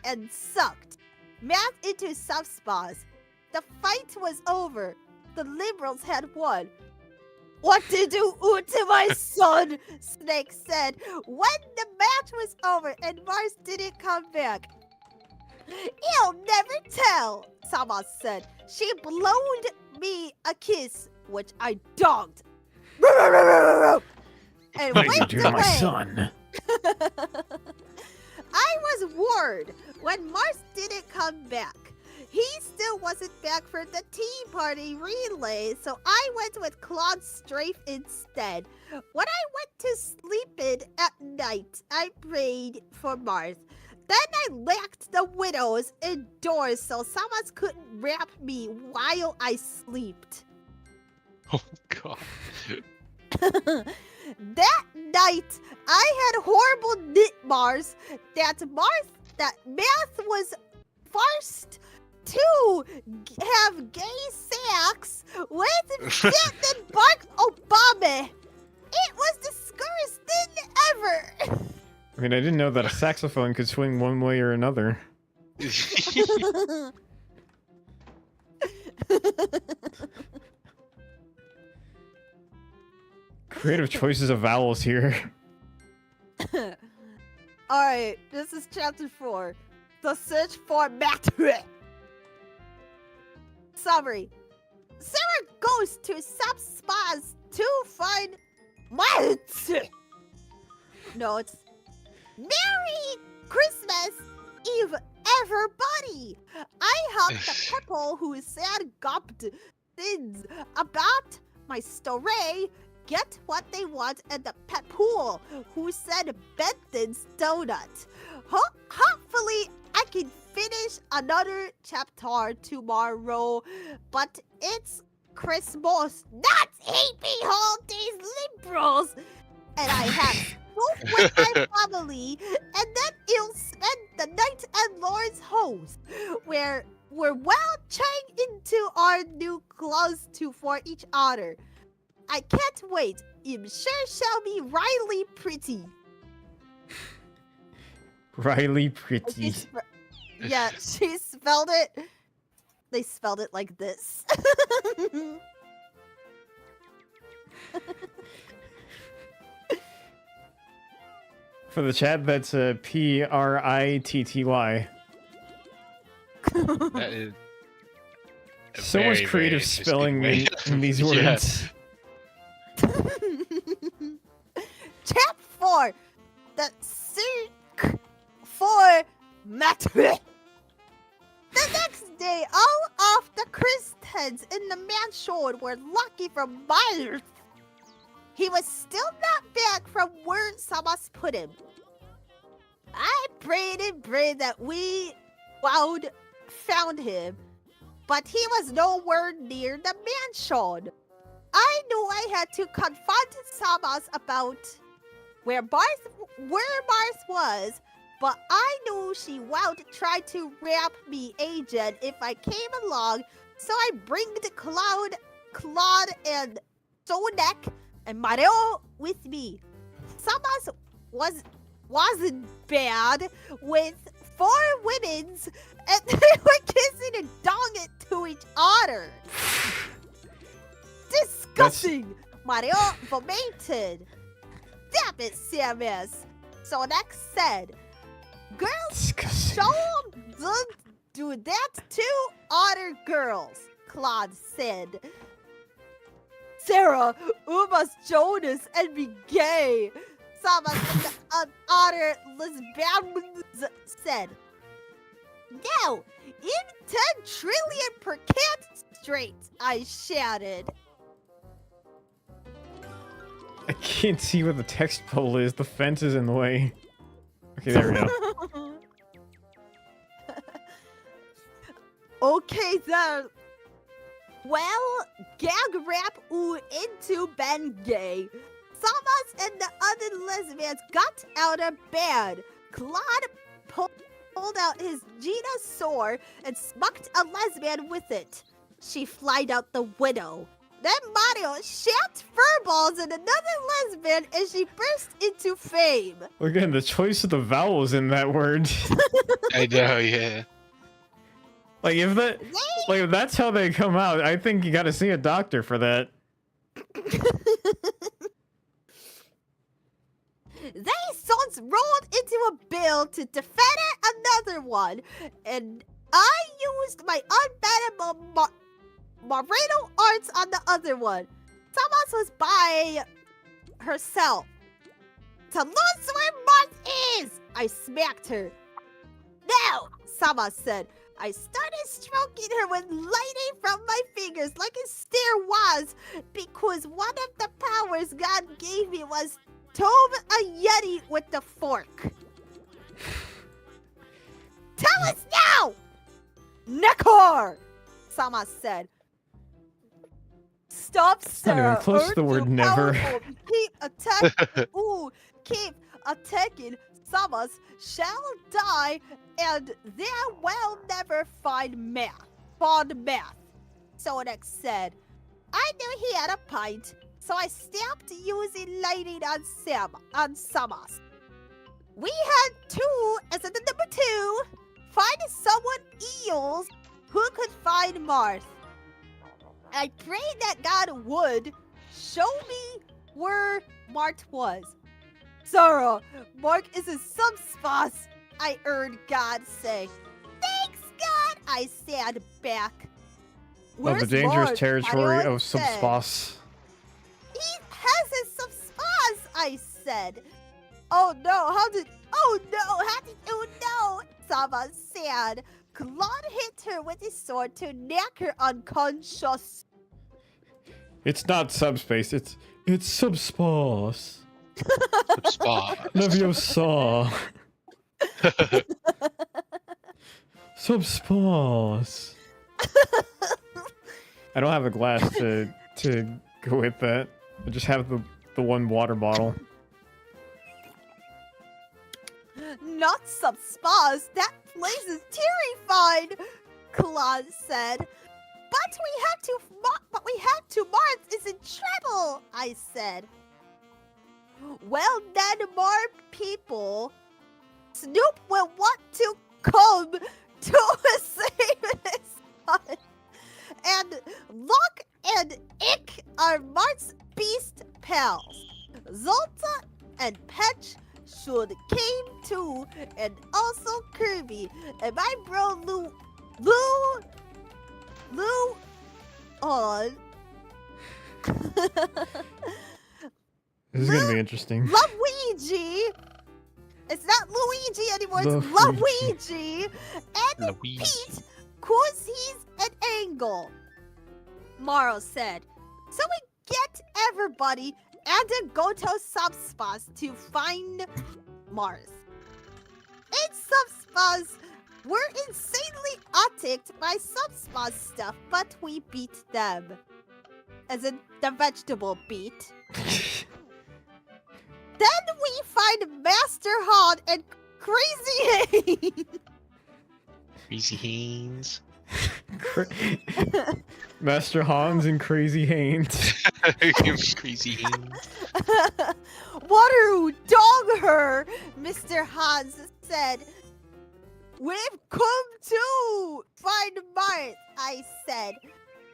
S5: and sucked Math into subspace. The fight was over. The liberals had won. What did you do to my son? Snake said when the match was over and Mars didn't come back. You'll never tell, Sama said. She blowed me a kiss, which I dogged. And
S1: What did you
S5: went
S1: do to my
S5: away.
S1: son?
S5: I was warned when Mars didn't come back. He still wasn't back for the Tea Party relay, so I went with Claude Strafe instead. When I went to sleep in at night, I prayed for Mars. Then I locked the windows indoors so someone couldn't wrap me while I slept.
S3: Oh god.
S5: That night, I had horrible nightmares that Math was forced to have gay sex with President Barack Obama. It was the scariest thing ever.
S1: I mean, I didn't know that a saxophone could swing one way or another. Creative choices of vowels here.
S5: Alright, this is chapter 4. The search for Matt. Summary. Sarah goes to subspace to find Matt. Notes. Merry Christmas Eve, everybody! I helped the people who said gobbed things about my story get what they want at the pet pool who said Benton's donut. Hopefully I can finish another chapter tomorrow, but it's Christmas, not happy holidays, liberals! And I have spoke with my family, and then you'll spend the night at Lauren's house, where we're well changed into our new clothes for each other. I can't wait. I'm sure shall be Riley pretty.
S1: Riley Pretty.
S5: Yeah, she spelled it. They spelled it like this.
S1: For the chat, that's P-R-I-T-T-Y.
S3: That is a
S1: So
S3: very,
S1: much
S3: very
S1: creative
S3: interesting
S1: spelling
S3: way
S1: in these
S3: Yeah.
S1: words.
S5: Chap 4. The search for Matt. Then day, all of the Christians in the mansion were lucky for miles. He was still not back from where Samas put him. I prayed and prayed that we found him, but he was nowhere near the mansion. I knew I had to confront Samas about where Mars was, but I knew she would try to rap me agent if I came along, so I bringed Claude and Sonek and Mario with me. Samas wasn't bad with 4 women's, and they were kissing and donging to each other. Disgusting! Mario vomited. Damn it, Samus. So next said, girls, show them do that to other girls, Claude said. Sarah, Uma's Jonas and be gay. Samus and the other lesbians said, no, in 10 trillion per cat straight, I shouted.
S1: I can't see where the text pole is. The fence is in the way. Okay, there we go.
S5: Okay then. Well, gag rap into Ben gay. Samas and the other lesbians got out of bed. Claude pulled out his Gina sword and smucked a lesbian with it. She flied out the window. Then Mario shot furballs at another lesbian and she burst into fame.
S1: Again, the choice of the vowels in that word.
S3: I know, yeah.
S1: Like if that's how they come out, I think you gotta see a doctor for that.
S5: They sons rolled into a bill to defend another one, and I used my unbettable Marino arts on the other one. Samas was by herself. To lose where Mars is! I smacked her. No, Samas said. I started stroking her with lightning from my fingers like a stair was, because one of the powers God gave me was Tome a Yeti with the fork. Tell us now! Nekor! Samas said. Stop,
S1: not even
S5: Sarah.
S1: close to the word never.
S5: Keep attacking. Keep attacking. Samas shall die, and they will never find math. Sonex said. I knew he had a pint, so I stopped using lightning on Samas. We had 2 as in the number 2. Find someone Eels who could find Marth. I prayed that God would show me where Marth was. Sarah, Mark is in some spots, I heard God say. Thanks, God, I said back.
S1: Of the dangerous
S5: Marth?
S1: territory
S5: Mario
S1: of
S5: said.
S1: subspace.
S5: He has his subspace, I said. Oh no, how did you know? Sama said. Claude hit her with his sword to knock her unconscious.
S1: It's not subspace, it's subspace.
S3: Spot.
S1: Leviosa. Subspace. I don't have a glass to go with that. I just have the one water bottle.
S5: Not subspace. That place is terrifying, Claude said. But we have to. Mars is in trouble, I said. Well, then more people. Snoop will want to come to save his son. And Locke and Ick are Mart's beast pals. Zolta and Petch should came too, and also Kirby and my bro Lou on.
S1: This is gonna be interesting.
S5: Luigi! It's not Luigi anymore, it's
S1: Luigi.
S5: Luigi! And
S3: Luigi.
S5: Pete because he's an angle. Morrow said, so we get everybody and then go to subspas to find Mars. In subspas, we're insanely attacked by subspas stuff, but we beat them. As in the vegetable beat. Then we find Master Han and Crazy Haynes.
S3: Crazy Haynes.
S1: Master Hans and Crazy Haynes.
S3: Crazy Haynes.
S5: Water dog her, Mr. Hans said. We've come to find Mars, I said.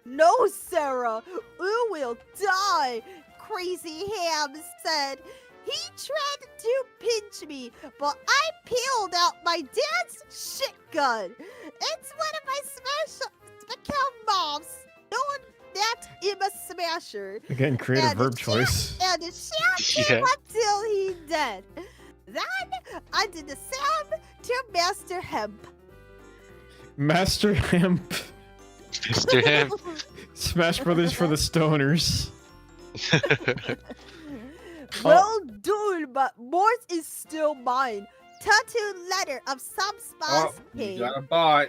S5: No, Sarah, we will die, Crazy Ham said. He tried to pinch me, but I peeled out my dad's shit gun. It's one of my special moves, known that I'm a smasher.
S1: Again, creative
S5: And
S1: verb choice.
S5: And shot him until he dead. Then I did the same to Master Hemp.
S1: Master Hemp.
S3: Mr. Hemp.
S1: Smash Brothers for the stoners.
S5: Well done, but Morse is still mine. Tattoo letter of some
S6: Oh,
S5: spice
S6: you
S5: came.
S6: got a bot.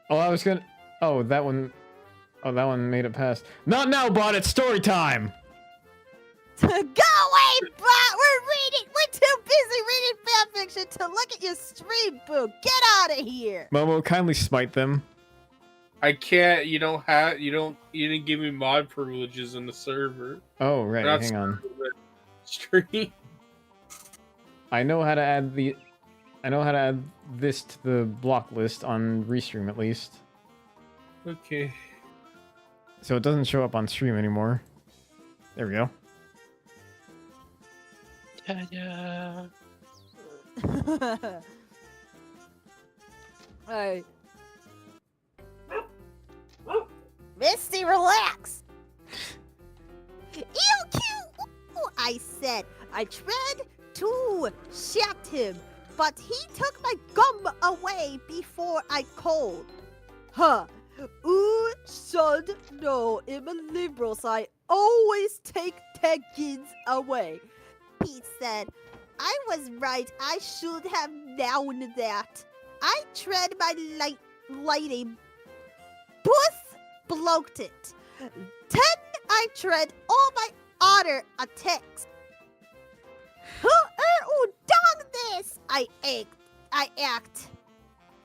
S1: Oh, I was gonna. Oh, that one. Oh, that one made it past. Not now, bot. It's story time.
S5: Go away, bot! We're reading! We're too busy reading fanfiction to look at your stream, boo! Get out of here!
S1: Momo, kindly smite them.
S6: I can't. You don't have. You didn't give me mod privileges in the server.
S1: Oh, right.
S6: That's-
S1: Hang on.
S6: Stream.
S1: I know how to add the. I know how to add this to the block list on Restream at least,
S6: Okay.
S1: so it doesn't show up on stream anymore. There we go.
S3: Yeah.
S5: Hey. Misty, relax! Ew, cute! Ooh, I said. I tried to shout him, but he took my gum away before I called. Huh. Ooh, should know in a liberal I always take taggins away. He said, I was right. I should have known that. I tried my lighting. Booth blocked it. Then I tried all my other attacks. Who done this? I act.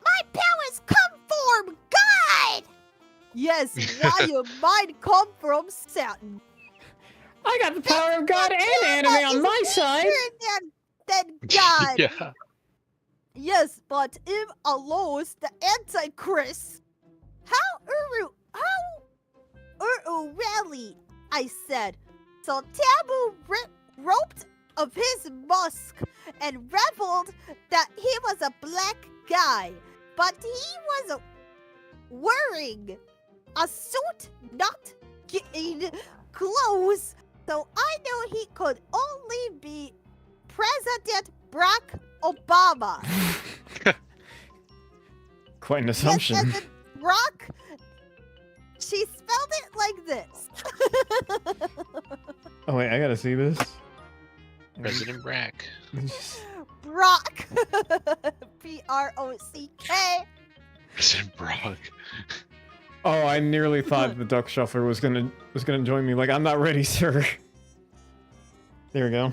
S5: My powers come from God! Yes, why your mind come from Satan?
S1: I got the power of God and anime on my side.
S5: Than God.
S3: Yeah.
S5: Yes, but him alone is the Antichrist. Really? I said. So Tabu roped of his musk and reveled that he was a black guy, but he was wearing a suit, not getting clothes. So I knew he could only be President Barack Obama.
S1: Quite an assumption.
S5: Yes, as in Brock, she spelled it like this.
S1: Oh wait, I gotta see this.
S3: President Brack.
S5: Brock. Brock.
S3: President Brock.
S1: Oh, I nearly thought the duck shuffler was gonna join me. Like, I'm not ready, sir. There we go.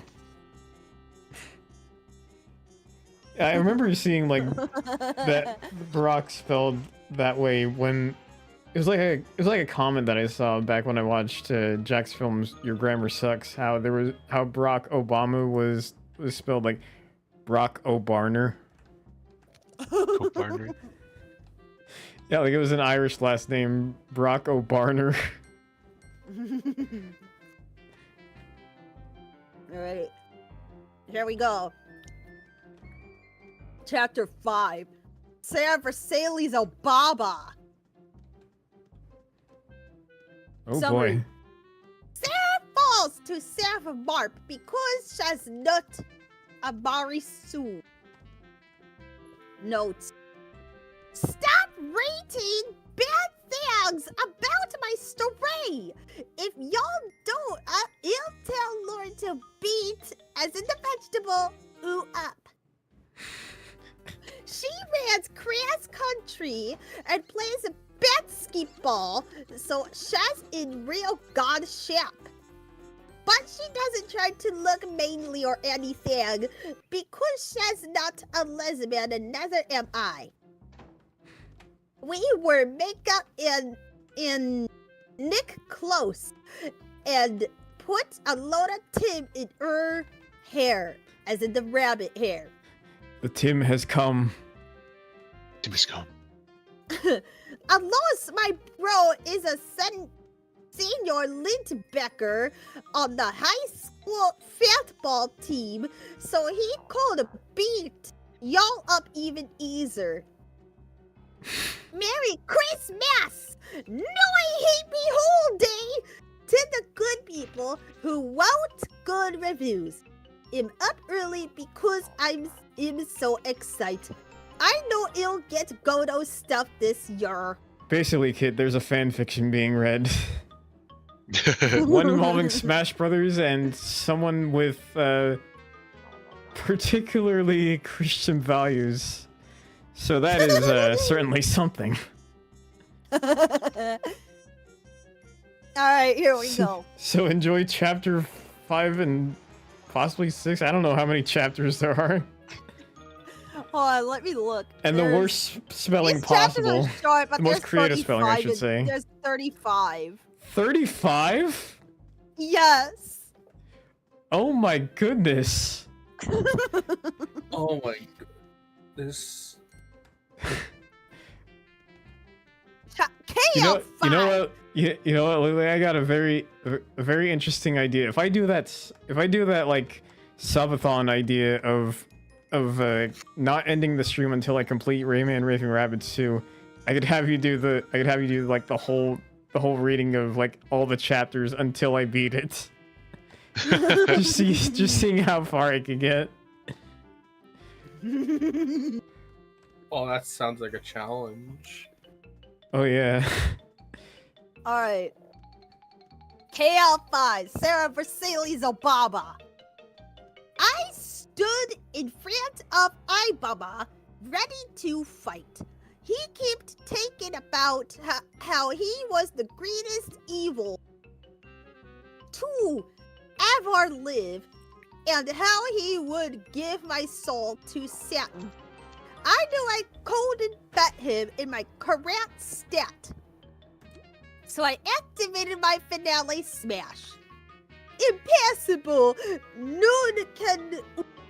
S1: I remember seeing like that Brock spelled that way when it was like a comment that I saw back when I watched Jack's films. Your grammar sucks. How Barack Obama was spelled like Brock O'Barner.
S3: Co-partner.
S1: Yeah, like it was an Irish last name, Brock O'Barner.
S5: Alright. Here we go. Chapter 5. Sam for Sally's Obaba.
S1: Oh
S5: Summary.
S1: boy.
S5: Sarah falls to Sarah Marp because she's not a Marisu. Notes. Stop rating bad things about my story. If y'all don't, I'll tell Lauren to beat, as in the vegetable, ooh up. She runs cross country and plays basketball, so she's in real god shape. But she doesn't try to look manly or anything, because she's not a lesbian and neither am I. We wear makeup in Nick close and put a lot of Tim in her hair, as in the rabbit hair.
S1: The Tim has come.
S3: Tim is gone.
S5: Unless my bro is a senior linebacker on the high school football team, so he could beat y'all up even easier. Merry Christmas! No, I hate behold day to the good people who wrote good reviews. I'm up early because I'm so excited. I know it'll get Godo stuff this year.
S1: Basically, kid, there's a fan fiction being read. One involving Smash Brothers and someone with particularly Christian values. So that is certainly something.
S5: Alright, here we go.
S1: So enjoy chapter 5 and possibly 6. I don't know how many chapters there are.
S5: Hold on, let me look.
S1: And the worst spelling
S5: these chapters are
S1: possible.
S5: short, but
S1: The most
S5: there's
S1: creative spelling, I
S5: 35
S1: should say.
S5: There's 35.
S1: 35?
S5: Yes.
S1: Oh my goodness.
S6: Oh my god. This.
S1: You know what? You know what, Lily? I got a very interesting idea. If I do that like subathon idea of not ending the stream until I complete Rayman Raving Rabbids 2, I could have you do like the whole reading of like all the chapters until I beat it. just seeing how far I could get.
S6: Oh, that sounds like a challenge.
S1: Oh yeah.
S5: Alright. KL5, Sarah Versailles Obama. I stood in front of Ibaba, ready to fight. He kept talking about how he was the greatest evil to ever live, and how he would give my soul to Satan. I knew I couldn't bet him in my correct stat. So I activated my finale smash. Impossible! None can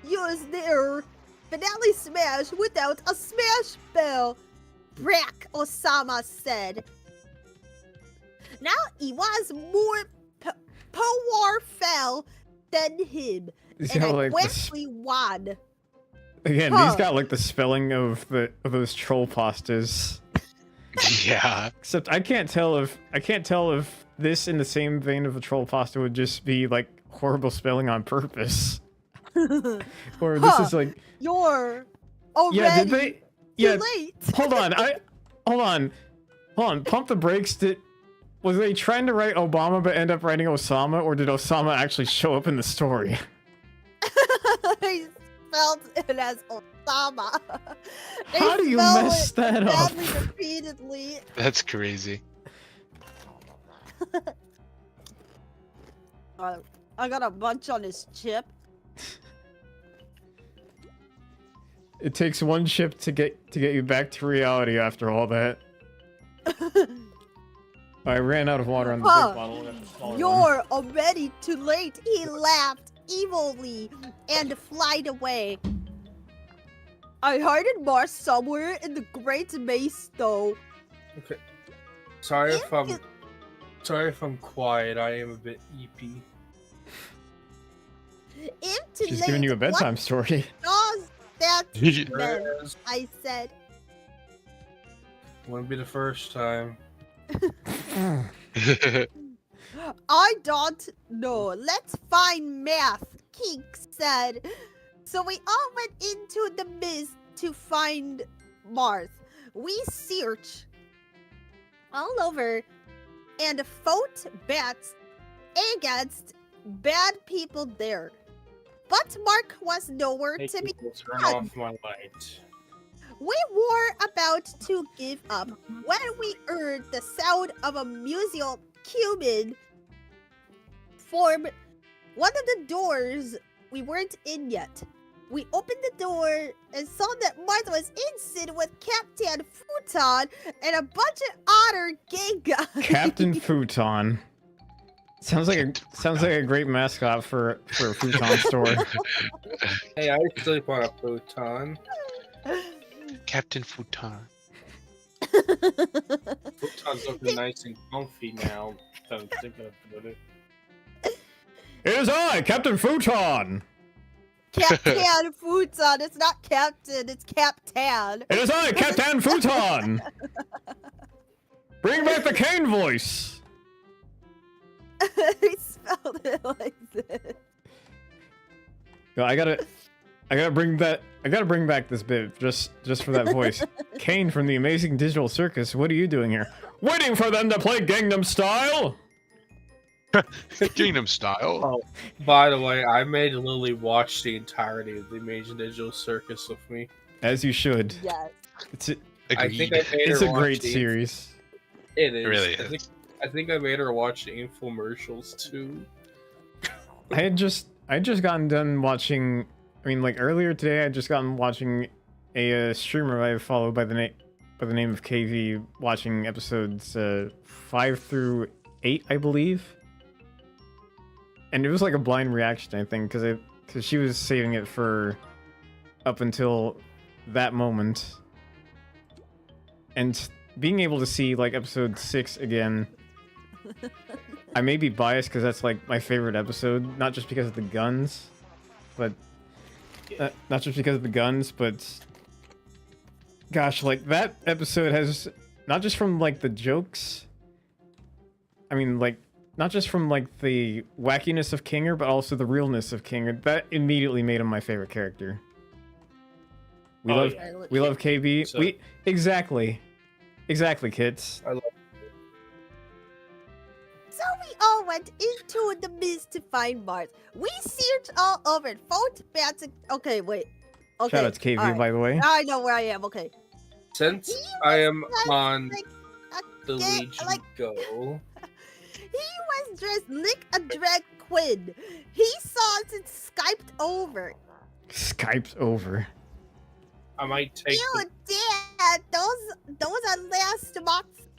S5: use their finale smash without a smash spell, Brack Osama said. Now he was more powerful than him,
S1: He's
S5: and
S1: got,
S5: I
S1: like,
S5: quickly won.
S1: Again,
S5: Huh.
S1: he's got like the spelling of those troll pastas.
S3: Yeah.
S1: Except I can't tell if this in the same vein of a troll pasta would just be like horrible spelling on purpose. Or this is like
S5: You're already
S1: yeah, did they yeah
S5: too late.
S1: hold on. Pump the brakes. Was they trying to write Obama but end up writing Osama, or did Osama actually show up in the story?
S5: They spelled it as Osama. They
S1: How do you
S5: spell
S1: mess
S5: it
S1: that up?
S5: badly repeatedly.
S3: That's crazy.
S5: I got a bunch on his chip.
S1: It takes one chip to get you back to reality after all that. I ran out of water on the
S5: Huh.
S1: big bottle. I got the smaller one.
S5: You're already too late. He laughed evilly and flied away. I heard it more somewhere in the Great Maze, though.
S6: Okay. Sorry if I'm quiet. I am a bit EP.
S1: She's giving you a bedtime story.
S5: Does that mean?
S6: Whereas,
S5: I said.
S6: wouldn't be the first time.
S5: I don't know. Let's find math, King said. So we all went into the mist to find Marth. we search all over and fought bats against bad people there. But Mark was nowhere
S6: Hey,
S5: to be
S6: people, turn
S5: found.
S6: off my light.
S5: We were about to give up when we heard the sound of a musical cumin form one of the doors we weren't in yet. We opened the door and saw that Martha was inside with Captain Futon and a bunch of other gay guys.
S1: Captain Futon. Sounds like a great mascot for a futon store.
S6: Hey, I sleep on a futon.
S3: Captain Futon.
S6: Futon's looking nice and comfy now. I'm thinking about it.
S1: It is I, Captain Futon.
S5: Captain Futon. It's not Captain, it's Captain.
S1: It is I, Captain Futon. Bring back the cane voice.
S5: He spelled it like this.
S1: No, I gotta bring back this bit just for that voice. Kane from the Amazing Digital Circus, what are you doing here? Waiting for them to play Gangnam Style?
S3: Gangnam Style.
S6: Oh, by the way, I made Lily watch the entirety of the Amazing Digital Circus with me.
S1: As you should.
S5: Yes.
S1: It's a,
S6: I think
S3: Agreed.
S6: I made
S1: it's
S6: her
S1: a
S6: watch
S1: great
S6: the-
S1: series.
S6: It is.
S3: It really is.
S6: I think I made her watch the infomercials too.
S1: I just gotten done watching. I mean, like earlier today, I just gotten watching a streamer I follow by the name of KV, watching episodes 5 through 8, I believe. And it was like a blind reaction, I think, because she was saving it for up until that moment, and being able to see like episode 6 again. I may be biased because that's like my favorite episode, not just because of the guns, but not just because of the guns, but gosh, like that episode has not just from like the jokes. I mean, like not just from like the wackiness of Kinger, but also the realness of Kinger. That immediately made him my favorite character. We
S6: Oh,
S1: love
S6: yeah.
S1: we love KB.
S6: So-
S1: We exactly, kids.
S5: So we all went into the mist to find Mars. We searched all over and found bats. Okay, wait. Okay.
S1: Shout out to KV,
S5: alright.
S1: by the way.
S5: I know where I am. Okay.
S6: Since
S5: He
S6: I am
S5: was
S6: on
S5: like
S6: the
S5: gay-
S6: Legion
S5: like-
S6: Go,
S5: He was dressed like a drag queen. He saw us and Skyped over.
S1: Skype's over.
S6: I might take.
S5: Ew, Dad, those are last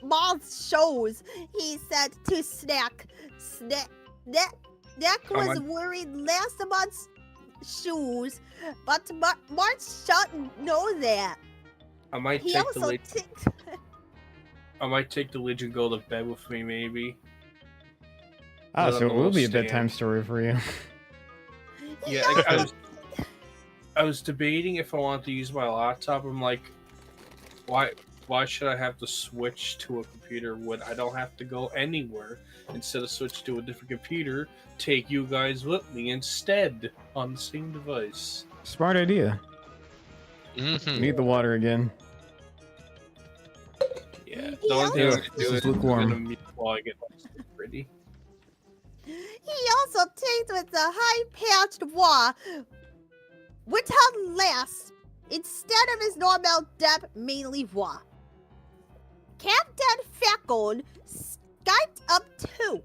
S5: month's shows. He said to Snack. Snack was wearing last month's shoes, but March shouldn't know that.
S6: I might
S5: He
S6: take the
S5: also
S6: Legion.
S5: ticked.
S6: I might take the Legion Go to bed with me, maybe.
S1: Ah,
S6: Let
S1: so it
S6: him
S1: will be a
S6: stand.
S1: bedtime story for you.
S5: He
S6: Yeah,
S5: also
S6: I was debating if I wanted to use my laptop. I'm like, why should I have to switch to a computer when I don't have to go anywhere? Instead of switch to a different computer, take you guys with me instead on the same device.
S1: Smart idea.
S3: Mm-hmm.
S1: Need the water again.
S6: Yeah,
S5: He
S6: the only thing I
S5: also-
S6: can
S1: This
S6: do
S1: is
S6: is
S1: lukewarm.
S6: gonna mute while I get ready.
S5: He also ticked with the high-patched wah without less instead of his normal depth mainly wah. Captain Falcon Skyped up too.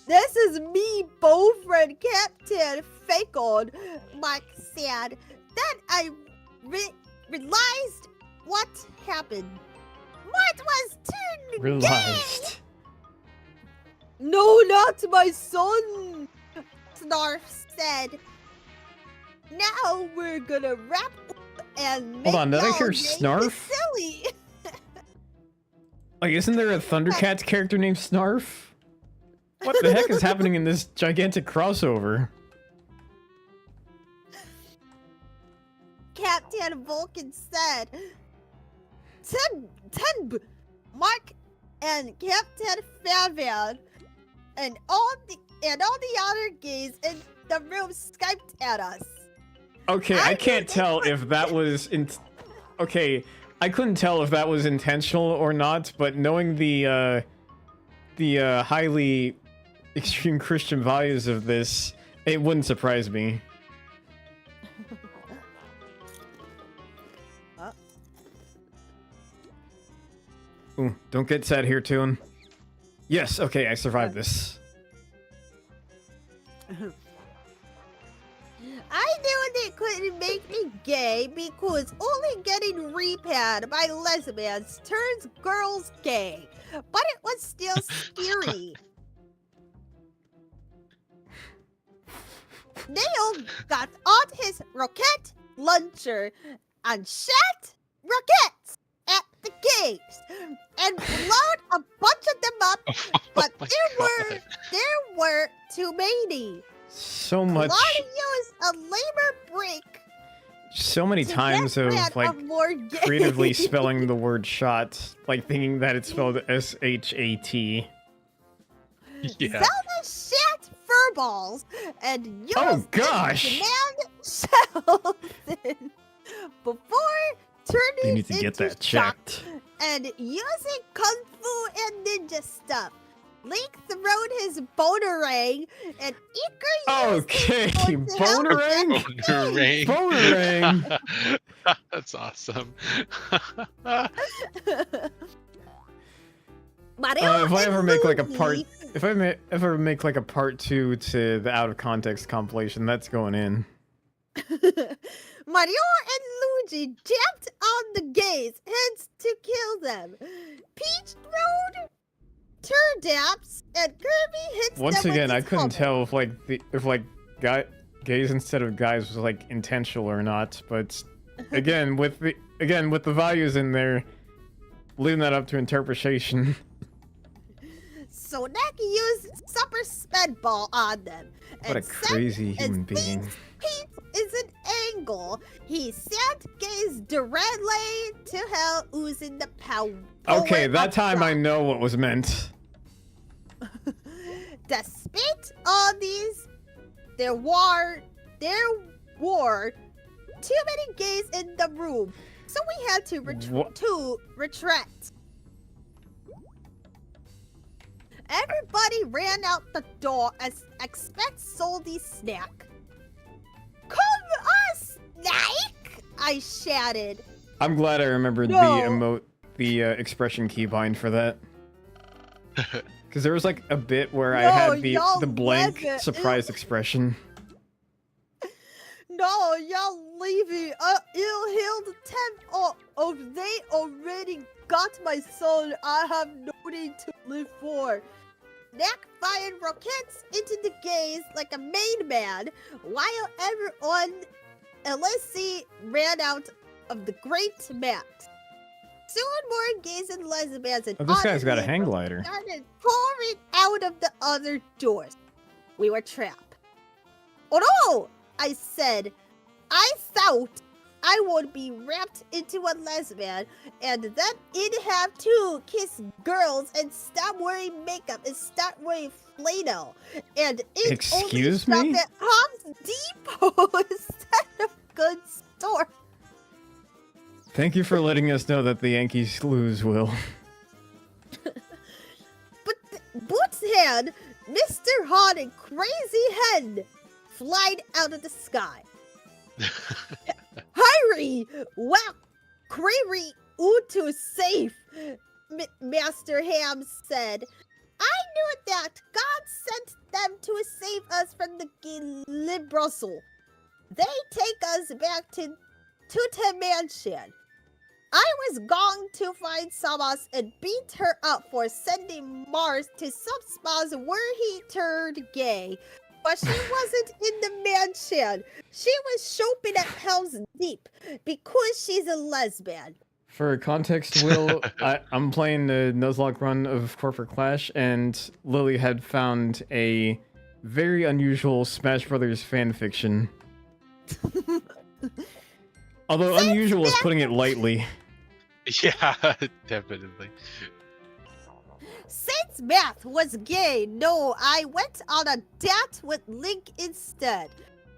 S5: This is me, boyfriend Captain Falcon, Mike said. Then I realized what happened. What was turned gay?
S1: Realized.
S5: No, not my son, Snarf said. Now we're gonna wrap up and make
S1: on, did I
S5: y'all
S1: hear
S5: make
S1: Snarf?
S5: silly.
S1: Like, isn't there a Thundercats character named Snarf? What the heck is happening in this gigantic crossover?
S5: Captain Vulcan said. Ten, Mark and Captain Fairvan and all the other gays in the room Skyped at us.
S1: Okay,
S5: I
S1: I can't
S5: knew
S1: tell
S5: they
S1: if that was in. Okay, I couldn't tell if that was intentional or not, but knowing the highly extreme Christian values of this, it wouldn't surprise me. Ooh, don't get sad here, Toon. Yes, okay, I survived this.
S5: I knew they couldn't make me gay because only getting repad by lesbians turns girls gay. But it was still scary. Neil got on his rocket launcher and shot rockets at the gays and blown a bunch of them up, but there were too many.
S1: So much.
S5: Claudia's a labor break.
S1: So many
S5: to
S1: times
S5: get
S1: of
S5: rid
S1: like
S5: more gays.
S1: creatively spelling the word shot, like thinking that it's spelled S-H-A-T.
S3: Yeah.
S5: Zelda shot furballs and used
S1: Oh gosh!
S5: command Sheldon before turning
S1: You need to get
S5: into
S1: that
S5: shock
S1: checked.
S5: and using kung fu and ninja stuff. Link throwed his bonerang and Iker used
S1: Okay,
S5: his sword to help
S1: bonerang?
S5: them.
S1: Bonerang!
S3: That's awesome.
S5: Mario
S1: If I
S5: and
S1: ever make like a
S5: Luigi-
S1: part, if I ever make like a part 2 to the out of context compilation, that's going in.
S5: Mario and Luigi jumped on the gays, hence to kill them. Peach throwed turdaps, and Kirby hits
S1: Once
S5: them
S1: again,
S5: with
S1: I
S5: his
S1: couldn't
S5: helmet.
S1: tell if gays instead of guys was like intentional or not. But again, with the values in there, leaving that up to interpretation.
S5: So Nick used super spedball on them.
S1: What a
S5: and sent-
S1: crazy human
S5: and
S1: being.
S5: since Pete is an angle, he sent gays directly to hell using the power.
S1: Okay, that
S5: of
S1: time I
S5: God.
S1: know what was meant.
S5: Despite all these, there were too many gays in the room, so we had to retreat. Everybody ran out the door as expect Soldy snack. Come us, snack! I shouted.
S1: I'm glad I remembered
S5: No.
S1: the expression keybind for that. Because there was like a bit where I
S5: No,
S1: had
S5: y'all
S1: the blank
S5: left it.
S1: surprise expression.
S5: No, y'all leaving. Ill-healed temp. Oh, they already got my soul. I have nothing to live for. Knack fired rockets into the gays like a main man, while everyone Elysee ran out of the great mat. Soon more gays and lesbians and
S1: Oh, this guy's got a
S5: other
S1: hang
S5: people
S1: glider.
S5: started pouring out of the other doors. We were trapped. Oh no! I said, I thought I would be wrapped into a lesbian and then it'd have to kiss girls and stop wearing makeup and start wearing flannel. And it
S1: Excuse
S5: only
S1: me?
S5: stopped at Home Depot instead of good store.
S1: Thank you for letting us know that the Yankees lose, Will.
S5: But Boots had Mr. Hot and Crazy Hen flying out of the sky. Hurry! Wow! Crazy Utu safe! Master Ham said. I knew that God sent them to save us from the Gilibrussel. They take us back to Toontown Mansion. I was going to find Samas and beat her up for sending Mars to some spas where he turned gay. But she wasn't in the mansion. She was shopping at Hell's Deep because she's a lesbian.
S1: For context, Will, I'm playing the Nuzlocke run of Corporate Clash, and Lily had found a very unusual Smash Brothers fanfiction. Although unusual is putting it lightly.
S3: Yeah, definitely.
S5: Since Math was gay, no, I went on a date with Link instead.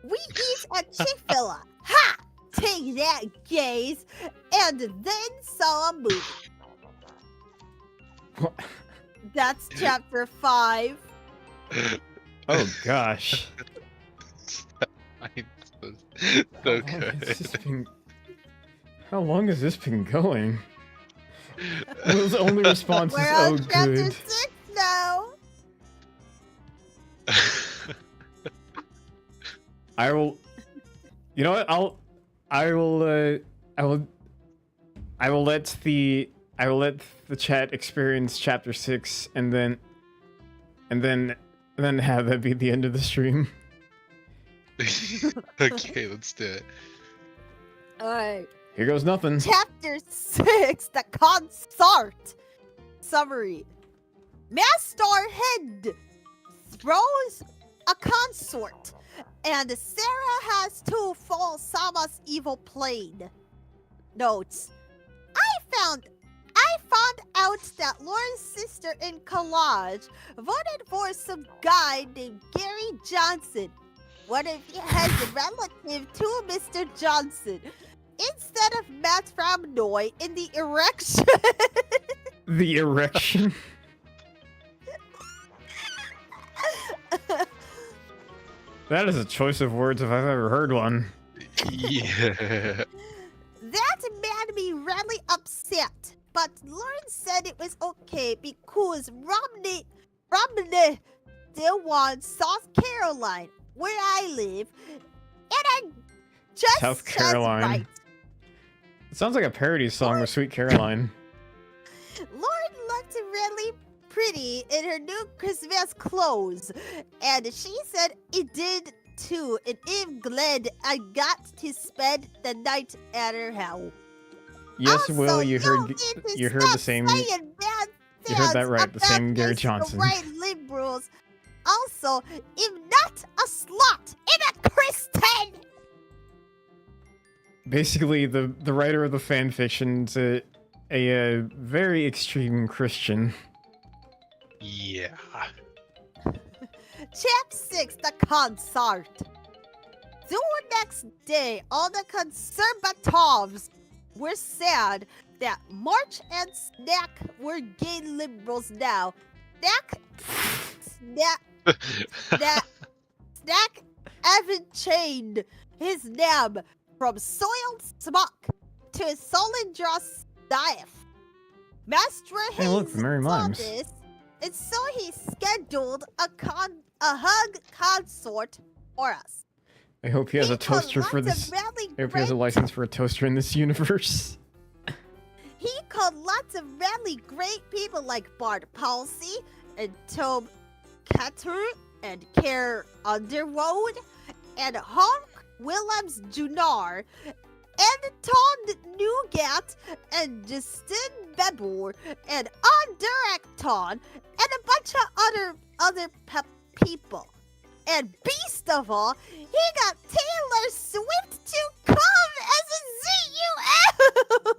S5: We eat at Chick-fil-A. Ha! Take that, gays! And then saw a movie.
S1: What?
S5: That's chapter 5.
S1: Oh gosh.
S3: So
S1: How long has
S3: good.
S1: this been- How long has this been going? Will's only response is,
S5: We're
S1: oh
S5: on chapter
S1: good.
S5: 6 now.
S1: I will. You know what? I will let the chat experience chapter 6 and then have that be the end of the stream.
S3: Okay, let's do it.
S5: Alright.
S1: Here goes nothing.
S5: Chapter 6, the consort. Summary. Master Head throws a consort, and Sarah has to fall Sama's evil plane. Notes. I found out that Lauren's sister in Collage voted for some guy named Gary Johnson. What if he has a relative to Mr. Johnson? Instead of Matt Ramnoy in the erection.
S1: The erection. That is a choice of words if I've ever heard one.
S3: Yeah.
S5: That made me really upset, but Lauren said it was okay because Romney still won South Carolina, where I live, and I just
S1: South
S5: said
S1: Caroline.
S5: right.
S1: It sounds like a parody song with Sweet Caroline.
S5: Lauren looked really pretty in her new Christmas clothes, and she said it did too, and I'm glad I got to spend the night at her house.
S1: Yes,
S5: Also,
S1: Will, you heard
S5: need to
S1: you heard
S5: stop
S1: the same.
S5: saying bad
S1: You heard that
S5: things
S1: right, the same
S5: about
S1: Gary
S5: us
S1: Johnson.
S5: Right liberals. Also, I'm not a slut, I'm a Christian.
S1: Basically, the writer of the fan fiction's a very extreme Christian.
S3: Yeah.
S5: Chap 6, the consort. The next day, all the conservatives were sad that March and Snack were gay liberals now. Snack haven't changed his name from Soiled Smock to Solendra Staff. Master
S1: Hey, look,
S5: Hayes
S1: the Merry
S5: saw
S1: Mimes.
S5: this, and so he scheduled a hug consort for us.
S1: I hope he has
S5: He
S1: a toaster
S5: called
S1: for
S5: lots
S1: this.
S5: of really
S1: I hope he has a
S5: great-
S1: license for a toaster in this universe.
S5: He called lots of really great people like Bart Palsy and Tom Catter and Care Underwood and Honk Willems Jr. and Tom Newgat and Justin Bebor and Directon and a bunch of other people. And beast of all, he got Taylor Swift to come as a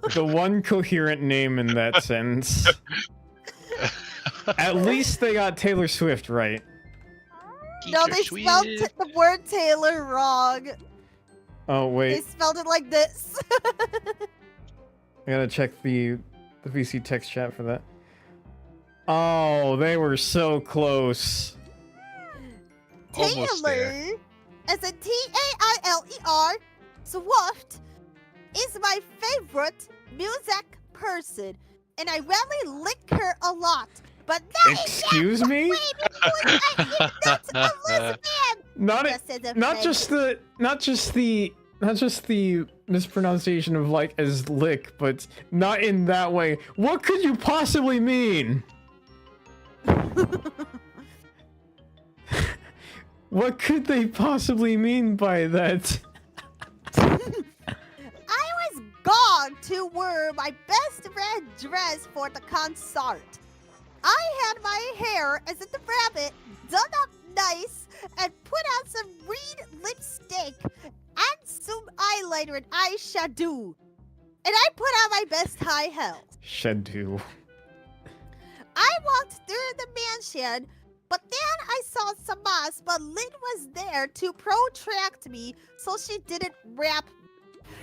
S5: ZUF!
S1: The one coherent name in that sentence. At least they got Taylor Swift right.
S5: No, they spelled the word Taylor wrong.
S1: Oh
S5: They
S1: wait,
S5: spelled it like this.
S1: I gotta check the VC text chat for that. Oh, they were so close.
S3: Almost there.
S5: Taylor, as a Tailer, Swift, is my favorite music person, and I really like her a lot. But not
S1: Excuse me?
S5: because I am not a lesbian.
S1: Not it.
S5: Just as a
S1: Not
S5: friend.
S1: just the mispronunciation of like as lick, but not in that way. What could you possibly mean? What could they possibly mean by that?
S5: I was gone to wear my best red dress for the concert. I had my hair as a rabbit done up nice and put on some green lipstick and some eyeliner and eyeshadow. And I put on my best high heels.
S1: Shedu.
S5: I walked through the mansion, but then I saw Samas, but Lynn was there to protract me so she didn't rap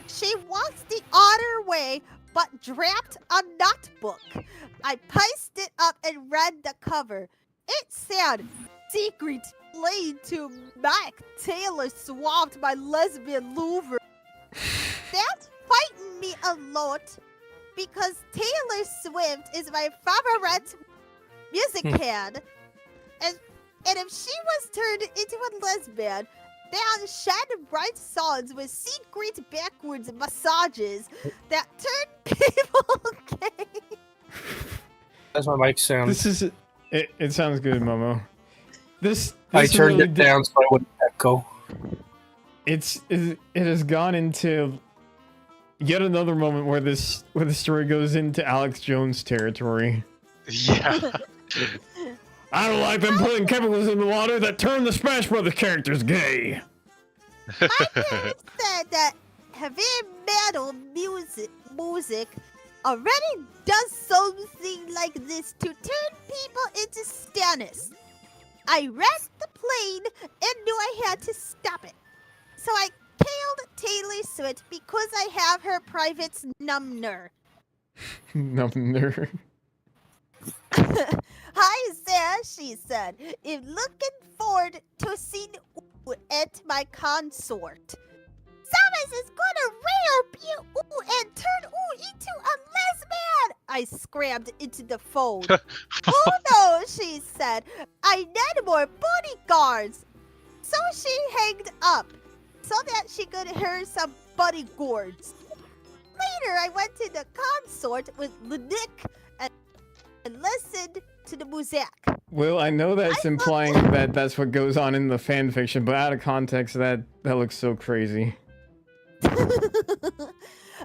S5: She walked the other way, but dropped a notebook. I piced it up and read the cover. It said, "Secret Lane to Mac Taylor swapped by lesbian Louver." That frightened me a lot because Taylor Swift is my favorite music head. And if she was turned into a lesbian, then shed bright songs with secret backwards massages that turn people gay.
S6: That's my mic sound.
S1: This is it sounds good, Momo. This
S6: I turned
S1: really
S6: it down so I wouldn't echo.
S1: it has gone into yet another moment where the story goes into Alex Jones territory.
S3: Yeah.
S1: I don't like them putting chemicals in the water that turn the Smash Brothers characters gay.
S5: My parents said that heavy metal music already does something like this to turn people into Stannis. I read the plane and knew I had to stop it. So I killed Taylor Swift because I have her private number.
S1: Number.
S5: Hi there, she said. I'm looking forward to seeing you at my consort. Samus is gonna rape you and turn into a lesbian! I scrambled into the phone. Oh no, she said. I need more bodyguards. So she hanged up so that she could hear some bodyguards. Later, I went to the consort with Nick and listened to the music.
S1: Well, I know that's implying that that's what goes on in the fan fiction, but out of context, that looks so crazy.
S5: I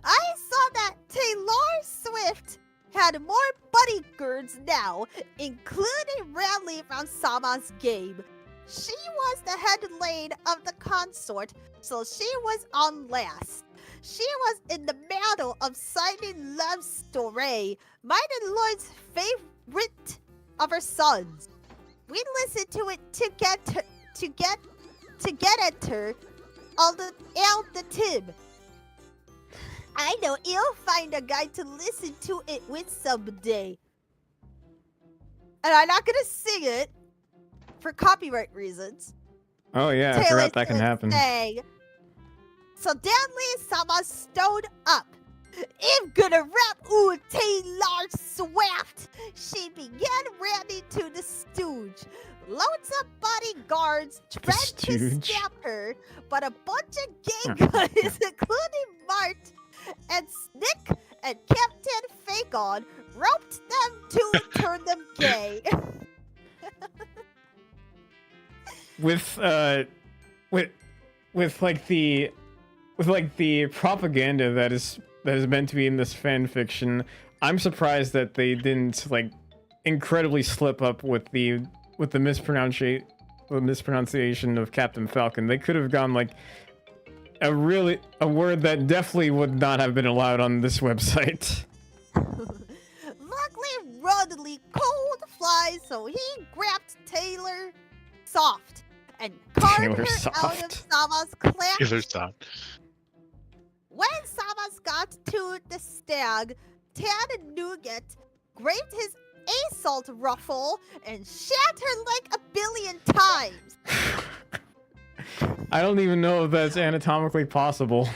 S5: saw that Taylor Swift had more bodyguards now, including Radley from Sama's game. She was the head lane of the consort, so she was on last. She was in the middle of signing Love Story, mine and Lloyd's favorite of her sons. We listened to it to get at her all the time. I know you'll find a guy to listen to it with someday. And I'm not gonna sing it for copyright reasons.
S1: Oh yeah, I
S5: Taylor
S1: forgot that can happen.
S5: sang, so Danley Sama stood up. I'm gonna rap Taylor Swift. She began running to the stooge. Loads of bodyguards tried to
S1: stooge.
S5: stop her, but a bunch of gay guys, including Mart and Snick and Captain Facon, roped them to turn them gay.
S1: With the propaganda that is meant to be in this fan fiction, I'm surprised that they didn't incredibly slip up with the mispronunciation of Captain Falcon. They could have gone a word that definitely would not have been allowed on this website.
S5: Luckily, Rodley cold flies, so he grabbed Taylor Soft and carved her out of Sama's class.
S3: Taylor Soft.
S5: When Samas got to the stag, Tad Nougat grabbed his assault rifle and shot her like 1 billion times.
S1: I don't even know if that's anatomically possible.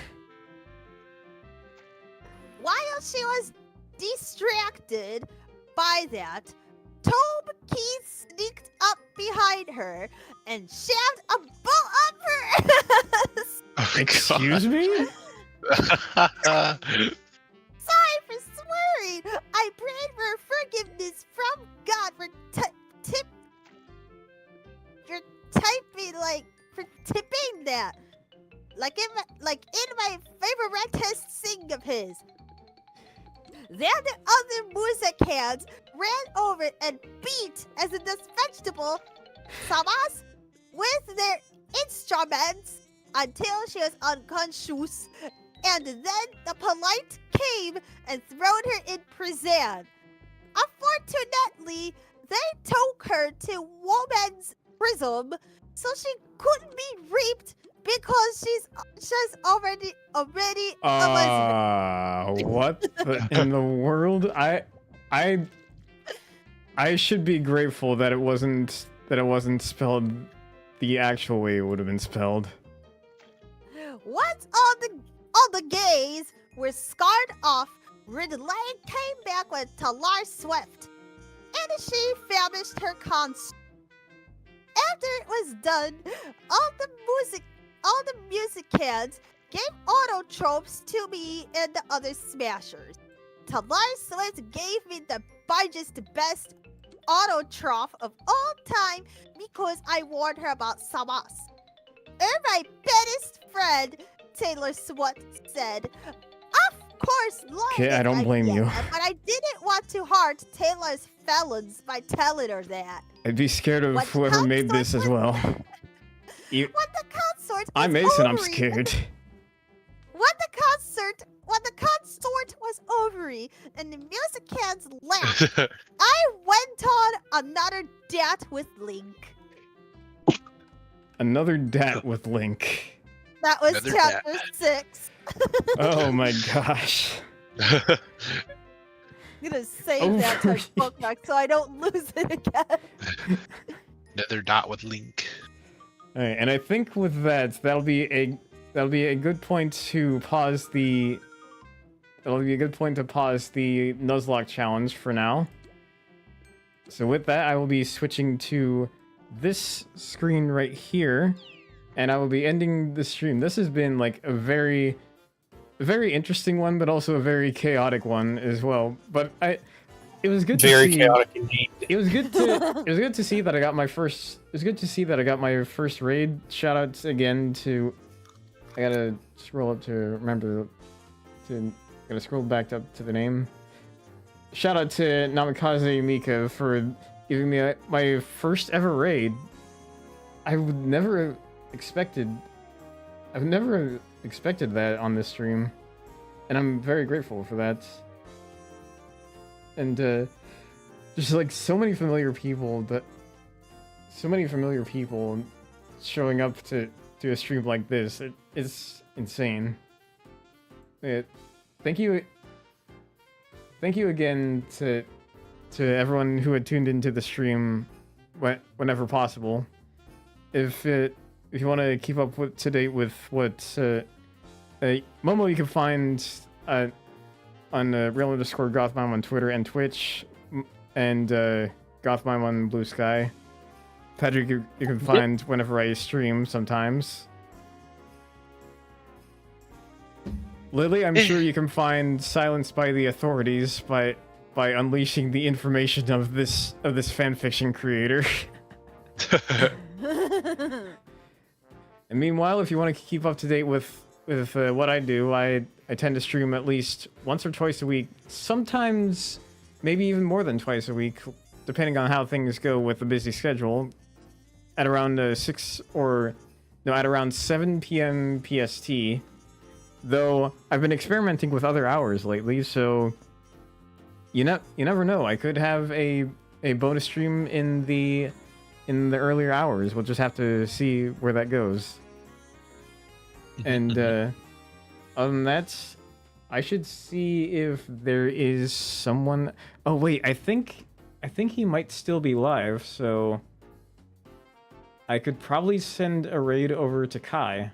S5: While she was distracted by that, Tobe Keith sneaked up behind her and shoved a bolt up her ass.
S3: Oh my
S1: Excuse me?
S3: God.
S5: Sorry for swearing. I prayed for forgiveness from God for tipping that. Like in my favorite sing of his. Then the other music hands ran over and beat as in this vegetable Samas with their instruments until she was unconscious, and then the polite came and thrown her in prison. Unfortunately, they took her to woman's prison so she couldn't be raped because she's already Elizabeth.
S1: What in the world? I should be grateful that it wasn't spelled the actual way it would have been spelled.
S5: Once all the gays were scarred off, Ridley came back with Talar Swift, and she famished her consort. After it was done, all the music cans gave autotropes to me and the other smashers. Talar Swift gave me the largest, best autotroph of all time because I warned her about Samas. And my best friend, Taylor Swift, said, "Of course,
S1: Okay, I don't blame you.
S5: But I didn't want to hurt Taylor's felons by telling her that."
S1: I'd be scared of
S5: What
S1: whoever made this as well.
S5: When the consort
S1: I'm
S5: was
S1: Mason, I'm
S5: ovary-
S1: scared.
S5: When the consort was ovary and the music cans laughed, I went on another date with Link.
S1: Another dat with Link.
S5: That was
S3: Another
S5: chapter 6.
S1: Oh my gosh.
S5: I'm gonna save that to my bookmark so I don't lose it again.
S3: Another dot with Link.
S1: Alright, and I think with that, that'll be a good point to pause the Nuzlocke challenge for now. So with that, I will be switching to this screen right here, and I will be ending the stream. This has been like a very interesting one, but also a very chaotic one as well. But it was good to
S6: Very
S1: see.
S6: chaotic indeed.
S1: It was good to see that I got my first. It was good to see that I got my first raid. Shout outs again to. I gotta scroll up to remember to. Gotta scroll back up to the name. Shout out to Namikaze Mika for giving me my first ever raid. I've never expected that on this stream, and I'm very grateful for that. And just like so many familiar people showing up to a stream like this, it's insane. Thank you again to everyone who had tuned into the stream whenever possible. If you want to keep up to date with what Momo, you can find on real_gothmime on Twitter and Twitch, and gothmime on Blue Sky. Patrick, you can find whenever I stream sometimes. Lily, I'm sure you can find Silenced by the Authorities by unleashing the information of this fanfiction creator. And meanwhile, if you want to keep up to date with what I do, I tend to stream at least once or twice a week, sometimes maybe even more than twice a week, depending on how things go with the busy schedule. At around at around 7 p.m. PST. Though I've been experimenting with other hours lately, so you never know. I could have a bonus stream in the earlier hours. We'll just have to see where that goes. And other than that, I should see if there is someone. Oh wait, I think he might still be live, so I could probably send a raid over to Kai,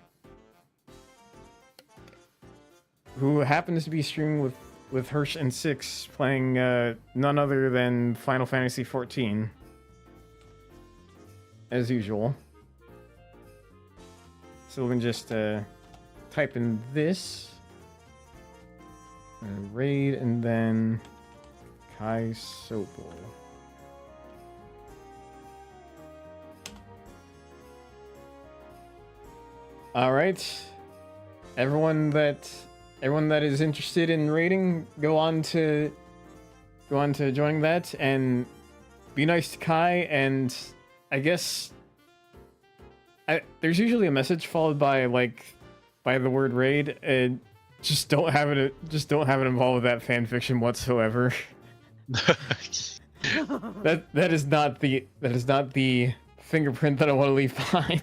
S1: who happens to be streaming with Hirsch and Six, playing none other than Final Fantasy XIV, as usual. So we can just type in this raid and then Kai Sopel. All right, everyone that is interested in raiding, go on to joining that and be nice to Kai. And I guess there's usually a message followed by the word raid, and just don't have it involved with that fan fiction whatsoever. that is not the fingerprint that I want to leave behind.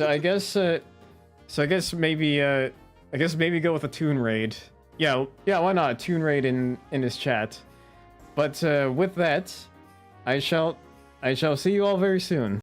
S1: So I guess maybe go with a Toon raid. Yeah, why not? Toon raid in his chat. But with that, I shall see you all very soon.